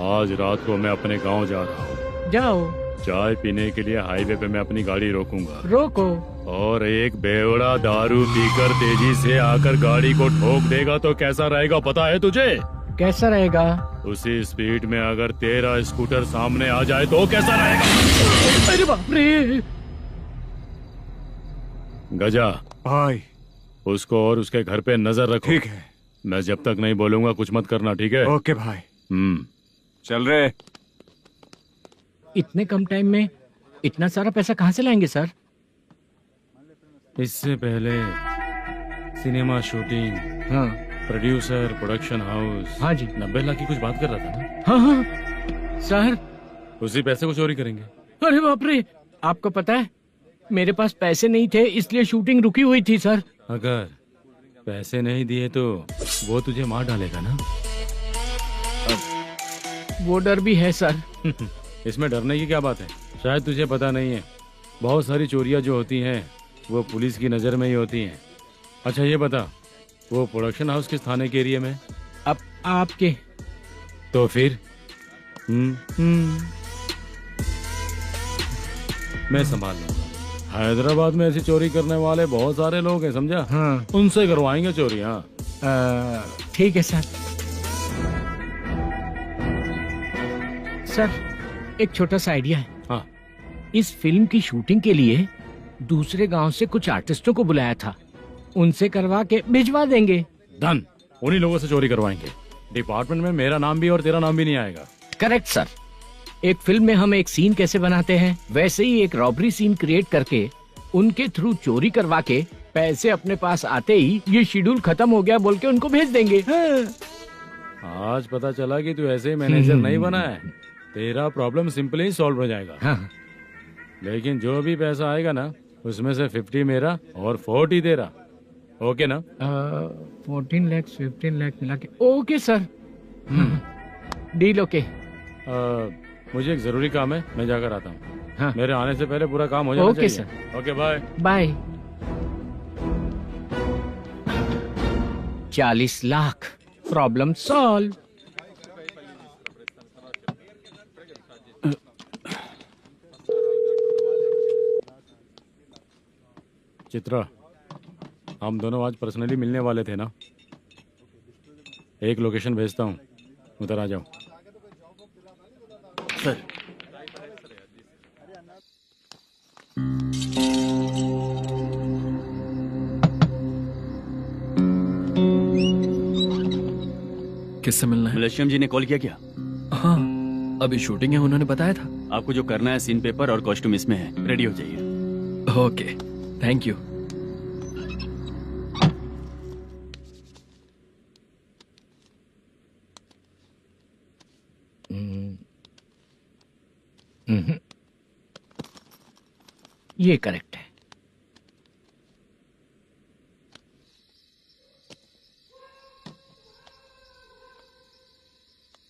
M: आज रात को मैं अपने गांव जा रहा हूँ।
D: जाओ।
M: चाय पीने के लिए हाईवे पे मैं अपनी गाड़ी रोकूंगा।
D: रोको।
M: और एक बेवड़ा दारू पीकर तेजी से आकर गाड़ी को ठोक देगा तो कैसा रहेगा पता है तुझे?
D: कैसा रहेगा?
M: उसी स्पीड में अगर तेरा स्कूटर सामने आ जाए तो कैसा रहेगा?
D: अरे बाप रे।
M: गजा
F: भाई,
M: उसको और उसके घर पे नजर रखो।
F: ठीक है।
M: मैं जब तक नहीं बोलूंगा कुछ मत करना, ठीक है?
F: ओके भाई। चल रहे।
D: इतने कम टाइम में इतना सारा पैसा कहाँ से लाएंगे सर?
M: इससे पहले सिनेमा शूटिंग,
D: हाँ,
M: प्रोड्यूसर, प्रोडक्शन हाउस,
D: हाँ जी,
M: 90 लाख की कुछ बात कर रहा था ना?
D: हाँ हाँ सर।
M: उसी पैसे को चोरी करेंगे।
D: अरे बाप रे, आपको पता है मेरे पास पैसे नहीं थे इसलिए शूटिंग रुकी हुई थी सर।
M: अगर पैसे नहीं दिए तो वो तुझे मार डालेगा ना?
D: वो डर भी है सर।
M: इसमें डरने की क्या बात है? शायद तुझे पता नहीं है, बहुत सारी चोरियां जो होती हैं वो पुलिस की नजर में ही होती हैं। अच्छा ये बता, वो प्रोडक्शन हाउस किस थाने के एरिया में?
D: अब आपके।
M: तो फिर मैं संभाल लूंगा। हैदराबाद में ऐसी चोरी करने वाले बहुत सारे लोग हैं, समझा?
D: हाँ।
M: उनसे करवाएंगे चोरी। हाँ
D: ठीक है सर। सर एक छोटा सा आइडिया है।
M: हाँ।
D: इस फिल्म की शूटिंग के लिए दूसरे गांव से कुछ आर्टिस्टों को बुलाया था, उनसे करवा के भिजवा देंगे।
M: डन, उन्हीं लोगों से चोरी करवाएंगे। डिपार्टमेंट में मेरा नाम भी और तेरा नाम भी नहीं आएगा।
D: Correct sir. एक फिल्म में हम एक सीन कैसे बनाते हैं वैसे ही एक रॉबरी सीन क्रिएट करके उनके थ्रू चोरी करवा के पैसे अपने पास आते ही ये शेड्यूल खत्म हो गया बोल के उनको भेज देंगे।
M: आज पता चला कि तू ऐसे ही मैनेजर नहीं बना है। तेरा प्रॉब्लम सिंपली ही सॉल्व हो जाएगा।
D: हाँ।
M: लेकिन जो भी पैसा आएगा ना उसमें से 50 मेरा और 40 तेरा। ओके ना?
D: 14 लाख 15 लाख मिला के। Okay sir. Deal okay.
M: मुझे एक जरूरी काम है, मैं जाकर आता हूँ।
D: हाँ।
M: मेरे आने से पहले पूरा काम हो जाना
D: ओके
M: चाहिए।
D: Sir.
M: Okay bye.
D: Bye. 40 lakh, problem solve.
M: Chitra, हम दोनों आज पर्सनली मिलने वाले थे ना? एक लोकेशन भेजता हूँ, उधर आ जाओ।
E: सर।
I: किससे मिलना है?
E: मलेशियम जी ने कॉल किया क्या?
I: हाँ, अभी शूटिंग है, उन्होंने बताया था।
E: आपको जो करना है सीन पेपर और कॉस्ट्यूम इसमें है, रेडी हो जाइए।
I: Okay, thank you.
D: ये करेक्ट है।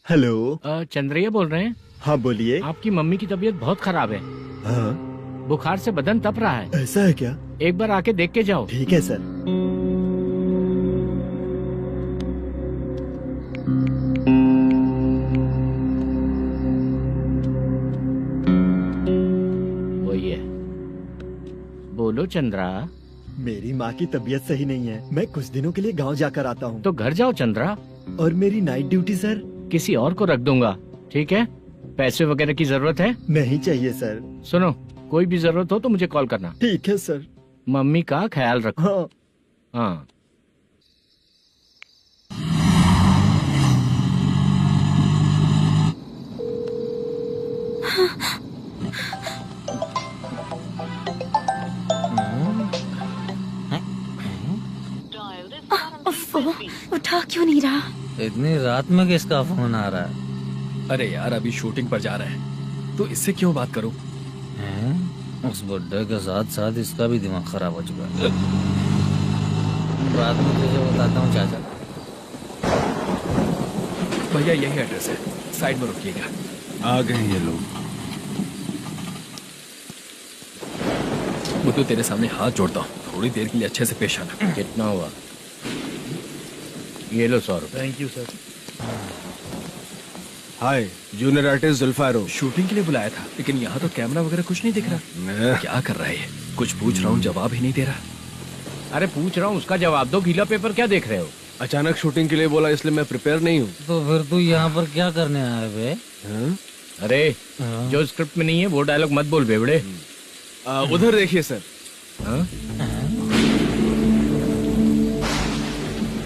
B: हेलो।
D: चंद्रैया बोल रहे हैं?
B: हाँ बोलिए।
D: आपकी मम्मी की तबीयत बहुत खराब है।
B: हाँ।
D: बुखार से बदन तप रहा है।
B: ऐसा है क्या?
D: एक बार आके देख के जाओ।
B: ठीक है सर।
D: वही है। बोलो चंद्रा।
B: मेरी माँ की तबीयत सही नहीं है, मैं कुछ दिनों के लिए गांव जाकर आता हूँ।
D: तो घर जाओ चंद्रा।
B: और मेरी नाइट ड्यूटी सर?
D: किसी और को रख दूंगा, ठीक है? पैसे वगैरह की जरूरत है?
B: नहीं चाहिए सर।
D: सुनो, कोई भी जरूरत हो तो मुझे कॉल करना।
B: ठीक है सर।
D: मम्मी का ख्याल रखो।
B: हाँ।
D: हाँ।
J: उठा क्यों नहीं रहा?
H: इतनी रात में किसका फोन आ रहा है?
I: अरे यार, अभी शूटिंग पर जा रहे हैं तो इससे क्यों बात करूं?
H: उस बुड्ढे के साथ साथ इसका भी दिमाग खराब हो चुका है। रात में तुझे बताता हूँ चाचा।
I: भैया यही एड्रेस है, साइड में रुकिएगा।
F: आ गए ये लोग।
I: वो तो तेरे सामने हाथ जोड़ता हूँ, थोड़ी देर के लिए अच्छे से पेश आना।
D: कितना हुआ? ये लो 100 रुपए।
K: Thank you sir.
O: Hi, junior artist जुल्फारो।
I: शूटिंग के लिए बुलाया था, लेकिन यहाँ तो कैमरा वगैरह कुछ नहीं दिख रहा। क्या कर रहा है ये? कुछ पूछ रहा हूँ, जवाब ही नहीं दे रहा।
D: अरे पूछ रहा हूँ, उसका जवाब दो। गीला पेपर क्या देख रहे हो?
O: अचानक शूटिंग के लिए बोला, इसलिए मैं प्रिपेयर नहीं हूँ।
H: तो फिर तू यहाँ पर क्या करने आया बे?
D: अरे जो स्क्रिप्ट में नहीं है वो डायलॉग मत बोल बेवड़े।
O: उधर देखिए सर।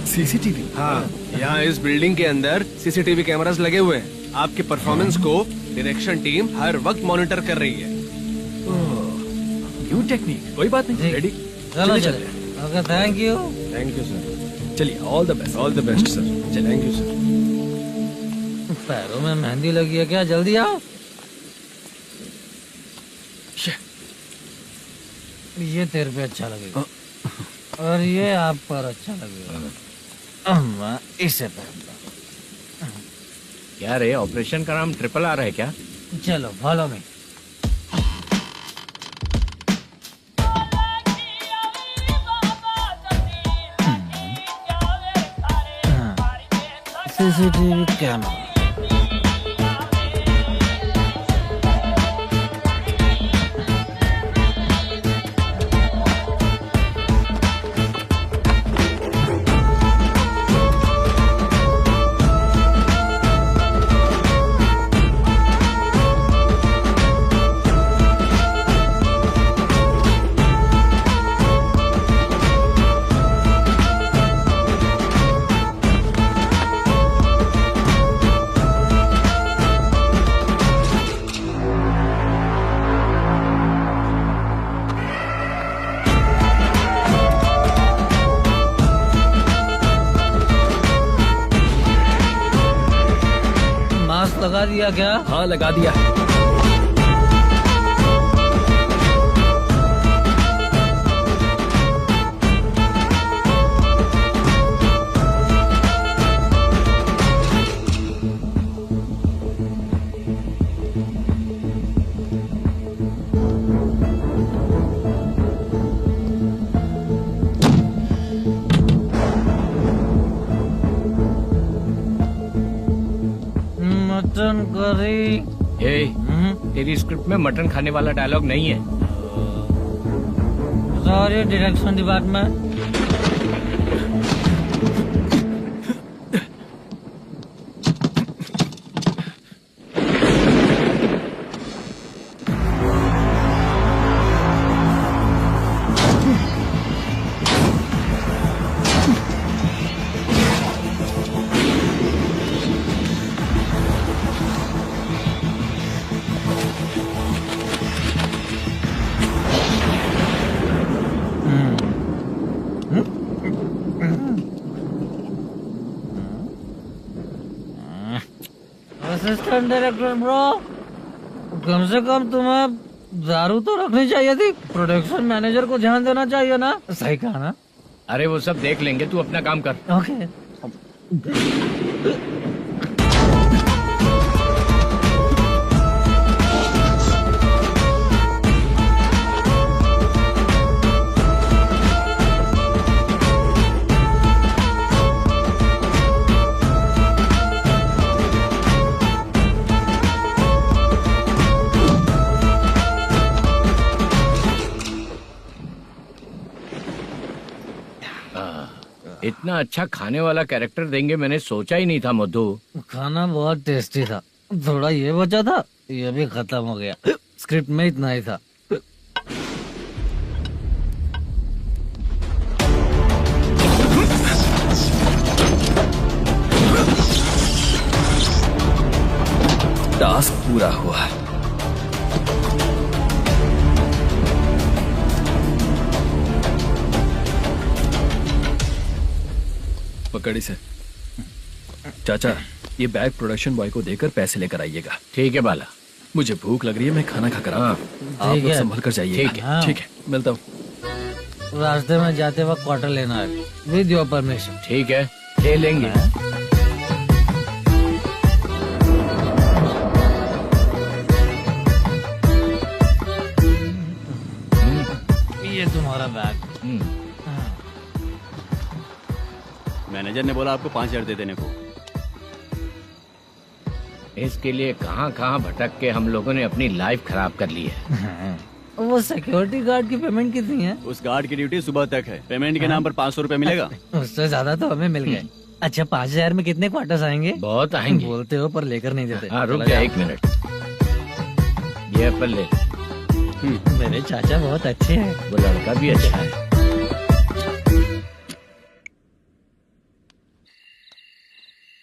I: सीसीटीवी?
O: हाँ, यहाँ इस बिल्डिंग के अंदर सीसीटीवी कैमरास लगे हुए हैं। आपके परफॉर्मेंस को डायरेक्शन टीम हर वक्त मॉनिटर कर रही है।
I: न्यू टेक्निक, कोई बात नहीं, रेडी।
H: चलो चले। Okay, thank you
O: sir.
I: चलिए, all the best.
O: All the best sir.
I: चलिए,
O: थैंक यू सर।
H: पैरों में मेहंदी लगी है क्या? जल्दी आओ। ये तेरे पे अच्छा लगेगा और ये आप पर अच्छा लगेगा। मैं इसे पहनता।
D: क्या रे, ऑपरेशन का नाम ट्रिपल आर है क्या?
H: चलो फॉलो मी। CCTV camera. लगा दिया क्या?
I: हाँ, लगा दिया।
H: Mutton curry.
D: तेरी स्क्रिप्ट में मटन खाने वाला डायलॉग नहीं है।
H: Sorry direction department. Assistant director bro, कम से कम तुम्हें दारू तो रखनी चाहिए थी। प्रोडक्शन मैनेजर को ध्यान देना चाहिए ना। सही कहा ना?
D: अरे वो सब देख लेंगे, तू अपना काम कर।
H: ओके।
D: इतना अच्छा खाने वाला कैरेक्टर देंगे मैंने सोचा ही नहीं था मधु।
H: खाना बहुत टेस्टी था। थोड़ा ये बचा था, ये भी खत्म हो गया। स्क्रिप्ट में इतना ही था।
I: टास्क पूरा हुआ। पकड़ी से। चाचा, ये बैग प्रोडक्शन बॉय को देकर पैसे लेकर आइएगा।
D: ठीक है बाला।
I: मुझे भूख लग रही है, मैं खाना खाकर आता हूँ। आप लोग संभल कर जाइए।
D: ठीक है।
I: ठीक है, मिलता हूँ।
H: रास्ते में जाते वक्त क्वार्टर लेना है, विद योर परमिशन।
D: ठीक है, ले लेंगे।
H: ये तुम्हारा बैग।
E: मैनेजर ने बोला आपको 5,000 दे देने को।
D: इसके लिए कहाँ कहाँ भटक के हम लोगों ने अपनी लाइफ खराब कर ली है।
H: वो सिक्योरिटी गार्ड की पेमेंट कितनी है?
E: उस गार्ड की ड्यूटी सुबह तक है। पेमेंट के नाम पर 500 रुपए मिलेगा।
H: उससे ज्यादा तो हमें मिल गए। अच्छा 5000 में कितने क्वार्टर्स आएंगे?
D: बहुत आएंगे।
H: बोलते हो पर लेकर नहीं देते।
D: हाँ रुक जा 1 मिनट, ये एप्पल ले।
H: मेरे चाचा बहुत अच्छे हैं।
D: वो लड़का भी अच्छा है।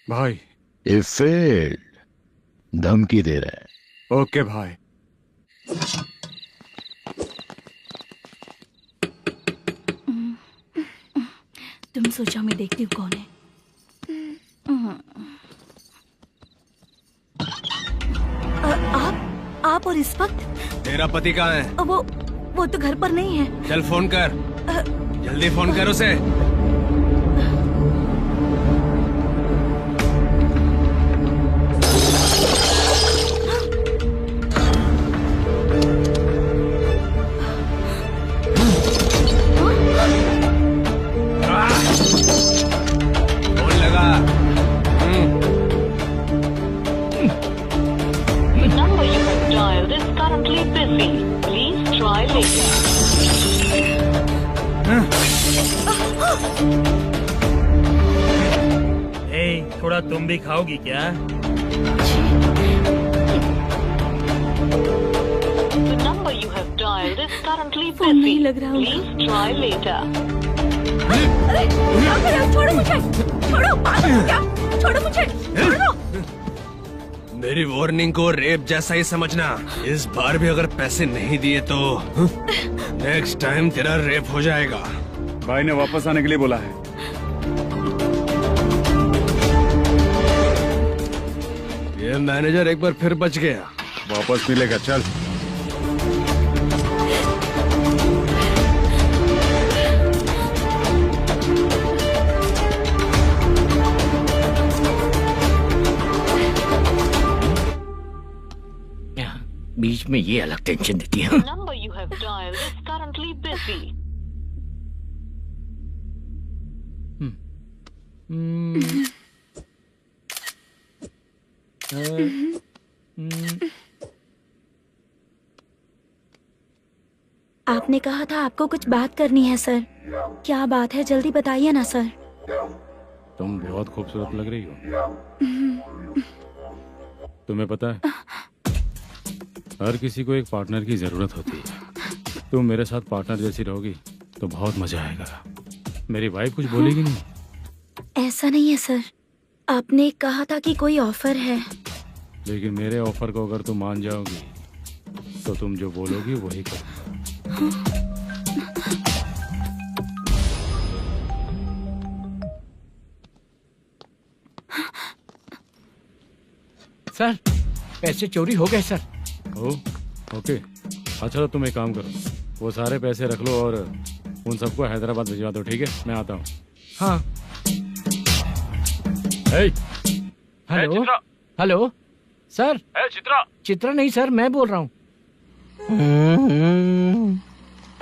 F: भाई
R: ये फेल्ड, धमकी दे रहा है।
F: ओके भाई।
G: तुम सोचो मैं देखती हूँ कौन है। आप और इस वक्त?
O: तेरा पति कहाँ है?
G: वो तो घर पर नहीं है।
O: चल फोन कर, जल्दी फोन कर उसे।
B: थोड़ा तुम भी खाओगी क्या?
G: फोन नहीं लग रहा होगा। छोड़ो मुझे, छोड़ो, पागल हो क्या? छोड़ो मुझे, छोड़ो।
O: मेरी वार्निंग को रेप जैसा ही समझना। इस बार भी अगर पैसे नहीं दिए तो नेक्स्ट टाइम तेरा रेप हो जाएगा।
F: भाई ने वापस आने के लिए बोला है।
O: ये मैनेजर एक बार फिर बच गया।
F: वापस मिलेगा, चल।
D: बीच में ये अलग टेंशन देती है।
J: आपने कहा था आपको कुछ बात करनी है सर। क्या बात है, जल्दी बताइए ना सर।
M: तुम बहुत खूबसूरत लग रही हो। तुम्हें पता है, हर किसी को एक पार्टनर की जरूरत होती है। तुम मेरे साथ पार्टनर जैसी रहोगी तो बहुत मजा आएगा। मेरी वाइफ कुछ बोलेगी नहीं?
J: ऐसा नहीं है सर, आपने कहा था कि कोई ऑफर है।
M: लेकिन मेरे ऑफर को अगर तुम मान जाओगी तो तुम जो बोलोगी वही करूंगा।
D: सर पैसे चोरी हो गए सर।
M: ओके, अच्छा तो तुम एक काम करो, वो सारे पैसे रख लो और उन सबको हैदराबाद भिजवा दो, ठीक है? मैं आता हूँ।
D: हाँ। Hello hello sir.
N: Chitra?
D: Chitra नहीं सर, मैं बोल रहा हूँ।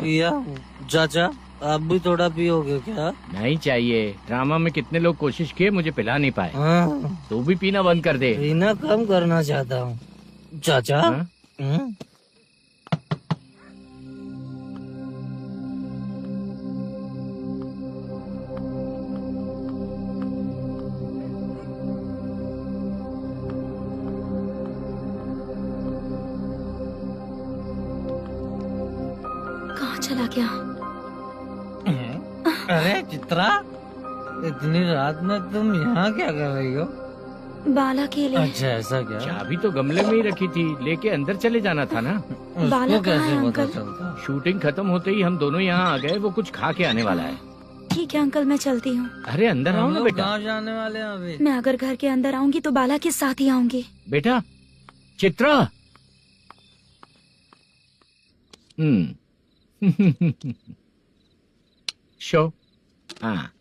H: या चाचा आप भी थोड़ा पियोगे क्या?
D: नहीं चाहिए। ड्रामा में कितने लोग कोशिश किए, मुझे पिला नहीं पाए। तू भी पीना बंद कर दे।
H: पीना कम करना चाहता हूँ चाचा।
J: कहाँ चला गया?
H: अरे चित्रा, इतनी रात में तुम यहाँ क्या कर रही हो?
J: बाला के लिए।
H: अच्छा ऐसा क्या?
D: चाबी तो गमले में ही रखी थी, लेके अंदर चले जाना था ना।
J: बाला
H: कैसे
J: कहाँ है
H: पता
J: अंकल?
H: चलता?
D: शूटिंग खत्म होते ही हम दोनों यहाँ आ गए। वो कुछ खा के आने वाला है।
J: ठीक है अंकल, मैं चलती हूँ।
D: अरे अंदर आओ ना बेटा।
H: कहाँ जाने वाले हैं अभी?
J: मैं अगर घर के अंदर आऊंगी तो बाला के साथ ही आऊंगी।
D: बेटा चित्रा। शो। हाँ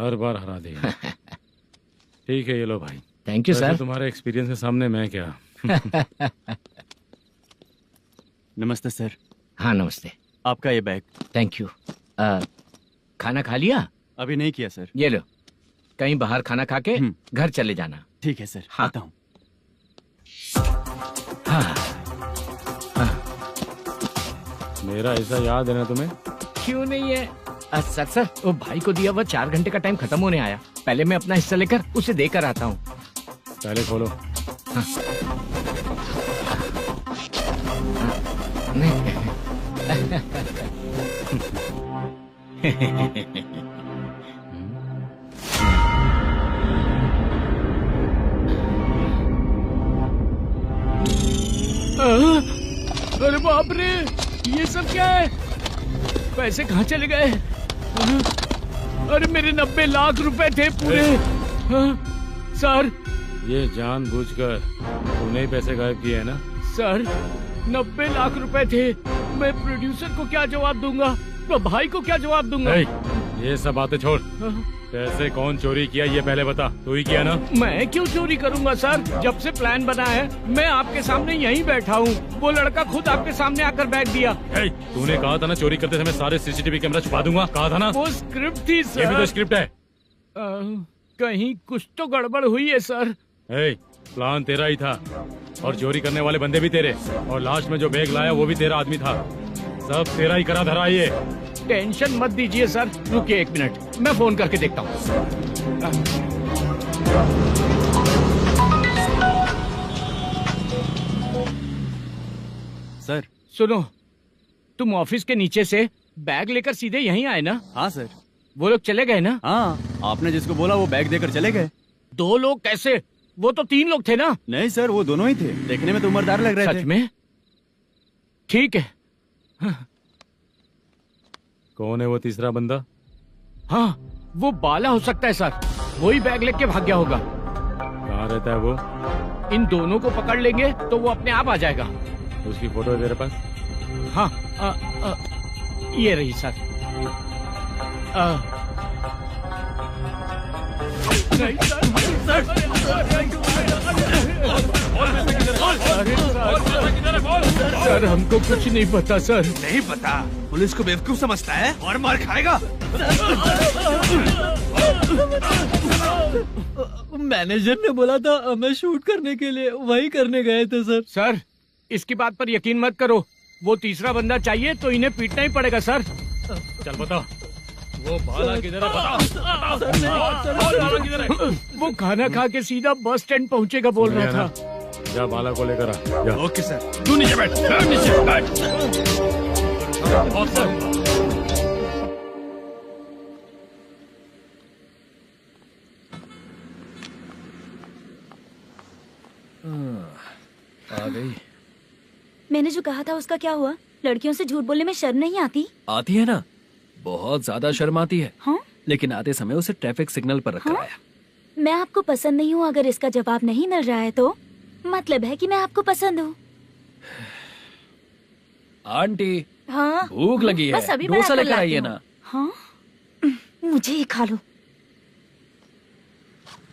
M: हर बार हरा देगा। ठीक है, ये लो भाई।
D: Thank you sir.
M: तुम्हारे एक्सपीरियंस के सामने मैं क्या।
E: नमस्ते सर।
D: हाँ नमस्ते।
E: आपका ये बैग।
D: Thank you. खाना खा लिया?
E: अभी नहीं किया सर।
D: ये लो, कहीं बाहर खाना खा के घर चले जाना।
E: ठीक है सर।
D: हाँ।
E: आता हूँ।
M: मेरा ऐसा याद है ना तुम्हें?
D: क्यों नहीं है सर वो भाई को दिया हुआ 4 घंटे का टाइम खत्म होने आया। पहले मैं अपना हिस्सा लेकर उसे देकर आता हूँ।
M: पहले खोलो।
D: हाँ। अरे बाप रे, ये सब क्या है? पैसे कहाँ चले गए? अरे मेरे 90 लाख रुपए थे पूरे। सर
M: ये जानबूझकर तूने ही पैसे गायब किए हैं ना?
D: सर 90 लाख रुपए थे। मैं प्रोड्यूसर को क्या जवाब दूंगा, तो भाई को क्या जवाब दूंगा?
M: ये सब बातें छोड़, पैसे कौन चोरी किया ये पहले बता। तू ही किया ना?
D: मैं क्यों चोरी करूंगा सर? जब से प्लान बना है मैं आपके सामने यहीं बैठा हूँ। वो लड़का खुद आपके सामने आकर बैठ दिया।
M: तूने कहा था ना चोरी करते समय सारे सीसीटीवी कैमरा छुपा दूंगा, कहा था ना?
D: वो स्क्रिप्ट थी सर।
M: ये भी तो स्क्रिप्ट है।
D: कहीं कुछ तो गड़बड़ हुई है सर।
M: प्लान तेरा ही था और चोरी करने वाले बंदे भी तेरे, और लास्ट में जो बैग लाया वो भी तेरा आदमी था। सब तेरा ही करा धरा। ये
D: टेंशन मत दीजिए सर। रुकिए 1 मिनट, मैं फोन करके देखता हूँ।
E: सर
D: सुनो, तुम ऑफिस के नीचे से बैग लेकर सीधे यहीं आए ना?
E: हाँ सर।
D: वो लोग चले गए ना?
E: हाँ, आपने जिसको बोला वो बैग देकर चले गए।
D: 2 लोग कैसे? वो तो 3 लोग थे ना?
E: नहीं सर, वो दोनों ही थे। देखने में तो उम्रदार लग रहे थे।
D: सच में? ठीक है।
M: कौन है वो तीसरा बंदा?
D: हाँ, वो बाला हो सकता है सर। वही बैग लेके भाग गया होगा।
M: कहाँ रहता है वो?
D: इन दोनों को पकड़ लेंगे तो वो अपने आप आ जाएगा।
M: उसकी फोटो है तेरे पास?
D: हाँ, ये रही सर। नहीं सर, हमको कुछ नहीं पता सर।
O: नहीं पता? पुलिस को बेवकूफ समझता है और मार खाएगा।
H: मैनेजर ने बोला था हमें शूट करने के लिए, वही करने गए थे सर।
D: सर इसकी बात पर यकीन मत करो। वो तीसरा बंदा चाहिए तो इन्हें पीटना ही पड़ेगा सर।
M: चल बता, वो बाला किधर है? बता।
D: वो खाना खा के सीधा बस स्टैंड पहुंचेगा बोल रहा था।
M: जा बाला को लेकर आ। जा।
O: Okay sir.
M: तू नीचे बैठ। नीचे बैठ।
I: आ गई।
J: मैंने जो कहा था उसका क्या हुआ? लड़कियों से झूठ बोलने में शर्म नहीं आती?
I: आती है ना, बहुत ज्यादा शर्म आती है।
J: हाँ? लेकिन
I: आते समय उसे ट्रैफिक सिग्नल पर रखकर आया।
J: मैं आपको पसंद नहीं हूँ, अगर इसका जवाब नहीं मिल रहा है तो मतलब है कि मैं आपको पसंद हूँ।
I: आंटी,
J: हाँ?
I: भूख लगी है,
J: बस अभी
I: डोसा
J: बनाकर
I: लेकर
J: लाती
I: आइए
J: हूँ।
I: ना।
J: हाँ? मुझे ही खा लो।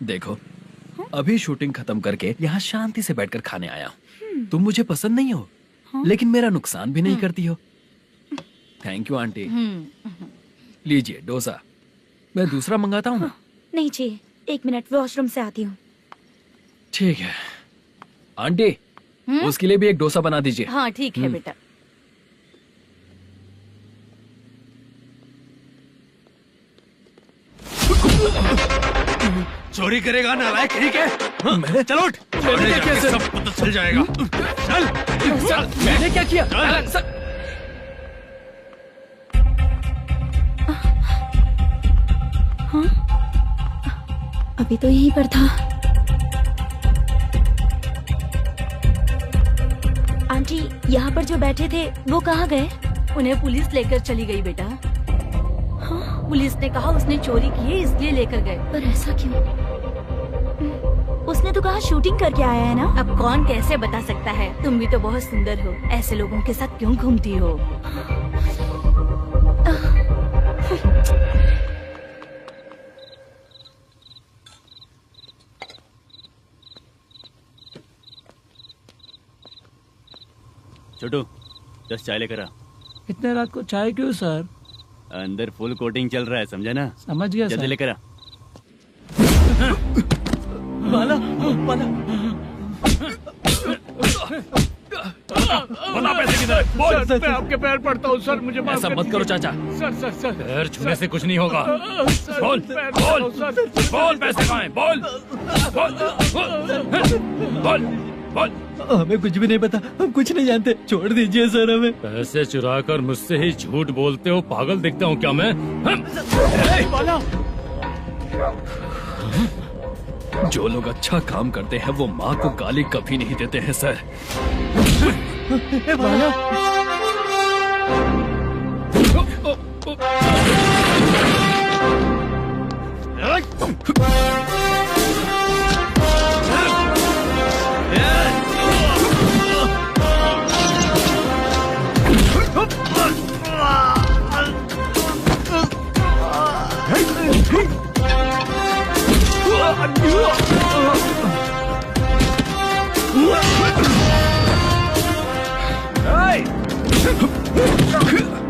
I: देखो, अभी शूटिंग खत्म करके यहाँ शांति से बैठकर खाने आया हूँ। तुम मुझे पसंद नहीं हो, लेकिन मेरा नुकसान भी नहीं करती हो। Thank you aunty. लीजिए डोसा। मैं दूसरा मंगाता हूँ।
J: नहीं चाहिए, 1 मिनट, वॉशरूम से आती हूँ।
I: ठीक है आंटी, उसके लिए भी एक डोसा बना दीजिए।
G: हाँ ठीक है बेटा।
O: चोरी करेगा नालायक, ठीक है? चल उठ।
I: मैंने क्या किया सर?
O: सब पता चल जाएगा। चल चल।
I: मैंने क्या किया?
O: चल।
J: हाँ? अभी तो यहीं पर था। आंटी, यहाँ पर जो बैठे थे वो कहाँ गए?
G: उन्हें पुलिस लेकर चली गई बेटा। हाँ? पुलिस ने कहा उसने चोरी की है इसलिए लेकर गए।
J: पर ऐसा क्यों? उसने तो कहा शूटिंग करके आया है ना।
G: अब कौन कैसे बता सकता है? तुम भी तो बहुत सुंदर हो, ऐसे लोगों के साथ क्यों घूमती हो?
E: छोटू, 10 चाय लेकर आ।
P: इतने रात को चाय क्यों सर?
E: अंदर फुल कोटिंग चल रहा है, समझा ना?
P: समझ गया
E: जल्दी
P: सर।
E: लेकर आ।
H: बाला, बाला।
M: बता पैसे किधर है? बोल।
D: सर, मैं आपके पैर पड़ता हूँ सर, मुझे माफ
M: ऐसा
D: कर
M: मत करो
D: दीजिए।
M: चाचा।
D: सर
M: पैर छूने से कुछ नहीं होगा।
D: सर,
M: बोल
D: पैर
M: बोल
D: पड़ता हूँ, सर।
M: बोल पैसे कहाँ हैं? बोल बोल बोल।
P: हमें कुछ भी नहीं पता, हम कुछ नहीं जानते, छोड़ दीजिए सर हमें।
M: पैसे चुरा कर मुझसे ही झूठ बोलते हो, पागल दिखता हूँ क्या मैं?
I: जो लोग अच्छा काम करते हैं वो माँ को गाली कभी नहीं देते हैं सर।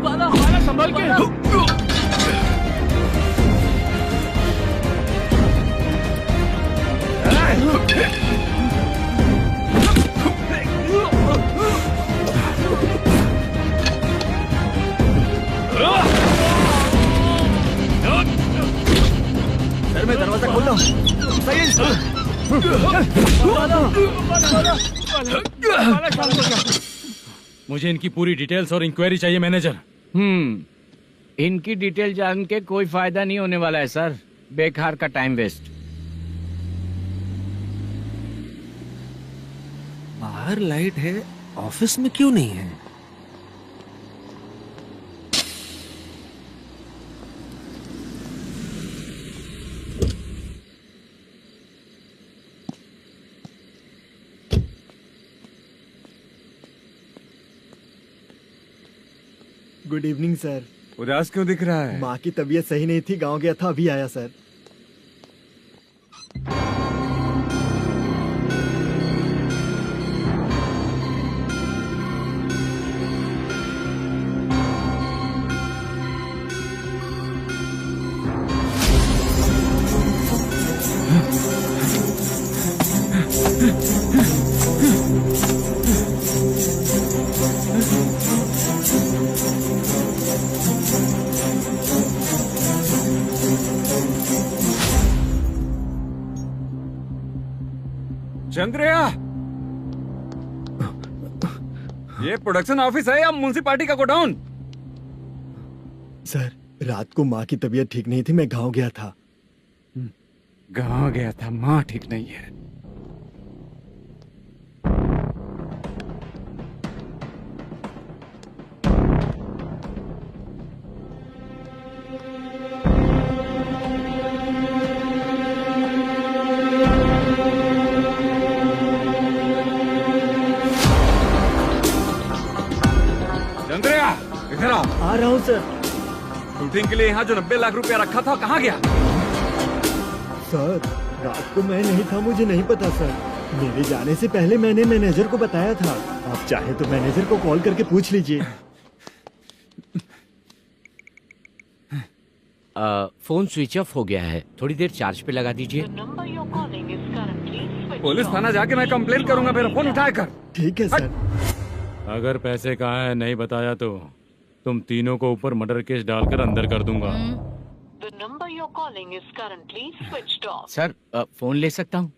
D: बाला संभल के।
B: सर मैं दरवाजा खोल रहा हूँ।
M: मुझे इनकी पूरी डिटेल्स और इंक्वायरी चाहिए मैनेजर।
D: इनकी डिटेल जान के कोई फायदा नहीं होने वाला है सर, बेकार का टाइम वेस्ट।
O: बाहर लाइट है, ऑफिस में क्यों नहीं है?
B: Good evening sir.
F: उदास क्यों दिख रहा है?
B: माँ की तबीयत सही नहीं थी, गांव गया था, अभी आया सर।
F: चंद्रया, ये प्रोडक्शन ऑफिस है या म्युनिसिपालिटी का गोडाउन?
B: सर रात को माँ की तबीयत ठीक नहीं थी, मैं गांव गया था।
F: गांव गया था, माँ ठीक नहीं है। चंद्रया, इधर आओ।
B: आ रहा हूँ सर।
F: शूटिंग के लिए यहाँ जो 90 लाख रुपया रखा था कहाँ गया?
B: सर रात को मैं नहीं था, मुझे नहीं पता सर। मेरे जाने से पहले मैंने मैनेजर को बताया था। आप चाहे तो मैनेजर को कॉल करके पूछ लीजिए।
D: फोन स्विच ऑफ हो गया है, थोड़ी देर चार्ज पे लगा दीजिए।
F: पुलिस थाना जाके मैं कंप्लेन करूंगा, मेरा फोन उठाया कर।
B: ठीक है सर।
M: अगर पैसे कहाँ हैं नहीं बताया तो तुम तीनों को ऊपर मर्डर केस डालकर अंदर कर दूंगा।
D: सर फोन ले सकता हूँ?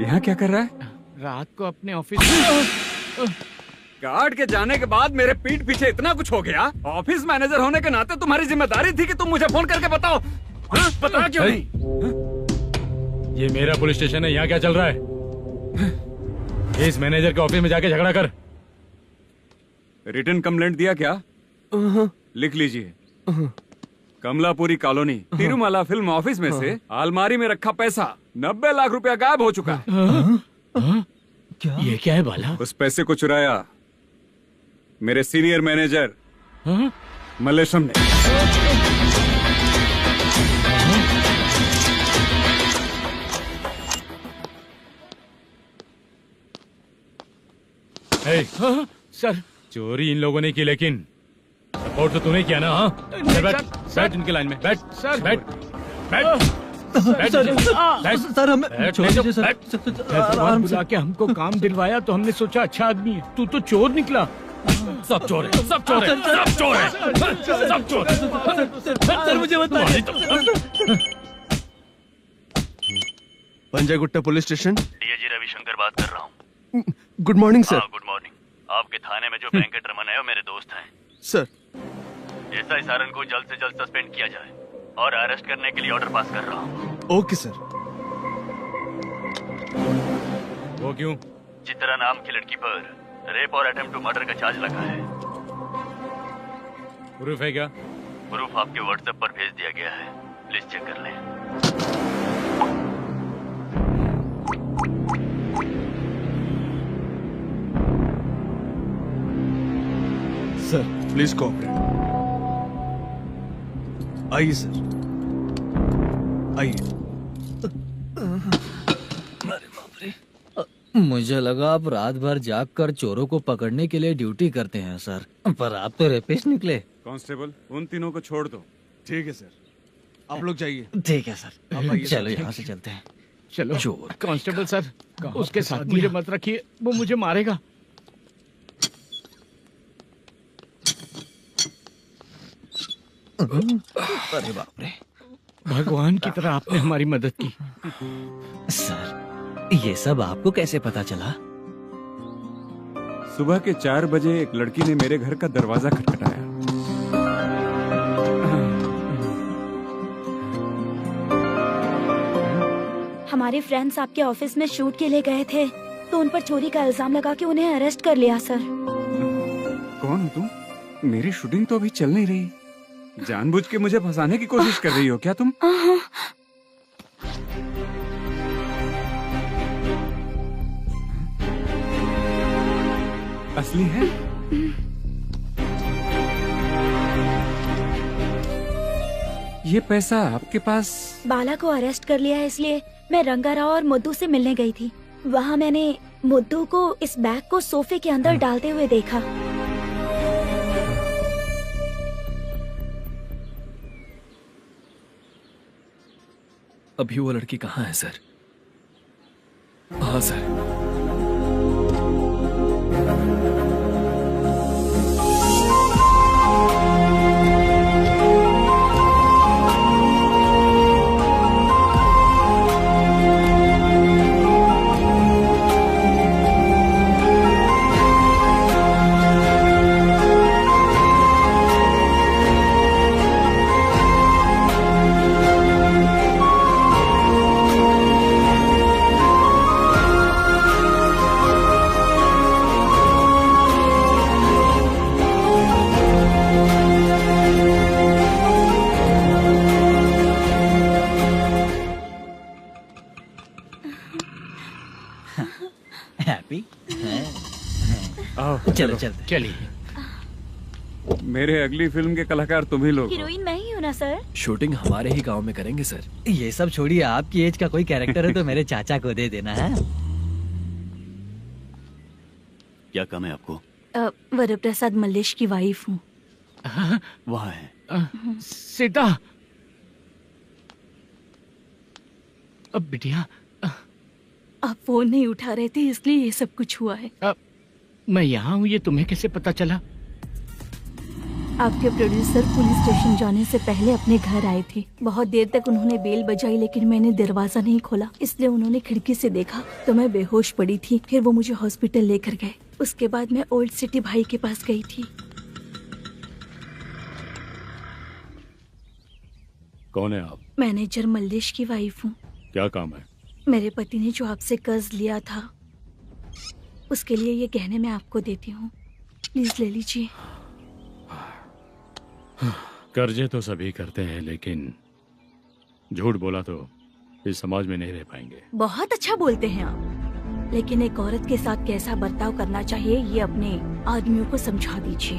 F: यहाँ क्या कर रहा है?
D: रात को अपने ऑफिस
F: गार्ड के जाने के बाद मेरे पीठ पीछे इतना कुछ हो गया। ऑफिस मैनेजर होने के नाते तुम्हारी जिम्मेदारी थी कि तुम मुझे फोन करके बताओ। हाँ? पता क्यों नहीं?
M: ये मेरा पुलिस स्टेशन है, यहाँ क्या चल रहा है? इस मैनेजर के ऑफिस में जाके झगड़ा कर।
F: रिटर्न कंप्लेंट दिया क्या? लिख लीजिए। Kamalapuri colony, Tirumala film office में से अलमारी में रखा पैसा 90 लाख रुपया गायब हो चुका है।
D: क्या? ये क्या है बाला?
F: उस पैसे को चुराया मेरे सीनियर मैनेजर मल्लेशम ने।
D: सर
M: चोरी इन लोगों ने की, लेकिन सपोर्ट तो तूने किया ना? हाँ बैठ बैठ इनके लाइन में बैठ
D: सर
M: बैठ बैठ
P: सर हमें छोड़ दीजिए सर।
D: हैदराबाद बुला के हमको काम दिलवाया तो हमने सोचा अच्छा आदमी है, तू तो चोर निकला।
M: सब चोर है, सब चोर है, सब चोर है, सब चोर है।
P: सर मुझे मत मारिए।
O: Panjagutta police station.
E: DIG Ravishankar बात कर रहा हूँ।
O: Good morning sir.
E: Good morning. आपके थाने में जो वेंकट रमन है वो मेरे दोस्त हैं।
O: सर
E: एसआई सारन को जल्द से जल्द सस्पेंड किया जाए और अरेस्ट करने के लिए ऑर्डर पास कर रहा हूँ।
O: Okay sir.
M: वो क्यों?
E: चित्रा नाम की लड़की पर रेप और अटेम्प्ट टू मर्डर का चार्ज लगा है।
M: प्रूफ है क्या?
E: प्रूफ आपके व्हाट्सएप पर भेज दिया गया है, प्लीज चेक कर लें।
O: Sir please cooperate. आइए सर, आइए।
H: मुझे लगा आप रात भर जाग कर चोरों को पकड़ने के लिए ड्यूटी करते हैं सर, पर आप तो रेपिस्ट निकले।
F: कांस्टेबल उन तीनों को छोड़ दो।
O: ठीक है सर, आप लोग जाइए।
H: ठीक है सर,
O: आप आइए।
H: चलो यहाँ से चलते हैं।
D: चलो
H: चोर
D: कांस्टेबल सर, उसके साथ मुझे मत रखिए, वो मुझे मारेगा।
H: अरे बाप रे,
D: भगवान की तरह आपने हमारी मदद की।
H: सर ये सब आपको कैसे पता चला?
F: सुबह के 4 बजे एक लड़की ने मेरे घर का दरवाजा खटखटाया।
J: हमारे फ्रेंड्स आपके ऑफिस में शूट के लिए गए थे तो उन पर चोरी का इल्जाम लगा के उन्हें अरेस्ट कर लिया सर।
F: कौन हो तुम? मेरी शूटिंग तो अभी चल नहीं रही। जानबूझ के मुझे फंसाने की कोशिश कर रही हो क्या तुम? असली है? ये पैसा आपके पास?
J: बाला को अरेस्ट कर लिया है इसलिए मैं रंगाराव और मुद्दू से मिलने गई थी। वहाँ मैंने मुद्दू को इस बैग को सोफे के अंदर डालते हुए देखा।
I: अभी वो लड़की कहाँ है सर? हाँ सर।
H: चलो चलते।
D: चलिए।
F: मेरे अगली फिल्म के कलाकार तुम ही लोग।
J: हीरोइन मैं ही हूँ ना सर।
I: शूटिंग हमारे ही गांव में करेंगे सर।
H: ये सब छोड़िए, आपकी एज का कोई कैरेक्टर है तो मेरे चाचा को दे देना है।
E: क्या काम है आपको?
G: वरप्रसाद मल्लेश की वाइफ हूँ।
E: वहाँ है।
D: सीता। अब बिटिया
G: आप फोन नहीं उठा रहे थे इसलिए ये सब कुछ हुआ है।
D: मैं यहाँ हूँ, ये तुम्हें कैसे पता चला?
G: आपके प्रोड्यूसर पुलिस स्टेशन जाने से पहले अपने घर आए थे। बहुत देर तक उन्होंने बेल बजाई लेकिन मैंने दरवाजा नहीं खोला, इसलिए उन्होंने खिड़की से देखा तो मैं बेहोश पड़ी थी। फिर वो मुझे हॉस्पिटल लेकर गए। उसके बाद मैं ओल्ड सिटी भाई के पास गई थी।
M: कौन है आप?
G: मैनेजर मल्लेश की वाइफ हूँ।
M: क्या काम है?
G: मेरे पति ने जो आपसे कर्ज लिया था उसके लिए ये गहने मैं आपको देती हूँ, प्लीज ले लीजिए।
M: कर्जे तो सभी करते हैं, लेकिन झूठ बोला तो इस समाज में नहीं रह पाएंगे।
G: बहुत अच्छा बोलते हैं आप, लेकिन एक औरत के साथ कैसा बर्ताव करना चाहिए ये अपने आदमियों को समझा दीजिए।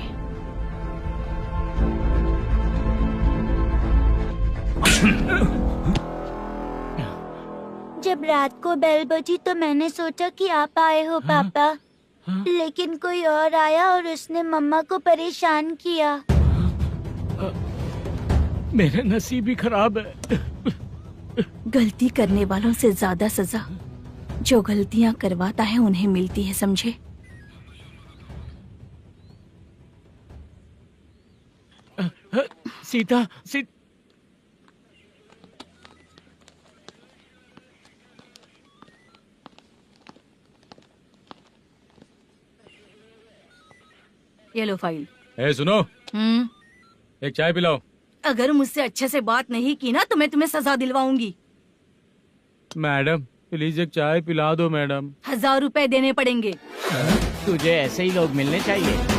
J: जब रात को बेल बजी तो मैंने सोचा कि आप आए हो पापा। लेकिन कोई और आया और उसने मम्मा को परेशान किया।
D: मेरे नसीब ही खराब है।
G: गलती करने वालों से ज्यादा सजा जो गलतियां करवाता है उन्हें मिलती है, समझे?
D: सीता
G: ये लो फाइल।
M: ए सुनो, एक चाय पिलाओ।
G: अगर मुझसे अच्छे से बात नहीं की ना तो मैं तुम्हें सजा दिलवाऊंगी।
M: मैडम प्लीज एक चाय पिला दो मैडम।
G: 1000 रुपए देने पड़ेंगे।
D: तुझे ऐसे ही लोग मिलने चाहिए।